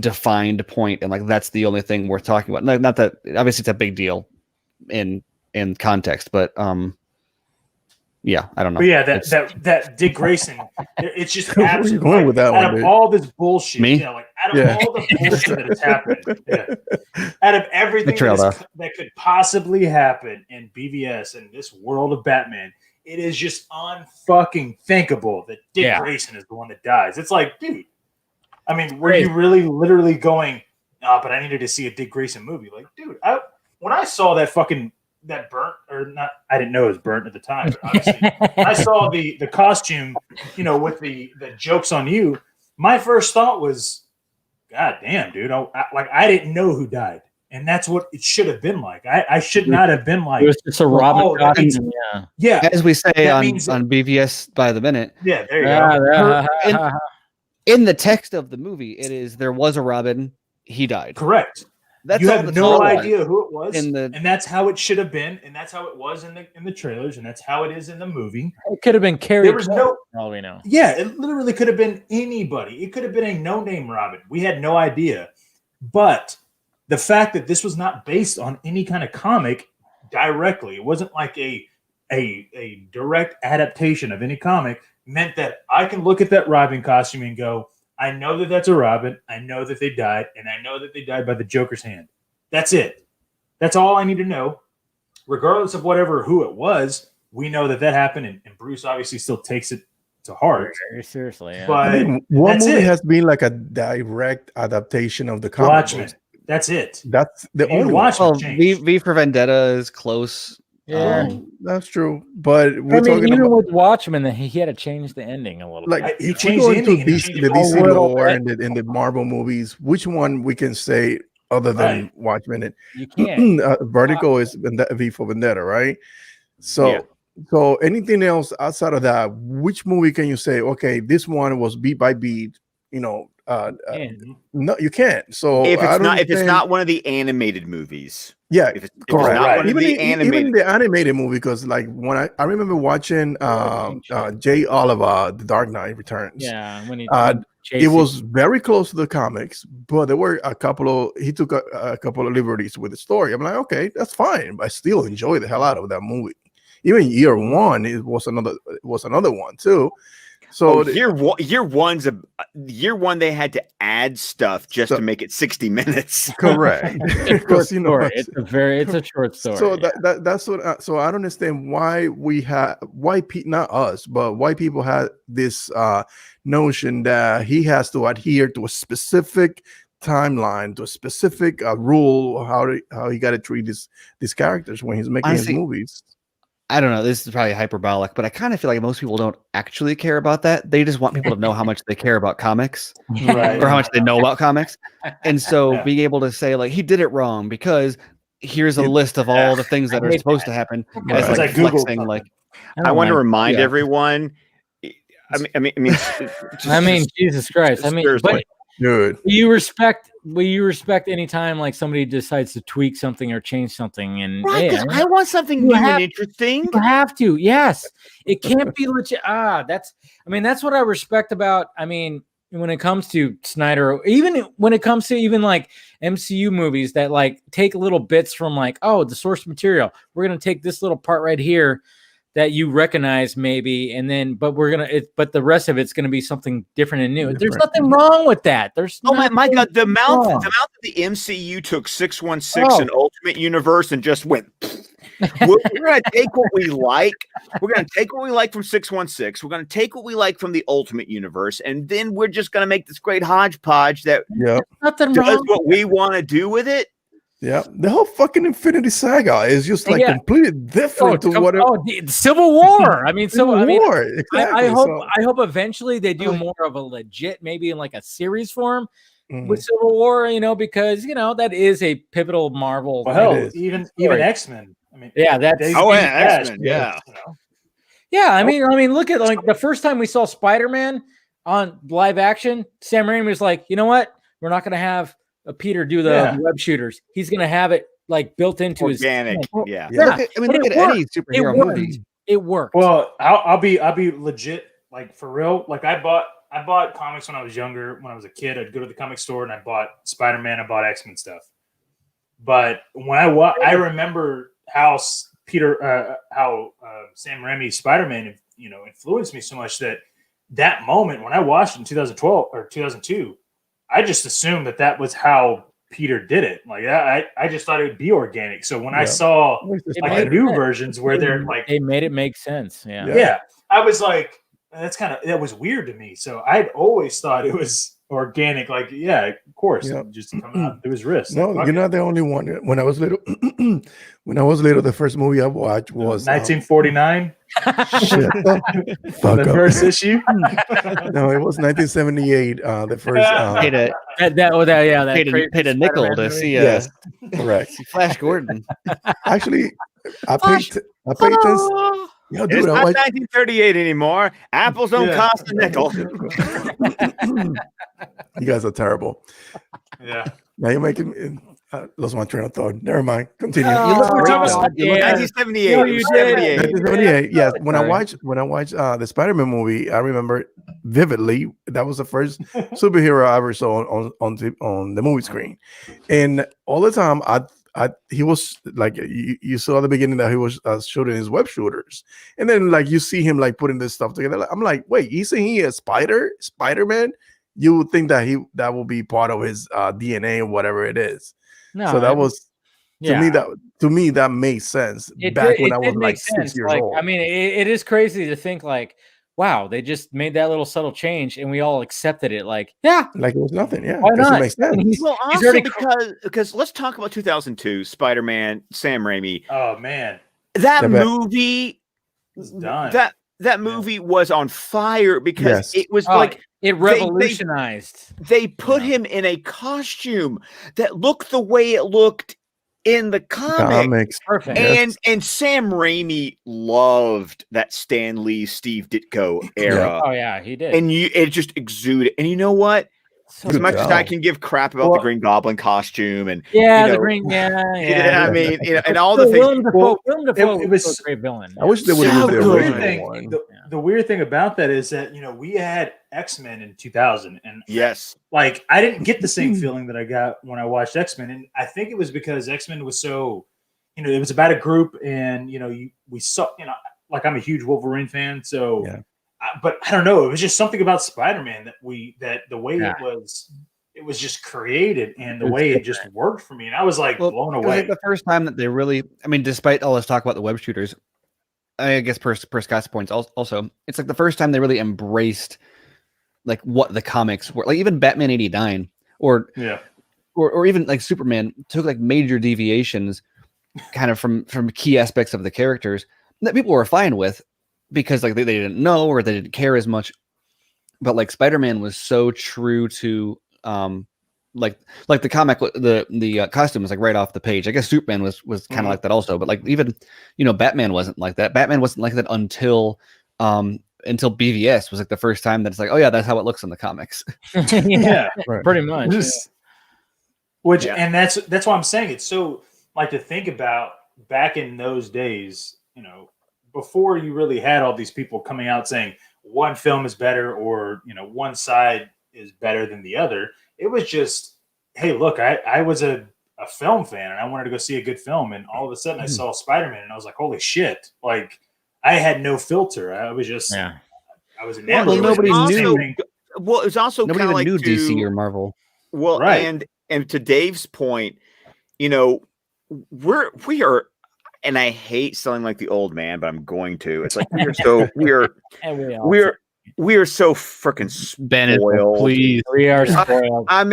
defined point, and that's the only thing worth talking about. Not that obviously it's a big deal in context, but yeah, I don't know. But yeah, that Dick Grayson, it's just absolutely going with that out one, of all this bullshit. Me? Out of all the bullshit that has happened, out of everything that could possibly happen in BVS and this world of Batman, it is just unfucking thinkable that Dick Grayson is the one that dies. It's like, dude, I mean, were you really literally going, but I needed to see a Dick Grayson movie? Like, dude, when I saw that burnt, or not, I didn't know it was burnt at the time, but obviously I saw the costume, with the jokes on you. My first thought was, God damn, dude. I didn't know who died. And that's what it should have been like. I should not have been like, it was just a Robin costume. Yeah. As we say on BVS by the minute. Yeah, there you go. In the text of the movie, there was a Robin, he died. Correct. You have no idea who it was, and that's how it should have been, and that's how it was in the trailers, and that's how it is in the movie. It could have been Carrie. There was all we know. Yeah, it literally could have been anybody. It could have been a no-name Robin. We had no idea. But the fact that this was not based on any kind of comic directly, it wasn't like a direct adaptation of any comic, meant that I can look at that Robin costume and go, I know that that's a Robin. I know that they died, and I know that they died by the Joker's hand. That's it. That's all I need to know. Regardless of who it was, we know that happened, and Bruce obviously still takes it to heart. Very seriously, yeah. But what movie has been like a direct adaptation of the comic Watchmen. books? That's it. That's the only Watchmen. V for Vendetta is close. Yeah, that's true. But even with Watchmen, he had to change the ending a little bit. He changed the ending. The DC lore and the Marvel movies, which one we can say, other than Watchmen. You can't. Vertigo is V for Vendetta, right? So so anything else outside of that, which movie can you say, okay, this one was beat by beat, you know? No, you can't. So if it's not one of the animated movies, correct. Even the animated movie, because like when I remember watching Jay Oliver, The Dark Knight Returns. Yeah, when it was very close to the comics, but there were he took a couple of liberties with the story. I'm like, okay, that's fine, but I still enjoy the hell out of that movie. Even year one, it was another one too. So year one, they had to add stuff just to make it 60 minutes. Correct. Because it's a short story. So that's what. So I don't understand why not us, but why people had this notion that he has to adhere to a specific timeline, to a specific rule, how he got to treat these characters when he's making his movies. I don't know. This is probably hyperbolic, but I kind of feel like most people don't actually care about that. They just want people to know how much they care about comics, or how much they know about comics. And so being able to say like he did it wrong because here's a list of all the things that are supposed to happen. As like flexing, like I want to remind everyone. I mean, Jesus Christ. I mean, but dude, you respect any time like somebody decides to tweak something or change something, and I want something new and interesting. You have to, yes. It can't be legit. That's what I respect about. I mean, when it comes to Snyder, even when it comes to even like MCU movies that like take little bits from like, oh, the source material. We're gonna take this little part right here that you recognize maybe, and then but the rest of it's going to be something different and new. There's nothing wrong with that. There's my God, the amount that the MCU took 616 and Ultimate Universe and just went. We're going to take what we like. We're going to take what we like from 616. We're going to take what we like from the Ultimate Universe, and then we're just going to make this great hodgepodge that does what we want to do with it. Yeah, the whole fucking Infinity Saga is just like completely different to whatever. The Civil War. I mean, Civil War. Exactly. I hope eventually they do more of a legit, maybe in like a series form with Civil War. Because that is a pivotal Marvel. Well, hell, even X-Men. I mean, X-Men. Yeah. I mean, look at like the first time we saw Spider-Man on live action. Sam Raimi was like, you know what? We're not going to have Peter do the web shooters. He's gonna have it like built into organic. his look at any superhero movie. It worked. Well, I'll be legit, like for real. Like I bought comics when I was younger. When I was a kid, I'd go to the comic store and I bought Spider-Man. I bought X-Men stuff. But when I remember how Sam Raimi's Spider-Man, influenced me so much that moment when I watched it in 2012 or 2002. I just assumed that was how Peter did it. Like I just thought it would be organic. So when I saw like the new versions where they're like they made it make sense. Yeah. I was like, that was weird to me. So I'd always thought it was organic. Like, of course, just come out. It was risk. No, you're not the only one. When I was little, the first movie I watched was 1949. The first issue. No, it was 1978. The first. Paid a nickel to see. Yes, correct. See Flash Gordon. Actually, I paid 10. Yo, dude, it's not 1938 anymore. Apples don't cost a nickel. You guys are terrible. Yeah. Now you're making. Lost my train of thought. Never mind. Continue. 1978. 1978. Yes. When I watched the Spider-Man movie, I remember vividly that was the first superhero I ever saw on the movie screen, and all the time he was like you saw at the beginning that he was shooting his web shooters, and then like you see him like putting this stuff together. I'm like, wait, isn't he a Spider-Man? You would think that will be part of his DNA or whatever it is. No, so that was to me that made sense when I was like 6 years old. I mean, it is crazy to think like, wow, they just made that little subtle change and we all accepted it. Like it was nothing. Yeah, why not? It makes sense. Well, also because let's talk about 2002 Spider-Man, Sam Raimi. Oh man, that movie was done. That movie was on fire because it was like It revolutionized. They put him in a costume that looked the way it looked in the comics. Perfect. And Sam Raimi loved that Stan Lee, Steve Ditko era. Oh yeah, he did. And it just exuded. And you know what? As much as I can give crap about the Green Goblin costume and the Green, I mean, and all the things. Willem Dafoe was a great villain. I wish they would have used the original one. The weird thing about that is that we had X-Men in 2000, and yes, like I didn't get the same feeling that I got when I watched X-Men, and I think it was because X-Men was so, it was about a group, and we saw, like I'm a huge Wolverine fan, so. Yeah. But I don't know. It was just something about Spider-Man that the way it was just created and the way it just worked for me. And I was like blown away. Like the first time that they really, I mean, despite all this talk about the web shooters, I guess per Scott's points also, it's like the first time they really embraced like what the comics were. Like even Batman 89 or even like Superman took like major deviations kind of from key aspects of the characters that people were fine with. Because like they didn't know or they didn't care as much, but like Spider-Man was so true to like the comic, the costume was like right off the page. I guess Superman was kind of like that also, but like even Batman wasn't like that. Batman wasn't like that until BVS was like the first time that it's like, oh yeah, that's how it looks in the comics. Pretty much. And that's why I'm saying it's so like to think about back in those days, before you really had all these people coming out saying one film is better or, one side is better than the other. It was just, hey, look, I was a film fan and I wanted to go see a good film. And all of a sudden I saw Spider-Man and I was like, holy shit. Like I had no filter. I was just, I was enamored. Well, nobody knew. Well, it was also nobody even knew DC or Marvel. Well, right. And to Dave's point, we are, and I hate selling like the old man, but I'm going to. It's like we are so freaking spoiled. Please, we are spoiled. I'm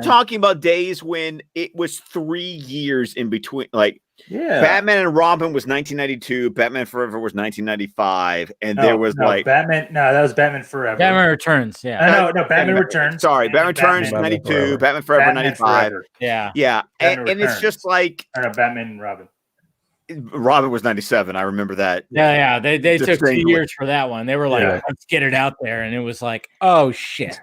talking about days when it was 3 years in between. Like, Batman and Robin was 1992. Batman Forever was 1995, and there was Batman. No, that was Batman Forever. Batman Returns. Yeah. No, Batman Returns. Sorry, Batman Returns 92. Batman Forever 95. Yeah. And it's just like Batman and Robin. Robin was 97. I remember that. Yeah. They took 2 years for that one. They were like, let's get it out there, and it was like, oh shit.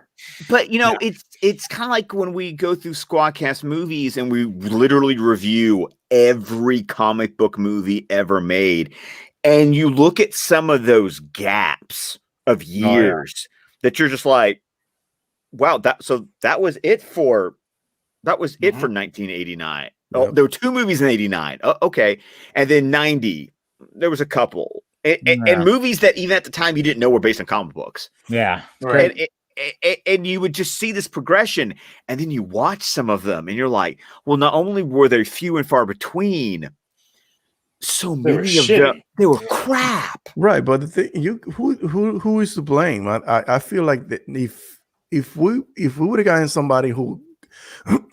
But it's kind of like when we go through Squadcast movies and we literally review every comic book movie ever made, and you look at some of those gaps of years that you're just like, wow, that was it for 1989. Oh, there were 2 movies in 89. Oh, okay. And then 90, there was a couple. And movies that even at the time you didn't know were based on comic books. Yeah. Right. And you would just see this progression. And then you watch some of them and you're like, well, not only were there few and far between, so many of them, they were crap. Right. But the thing, who is to blame? I feel like that if we would have gotten somebody who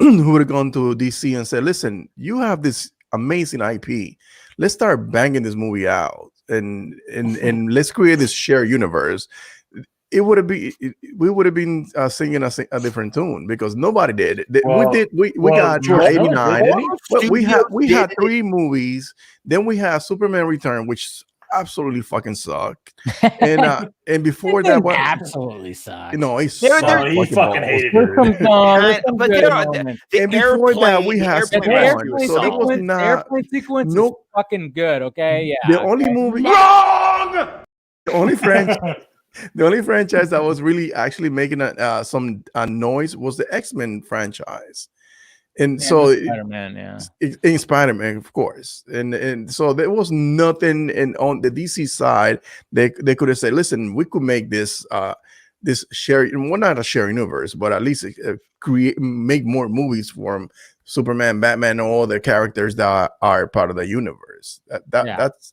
would have gone to DC and said, listen, you have this amazing IP. Let's start banging this movie out and let's create this shared universe. We would have been singing a different tune because nobody did. We got 89. We had 3 movies. Then we had Superman Return, which absolutely fucking sucked. And before that one absolutely sucked. He sucked. He fucking hated it. But before that we had Superman. So it was not. The airplane sequence is fucking good. Okay, yeah. The only movie wrong. The only franchise that was really actually making some noise was the X-Men franchise. And so Spider-Man, in Spider-Man, of course. And so there was nothing on the DC side they could have said, listen, we could make this shared, well, not a shared universe, but at least make more movies from Superman, Batman, and all the characters that are part of the universe. That's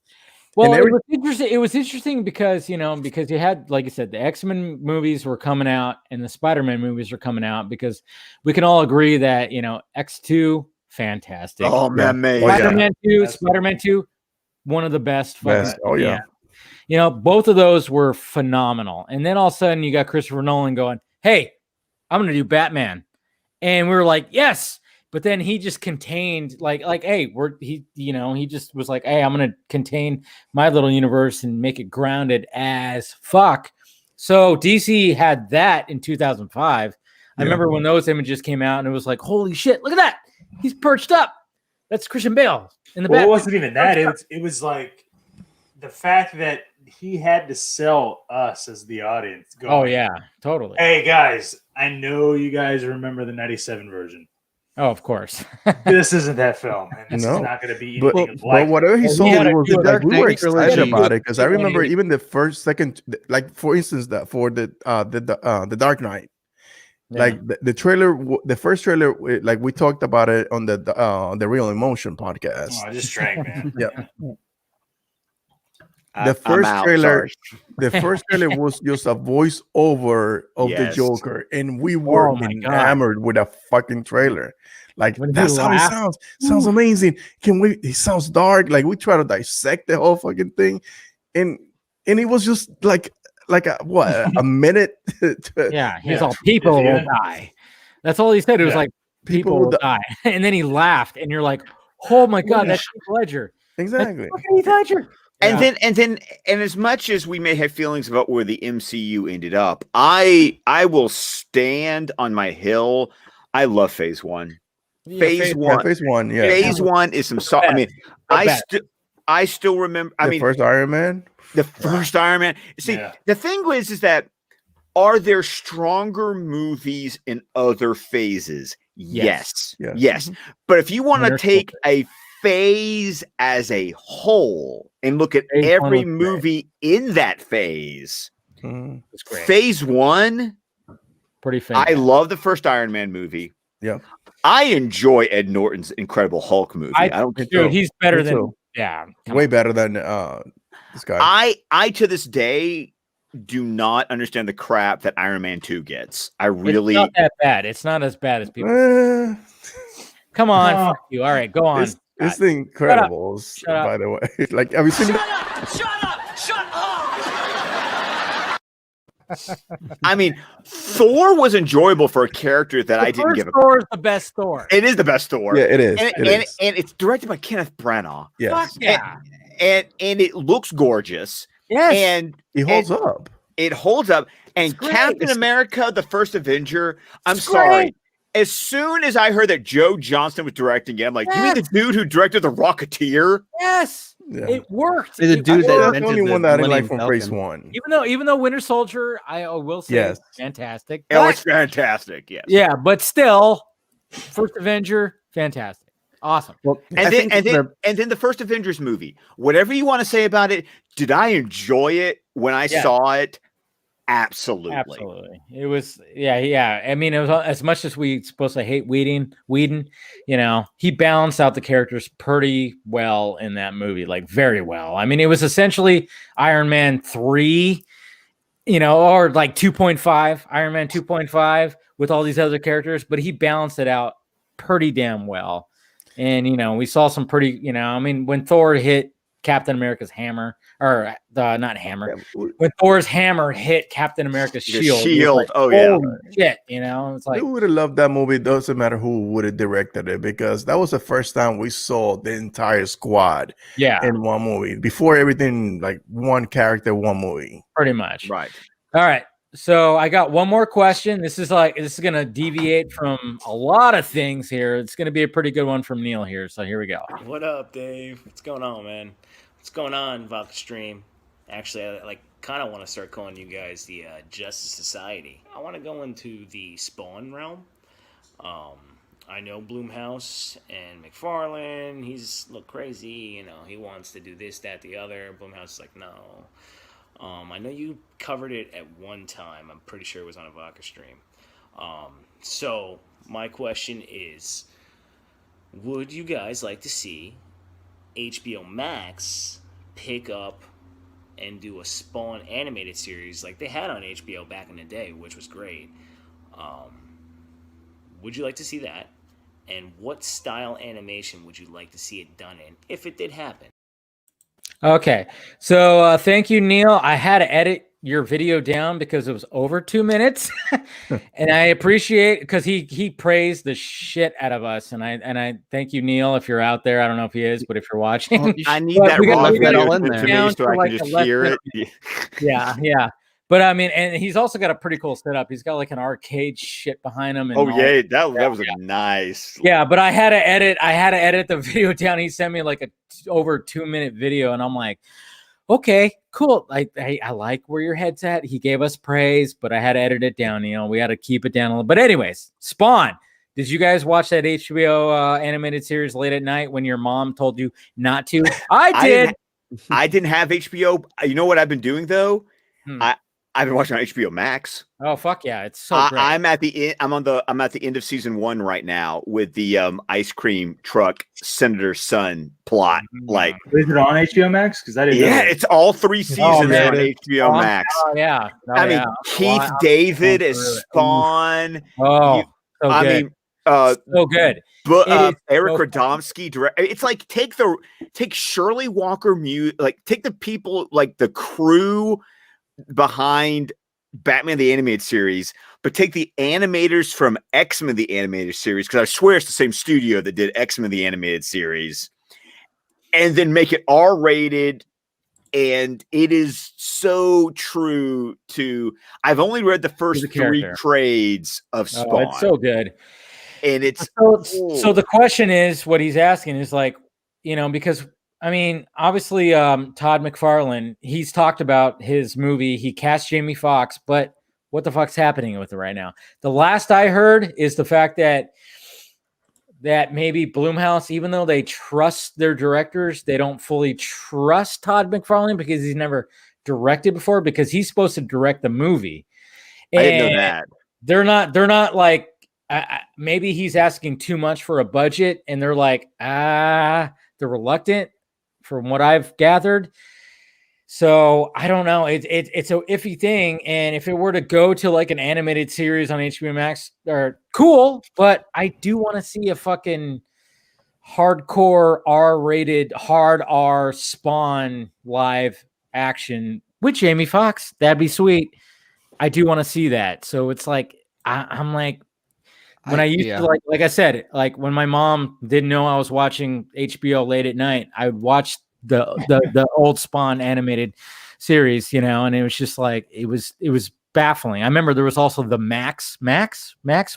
well, it was interesting because you had, like you said, the X-Men movies were coming out and the Spider-Man movies were coming out, because we can all agree that X2, fantastic. Oh man, Spider-Man 2, one of the best. Oh yeah. You know, both of those were phenomenal. And then all of a sudden you got Christopher Nolan going, hey, I'm going to do Batman. And we were like, yes. But then he just contained hey, he just was like, hey, I'm going to contain my little universe and make it grounded as fuck. So DC had that in 2005. I remember when those images came out and it was like, holy shit, look at that. He's perched up. That's Christian Bale in the Batman. It wasn't even that. It was like the fact that he had to sell us as the audience. Going, oh, yeah, totally. Hey, guys, I know you guys remember the 97 version. Oh, of course. This isn't that film, and this is not going to be anything but whatever he sold, we were excited about it because I remember even the first, second, like for instance, for the Dark Knight, like the trailer, the first trailer, like we talked about it on the Real Emotion podcast. Oh, I just drank, man. Yeah. The first trailer was just a voiceover of the Joker, and we were enamored with a fucking trailer. Like that's how he sounds. Sounds amazing. He sounds dark. Like we try to dissect the whole fucking thing, and it was just like a minute. He's all people will die. That's all he said. It was like people will die, and then he laughed, and you're like, oh my god, that's Heath Ledger. Exactly. Heath Ledger. And then as much as we may have feelings about where the MCU ended up, I will stand on my hill. I love Phase 1. Phase 1 is some. I mean, I still remember. I mean, first Iron Man. The first Iron Man. See, the thing is that are there stronger movies in other phases? Yes. But if you want to take a phase as a whole and look at every movie in that phase, Phase 1, pretty famous. I love the first Iron Man movie. Yeah. I enjoy Ed Norton's Incredible Hulk movie. I don't think he's better than way better than this guy. I to this day do not understand the crap that Iron Man 2 gets. It's not that bad. It's not as bad as people. Come on, fuck you. All right, go on. It's the Incredibles, by the way. Like, have you seen Shut up! I mean, Thor was enjoyable for a character that I didn't give a. Thor is the best Thor. It is the best Thor. Yeah, it is. And it's directed by Kenneth Branagh. Yes. Fuck yeah. And it looks gorgeous. Yes. And it holds up. It holds up. And Captain America, the first Avenger, I'm sorry. As soon as I heard that Joe Johnston was directing it, I'm like, you mean the dude who directed The Rocketeer? Yes. Yeah. It worked. The dude that's the only one that I like from Phase 1. Even though Winter Soldier, I will say, is fantastic. Oh, it's fantastic. Yes. Yeah, but still, first Avenger, fantastic, awesome. Well, and then the first Avengers movie. Whatever you want to say about it, did I enjoy it when I saw it? Absolutely. It was, I mean, it was as much as we supposed to hate Whedon, you know, he balanced out the characters pretty well in that movie, like very well. I mean, it was essentially Iron Man 3, you know, or like 2.5, Iron Man 2.5 with all these other characters, but he balanced it out pretty damn well. And, you know, we saw some pretty, you know, I mean, when Thor hit Captain America's hammer, or not hammer, when Thor's hammer hit Captain America's shield. Like, oh yeah, shit, you know, it's like who would have loved that movie. Doesn't matter who would have directed it, because that was the first time we saw the entire squad in one movie. Before everything, like one character, one movie, pretty much. Right. All right. So I got one more question. This is gonna deviate from a lot of things here. It's gonna be a pretty good one from Neil here. So here we go. What up, Dave? What's going on, man? What's going on, Vodka Stream? Actually, I kind of want to start calling you guys the Justice Society. I want to go into the Spawn realm. I know Blumhouse and McFarlane. He's a little crazy, you know. He wants to do this, that, the other. Blumhouse is like, no. I know you covered it at one time. I'm pretty sure it was on a Vodka Stream. So my question is, would you guys like to see HBO Max pick up and do a Spawn animated series like they had on HBO back in the day, which was great? Would you like to see that? And what style animation would you like to see it done in if it did happen? Okay. So thank you, Neil. I had to edit your video down because it was over 2 minutes. And I appreciate because he praised the shit out of us. And I thank you, Neil, if you're out there. I don't know if he is, but if you're watching, Well, I need that we raw got video all in sent there. to me down so to I like can a just less hear than it. yeah. But I mean, and he's also got a pretty cool setup. He's got like an arcade shit behind him. And Oh all yeah, that was a nice. yeah, but I had to edit the video down. He sent me like a over 2 minute video, and I'm like, okay, cool. I like where your head's at. He gave us praise, but I had to edit it down. You know, we had to keep it down a little. But anyways, Spawn. Did you guys watch that HBO animated series late at night when your mom told you not to? I did. I didn't have HBO. You know what I've been doing though? I've been watching on HBO Max. Oh fuck yeah, it's so great. I'm at the end. I'm at the end of season 1 right now with the ice cream truck senator's son plot. Like, is it on HBO Max? Because I didn't. Yeah, know it's all 3 seasons on HBO Max. Oh yeah. I mean, Keith David as Spawn. Oh, so I good. mean, so good. But Eric Radomski direct. It's like take Shirley Walker like take the people like the crew behind Batman the Animated Series, but take the animators from X-Men the Animated Series, because I swear it's the same studio that did X-Men the Animated Series, and then make it R-rated. And it is so true to. I've only read the first 3 trades of Spawn. Oh, it's so good. And it's so the question is, what he's asking is like, you know, because I mean, obviously, Todd McFarlane, he's talked about his movie. He cast Jamie Foxx, but what the fuck's happening with it right now? The last I heard is the fact that maybe Blumhouse, even though they trust their directors, they don't fully trust Todd McFarlane because he's never directed before, because he's supposed to direct the movie. I didn't know that. They're not like, maybe he's asking too much for a budget, and they're like, they're reluctant, from what I've gathered. So I don't know. It's a iffy thing. And if it were to go to like an animated series on HBO Max, or cool, but I do want to see a fucking hardcore R-rated, hard R Spawn live action with Jamie Foxx. That'd be sweet. I do want to see that. So it's like, I'm like, when I used to like I said, like when my mom didn't know I was watching HBO late at night, I would watch the old Spawn animated series, you know, and it was just like it was baffling. I remember there was also the Max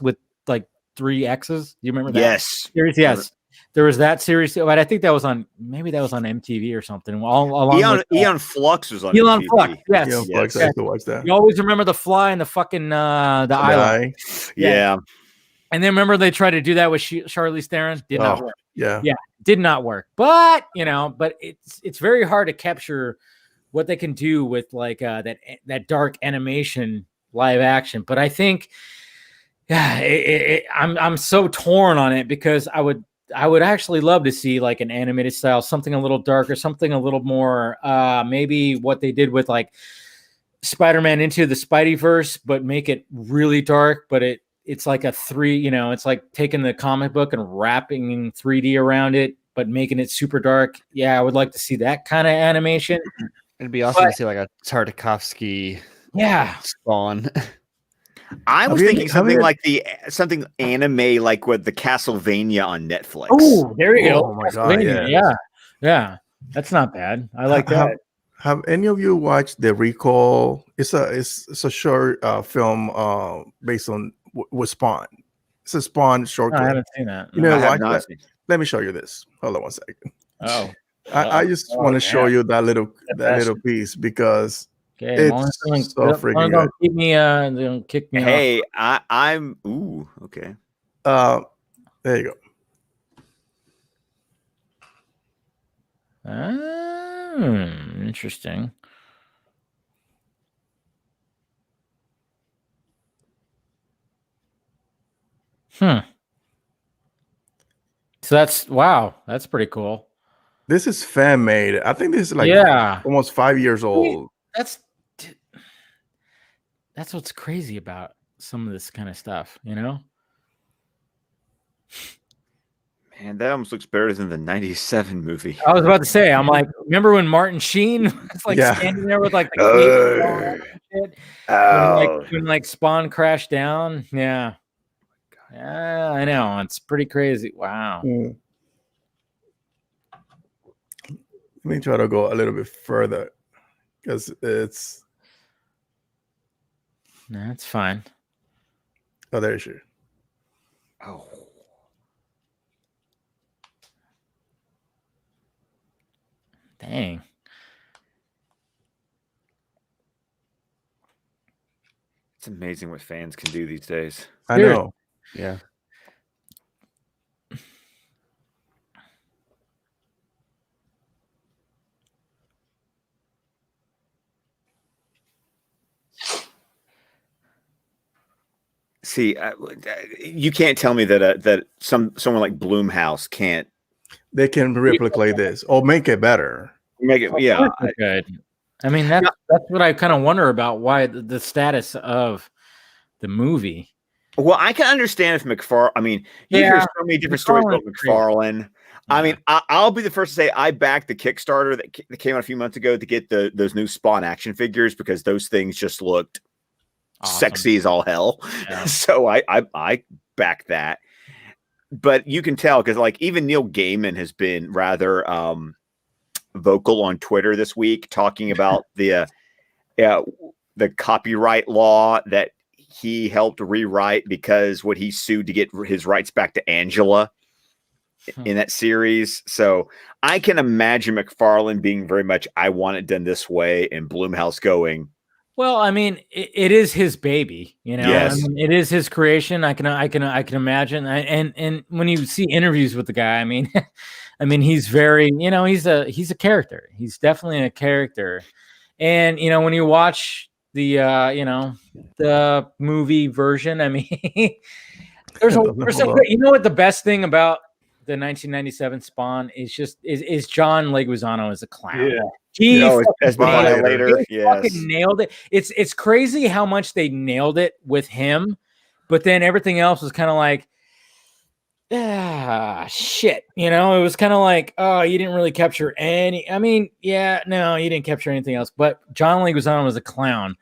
with like 3 X's. Do you remember that? Yes. Series? Yes. There was that series, but I think that was on MTV or something. Eon Flux was on Eon MTV. Flux, yes. Eon Flux, I have to watch that. You always remember the fly and the fucking the island. Yeah. And then remember they tried to do that with Charlize Theron. Did not work. Yeah, did not work. But you know, it's very hard to capture what they can do with like that dark animation live action. But I think, I'm so torn on it, because I would actually love to see like an animated style, something a little darker, something a little more maybe what they did with like Spider-Man Into the Spideyverse, but make it really dark. But it's like it's like taking the comic book and wrapping 3D around it, but making it super dark. Yeah, I would like to see that kind of animation. It'd be awesome to see like a Tartakovsky Spawn. I was thinking something anime like with the Castlevania on Netflix. Oh, there you go. Oh my god, yeah. That's not bad. I like that. Have any of you watched The Recall? It's a short film based on with Spawn. It's a Spawn short clip. I haven't seen that. You know, watch that. Let me show you this. Hold on one second. Oh, I just want to show you that little piece, because it's so freaking good. Keep me, don't kick me. Hey, I'm. Ooh, okay. There you go. Interesting. So that's pretty cool. This is fan made. I think this is like almost 5 years old. That's what's crazy about some of this kind of stuff, you know? And that almost looks better than the '97 movie. I was about to say, I'm like, remember when Martin Sheen was like standing there with like the cape and when like Spawn crashed down? Yeah. Yeah, I know. It's pretty crazy. Wow. Let me try to go a little bit further because it's. That's fine. Oh, there she is. Oh. Dang. It's amazing what fans can do these days. I know. Yeah. See, you can't tell me that that someone like Blumhouse can't. They can replicate this or make it better. Make it, yeah. Good. I mean, that's what I kind of wonder about why the status of the movie. Well, I can understand if McFarlane. I mean, you hear so many different stories about McFarlane. I mean, I'll be the first to say I backed the Kickstarter that came out a few months ago to get those new Spawn action figures because those things just looked sexy as all hell. Yeah. So I backed that. But you can tell because like even Neil Gaiman has been rather vocal on Twitter this week talking about the copyright law that he helped rewrite because what he sued to get his rights back to Angela in that series. So I can imagine McFarlane being very much, I want it done this way, and Blumhouse going, well, I mean, it is his baby, you know. Yes. I mean, it is his creation. I can imagine. And when you see interviews with the guy, I mean, he's very, you know, he's a character. He's definitely a character. And you know, when you watch the the movie version, I mean, there's you know what the best thing about the 1997 Spawn is John Leguizamo as a clown. Yeah. He as Violator. Fucking nailed it. It's crazy how much they nailed it with him, but then everything else was kind of like, shit. You know, it was kind of like, oh, you didn't really capture any. I mean, yeah, no, you didn't capture anything else. But John Leguizamo was a clown.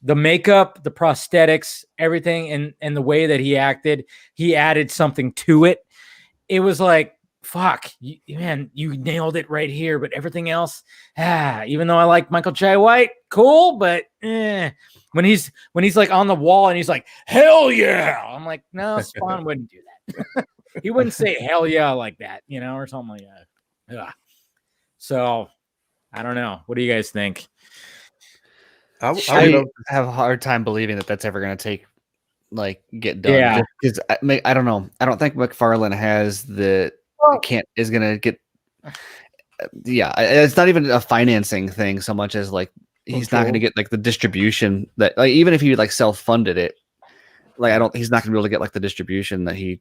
The makeup, the prosthetics, everything, and the way that he acted, he added something to it. It was like, fuck, man, you nailed it right here. But everything else, even though I like Michael Jai White, cool, but when he's like on the wall and he's like, hell yeah, I'm like, no, Spawn wouldn't do that. He wouldn't say hell yeah like that, you know, or something like that. Ugh. So I don't know. What do you guys think? I have a hard time believing that that's ever going to get done. Yeah, because I don't know. I don't think McFarlane has is going to get. Yeah, it's not even a financing thing so much as like he's not going to get like the distribution that like even if he like self-funded it, like he's not going to be able to get like the distribution that he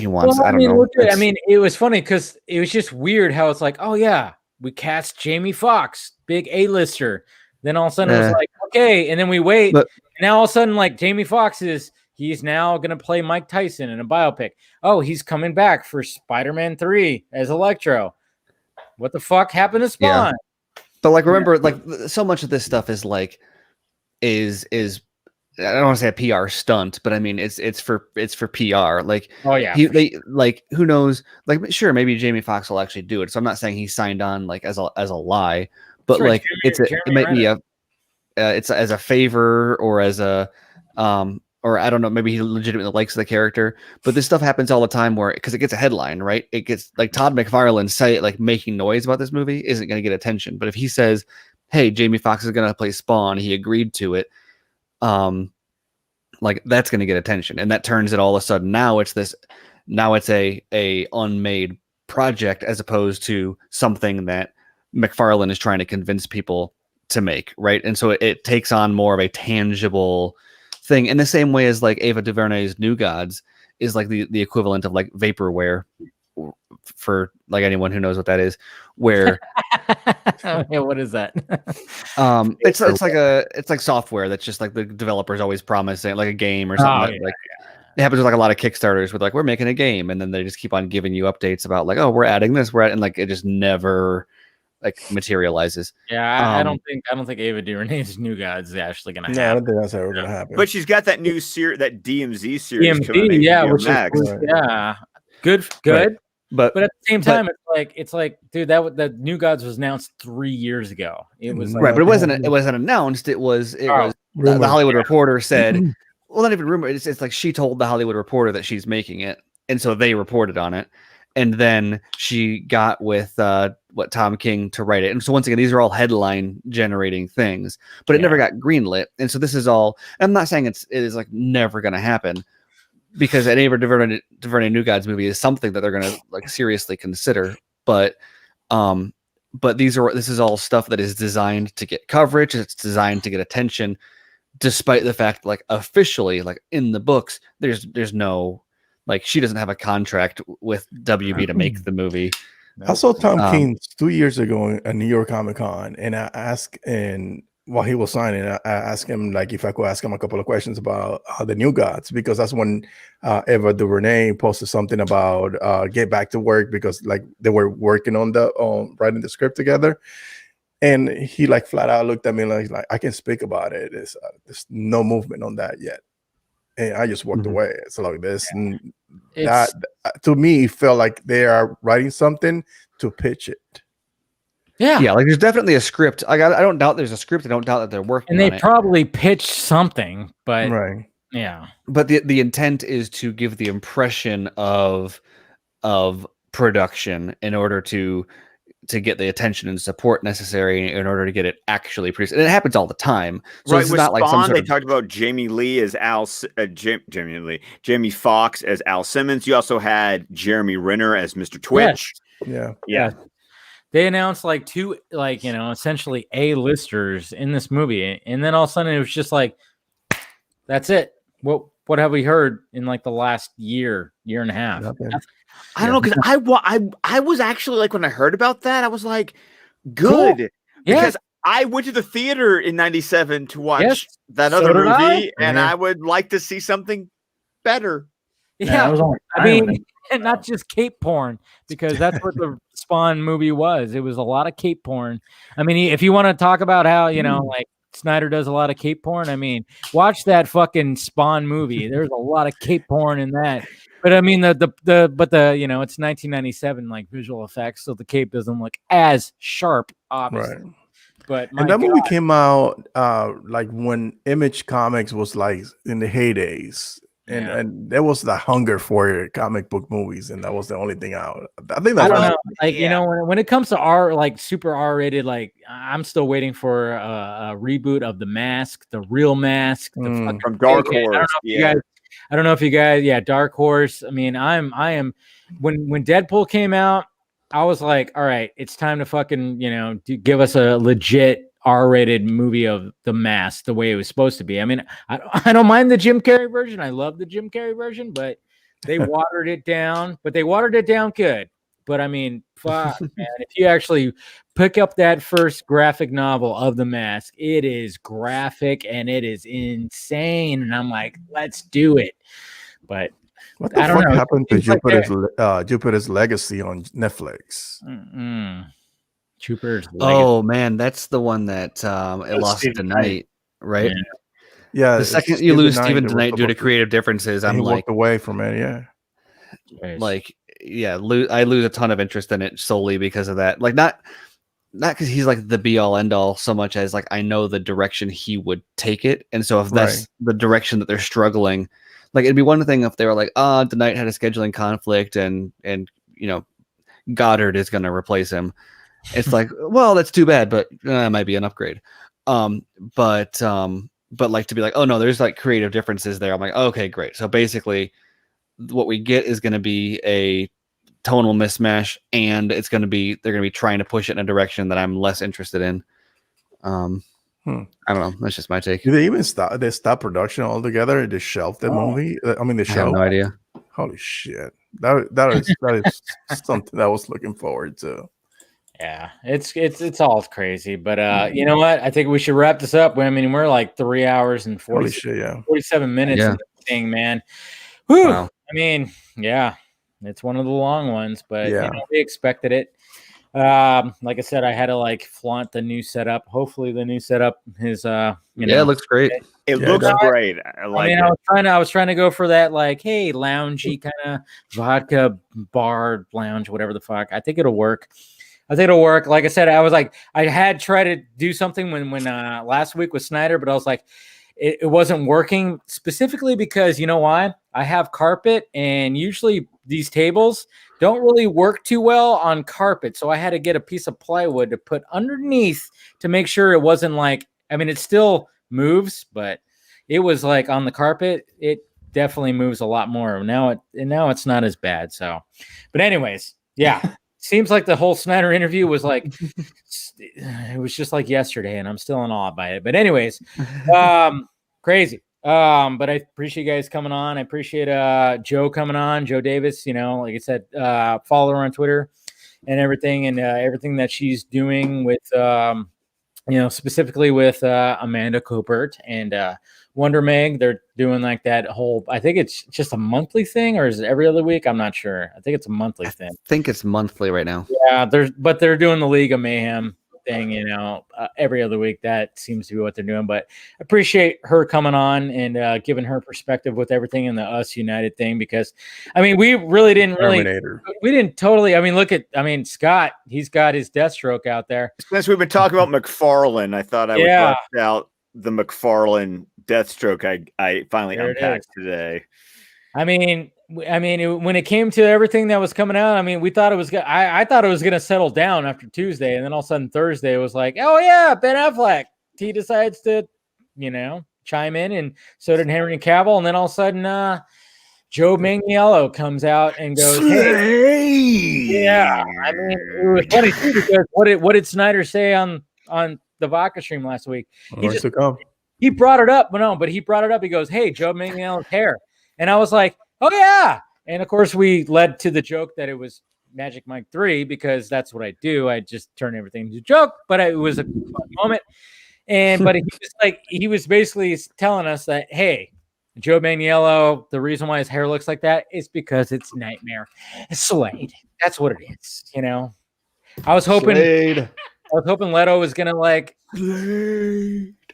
wants. Well, I don't know. I mean, it was funny because it was just weird how it's like, oh yeah, we cast Jamie Foxx, big A-lister. Then all of a sudden it was like, okay, and then we wait. And now all of a sudden, like Jamie Foxx he's now gonna play Mike Tyson in a biopic. Oh, he's coming back for Spider-Man 3 as Electro. What the fuck happened to Spawn? Yeah. But like remember, like so much of this stuff is like is I don't want to say a PR stunt, but I mean it's for PR. Like oh yeah, they like who knows? Like sure, maybe Jamie Foxx will actually do it. So I'm not saying he signed on like as a lie. But like it might be it's as a favor or as a or I don't know, maybe he legitimately likes the character. But this stuff happens all the time where because it gets a headline, right? It gets like Todd McFarlane making noise about this movie isn't going to get attention. But if he says, "Hey, Jamie Foxx is going to play Spawn," he agreed to it. Like that's going to get attention, and that turns it all of a sudden. Now it's a unmade project as opposed to something that McFarlane is trying to convince people to make, right? And so it takes on more of a tangible thing in the same way as like Ava DuVernay's New Gods is like the equivalent of like vaporware for like anyone who knows what that is, where yeah, what is that? It's like software that's just like the developer's always promising like a game or something It happens with like a lot of Kickstarters with like, we're making a game, and then they just keep on giving you updates about like, oh, we're adding this, and like it just never like materializes. Yeah, I don't think Ava DuVernay's New Gods is actually gonna happen. I don't think that's ever gonna happen. But she's got that new that DMZ series coming. Which is good. Right. But at the same time, it's like, dude, that New Gods was announced 3 years ago. It was right, but it wasn't announced. It was the Hollywood Reporter said. Well, not even rumor. It's like she told the Hollywood Reporter that she's making it, and so they reported on it. And then she got with Tom King to write it. And so once again, these are all headline generating things, but it never got greenlit. And so this is all. I'm not saying it is like never going to happen, because an Ava DuVernay New Gods movie is something that they're going to like seriously consider. But this is all stuff that is designed to get coverage. It's designed to get attention. Despite the fact, like officially, like in the books, there's no, like, she doesn't have a contract with WB to make the movie. I saw Tom King 2 years ago at New York Comic Con, and I asked, and while he was signing, I asked him like if I could ask him a couple of questions about the New Gods, because that's when Ava DuVernay posted something about get back to work, because like they were working on writing the script together. And he like flat out looked at me like I can speak about it. There's no movement on that yet. And I just walked away. It's like this. And that to me felt like they are writing something to pitch it. Yeah, like there's definitely a script. I don't doubt there's a script. I don't doubt that they're working on it. And they probably pitched something, but yeah. But the intent is to give the impression of production in order to get the attention and support necessary in order to get it actually produced. And it happens all the time. So right, it's with not like Spawn, they talked about Jamie Lee as Jamie Foxx as Al Simmons. You also had Jeremy Renner as Mr. Twitch. Yeah. They announced like two, like, essentially A-listers in this movie. And then all of a sudden it was just like, that's it. What have we heard in like the last year and a half? I don't know, because I was actually like, when I heard about that, I was like, good. Cool. Because I went to the theater in 97 to watch that other movie, and I would like to see something better. Yeah, I mean, and not just cape porn, because that's what the Spawn movie was. It was a lot of cape porn. I mean, if you want to talk about how, like Snyder does a lot of cape porn, I mean, watch that fucking Spawn movie. There's a lot of cape porn in that. But I mean, it's 1997, like visual effects, so the cape doesn't look as sharp, obviously. Right. But and that movie came out like when Image Comics was like in the heydays, and there was the hunger for comic book movies, and that was the only thing out. I think that's like when it comes to like super R-rated, like I'm still waiting for a reboot of The Mask, the real Mask, from Dark Horse. I don't know if you guys, Dark Horse. I mean, I am when Deadpool came out, I was like, all right, it's time to fucking, give us a legit R-rated movie of The Mask the way it was supposed to be. I mean, I don't mind the Jim Carrey version. I love the Jim Carrey version, but they watered it down. But they watered it down good. But I mean, fuck, man, if you actually pick up that first graphic novel of The Mask, it is graphic and it is insane. And I'm like, let's do it. But what the fuck happened to Jupiter's Legacy on Netflix? Jupiter's Legacy. Oh man, that's the one that it lost tonight, right? Yeah. The second you lose Stephen tonight due to creative differences, I'm like, walked away from it. Yeah. Like, I lose a ton of interest in it solely because of that. Like, not because he's like the be all end all so much as like I know the direction he would take it, and so if that's the direction that they're struggling, like it'd be one thing if they were like, the Knight had a scheduling conflict and Goddard is going to replace him. It's like, well, that's too bad, but it might be an upgrade. But like to be like, oh no, there's like creative differences there. I'm like, okay, great. So basically, what we get is going to be a tonal mismatch, and they're going to be trying to push it in a direction that I'm less interested in. I don't know. That's just my take. Did they even stop? They stopped production altogether? They shelved the movie. I mean, the show. I have no idea. Holy shit! That is something that I was looking forward to. Yeah, it's all crazy, but you know what? I think we should wrap this up. I mean, we're like 3 hours and 47 minutes in the thing, man. Whew. Wow. I mean, yeah, it's one of the long ones, but we expected it. Like I said, I had to like flaunt the new setup. Hopefully the new setup is it looks great. It looks great. I like it. I was trying to go for that like, hey, loungy kind of vodka bar lounge, whatever the fuck. I think it'll work. Like I said, I had tried to do something when last week with Snyder, but I was like, it wasn't working specifically because you know why? I have carpet, and usually these tables don't really work too well on carpet. So I had to get a piece of plywood to put underneath to make sure it wasn't like, I mean, it still moves, but it was like on the carpet, it definitely moves a lot more. Now it's not as bad. So, but anyways, yeah. Seems like the whole Snyder interview was like, it was just like yesterday, and I'm still in awe by it. But anyways, crazy. But I appreciate you guys coming on. I appreciate Joe coming on, Joe Davis. You know, like I said, follow her on Twitter and everything, and everything that she's doing with, specifically with Amanda Cobert and Wonder Meg. They're doing like that whole, I think it's just a monthly thing, or is it every other week? I'm not sure. I think it's a monthly thing. I think it's monthly right now. Yeah, they're doing the League of Mayhem thing, every other week. That seems to be what they're doing. But I appreciate her coming on and giving her perspective with everything in the UsUnited thing, because I mean, we really didn't totally. I mean, look at Scott. He's got his Deathstroke out there. Since we've been talking about McFarlane, I thought I would bust out the McFarlane Deathstroke I finally unpacked today. I mean, when it came to everything that was coming out, I mean, we thought it was. I thought it was going to settle down after Tuesday, and then all of a sudden Thursday it was like, oh yeah, Ben Affleck. He decides to, chime in, and so did Henry Cavill, and then all of a sudden, Joe Manganiello comes out and goes, "Hey, yeah." I mean, it was funny too, because what did Snyder say on the Vodka stream last week? He brought it up, but he brought it up. He goes, "Hey, Joe Manganiello's hair," and I was like, "Oh yeah!" And of course, we led to the joke that it was Magic Mike 3, because that's what I do. I just turn everything into a joke. But it was a fun moment, but he was basically telling us that, hey, Joe Manganiello, the reason why his hair looks like that is because it's Nightmare Slade. That's what it is. I was hoping Leto was gonna like.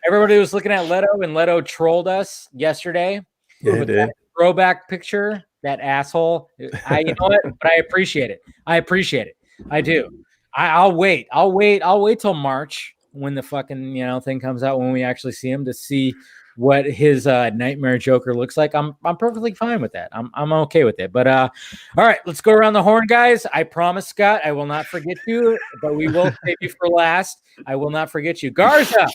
Everybody was looking at Leto, and Leto trolled us yesterday. Yeah, he did. Throwback picture, that asshole. You know what? But I appreciate it. I do. I'll wait till March, when the fucking thing comes out, when we actually see him, to see what his Nightmare Joker looks like. I'm perfectly fine with that. I'm okay with it. But all right, let's go around the horn, guys. I promise, Scott, I will not forget you, but we will save you for last. I will not forget you, Garza.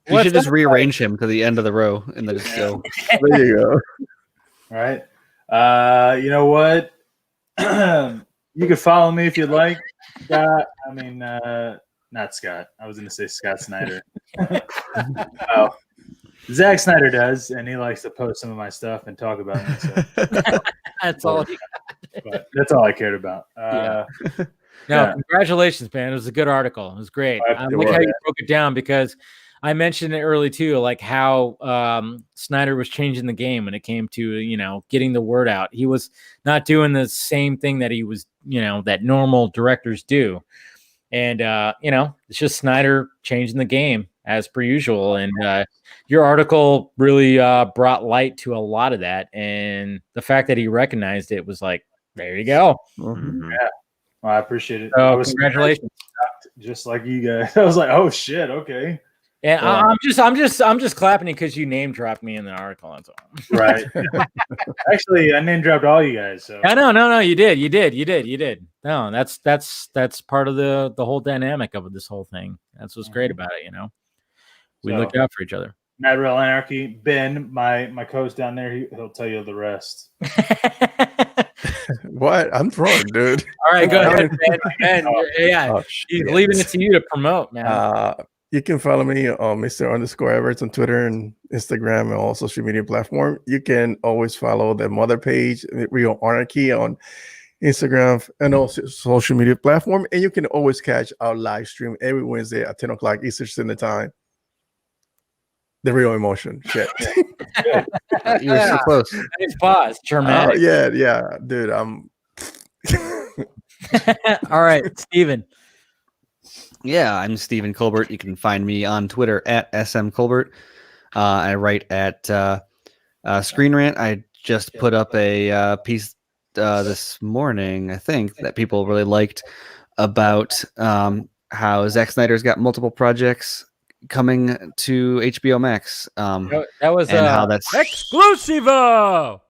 You should just rearrange him to the end of the row and then just go. There you go. All right. You know what? You can follow me if you'd like. Scott. I mean, not Scott. I was going to say Scott Snyder. Oh, Zack Snyder does, and he likes to post some of my stuff and talk about me. So. That's all. But that's all I cared about. Congratulations, man. It was a good article. It was great. I like how you broke it down, because I mentioned it early too, like how Snyder was changing the game when it came to, getting the word out. He was not doing the same thing that he was, that normal directors do. And, it's just Snyder changing the game as per usual. And your article really brought light to a lot of that. And the fact that he recognized it was like, there you go. Mm-hmm. Yeah. Well, I appreciate it. So, congratulations. Just like you guys. I was like, oh shit. Okay. And I'm just clapping because you name dropped me in the article. That's all. Right. Actually, I name dropped all you guys. So. No, you did. No, that's part of the whole dynamic of this whole thing. That's what's great about it. We look out for each other. Mad Real Anarchy. Ben, my co-host down there, he'll tell you the rest. What? I'm throwing, dude. All right, go ahead, Ben. Yeah, he's leaving it to you to promote, man. You can follow me on Mr._Everts on Twitter and Instagram and all social media platform. You can always follow the mother page, Real Anarchy, on Instagram and also social media platform. And you can always catch our live stream every Wednesday at 10 o'clock Eastern Standard Time. The real emotion. Shit. You were so close. Nice pause. Dramatic. Yeah, dude. All right, Steven. Yeah, I'm Stephen Colbert. You can find me on Twitter at smcolbert. I write at Screen Rant. I just put up a piece this morning, I think, that people really liked about how Zack Snyder's got multiple projects coming to HBO Max. That was and how that's exclusivo.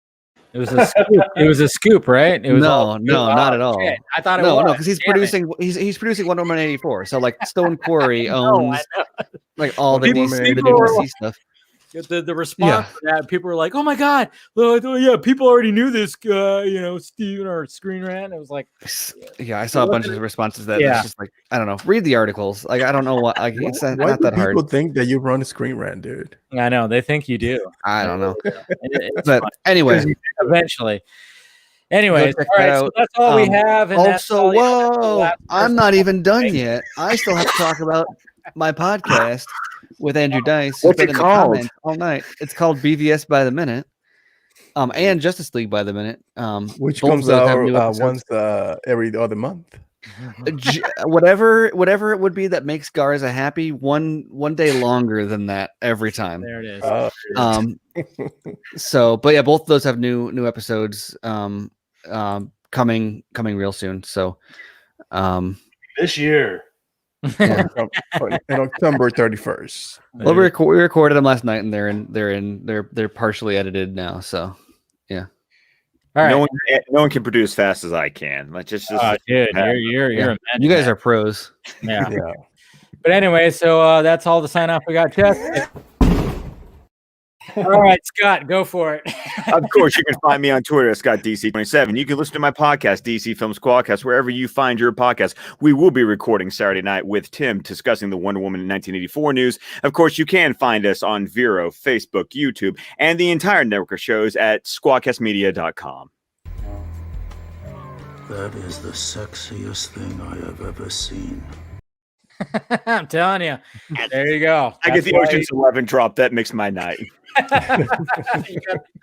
It was a scoop. It was a scoop, right? It was no, not at all. Shit. I thought it no, was. because he's producing. He's producing Wonder Woman 84. So like Stone Quarry owns like all the DC stuff. The response to that, people were like, "Oh my god, yeah, people already knew this, Steven or Screen Rant." It was like, yeah, I saw a bunch of responses that it's just like, I don't know, read the articles. Like, I don't know what. Like, it's not that hard. People think that you run a Screen Rant, dude. I know they think you do. I don't know, but anyway, eventually. Anyways, all right, so that's all we have. And also, whoa, I'm not even done yet. I still have to talk about my podcast with Andrew Dice. What's it called? All night. It's called BVS by the Minute, and Justice League by the Minute. Which comes out once every other month. Whatever it would be that makes Garza happy, one day longer than that every time. There it is. So, but yeah, both of those have new episodes coming real soon. So, this year. Yeah. On October 31st. Well, we recorded them last night, and they're partially edited now. So, yeah. All right. No one can produce fast as I can. Let's just dude, you're you guys are pros. Yeah. But anyway, so that's all the sign off we got. All right, Scott, go for it. Of course, you can find me on Twitter at ScottDC27. You can listen to my podcast, DC Film Squadcast, wherever you find your podcast. We will be recording Saturday night with Tim discussing the Wonder Woman 1984 news. Of course, you can find us on Vero, Facebook, YouTube, and the entire network of shows at squadcastmedia.com. That is the sexiest thing I have ever seen. I'm telling you. There you go. I get the Ocean's 11 drop. That makes my night.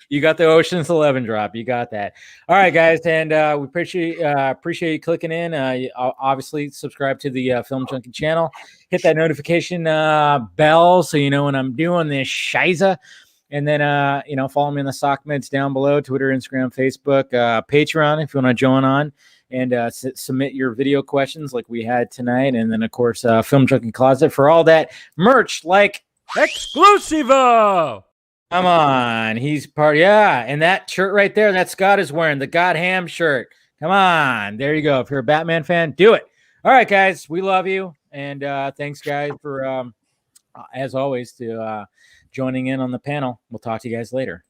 You got the Ocean's 11 drop. You got that. All right, guys, and we appreciate you clicking in. Obviously, subscribe to the Film Junkie channel. Hit that notification bell so you know when I'm doing this shiza. And then follow me on the sock meds down below: Twitter, Instagram, Facebook, Patreon if you want to join on and submit your video questions like we had tonight. And then, of course, Film Junkie Closet for all that merch like Exclusivo. Come on. He's part. Yeah. And that shirt right there that Scott is wearing, the God Ham shirt. Come on. There you go. If you're a Batman fan, do it. All right, guys. We love you. And thanks, guys, for, as always, to joining in on the panel. We'll talk to you guys later.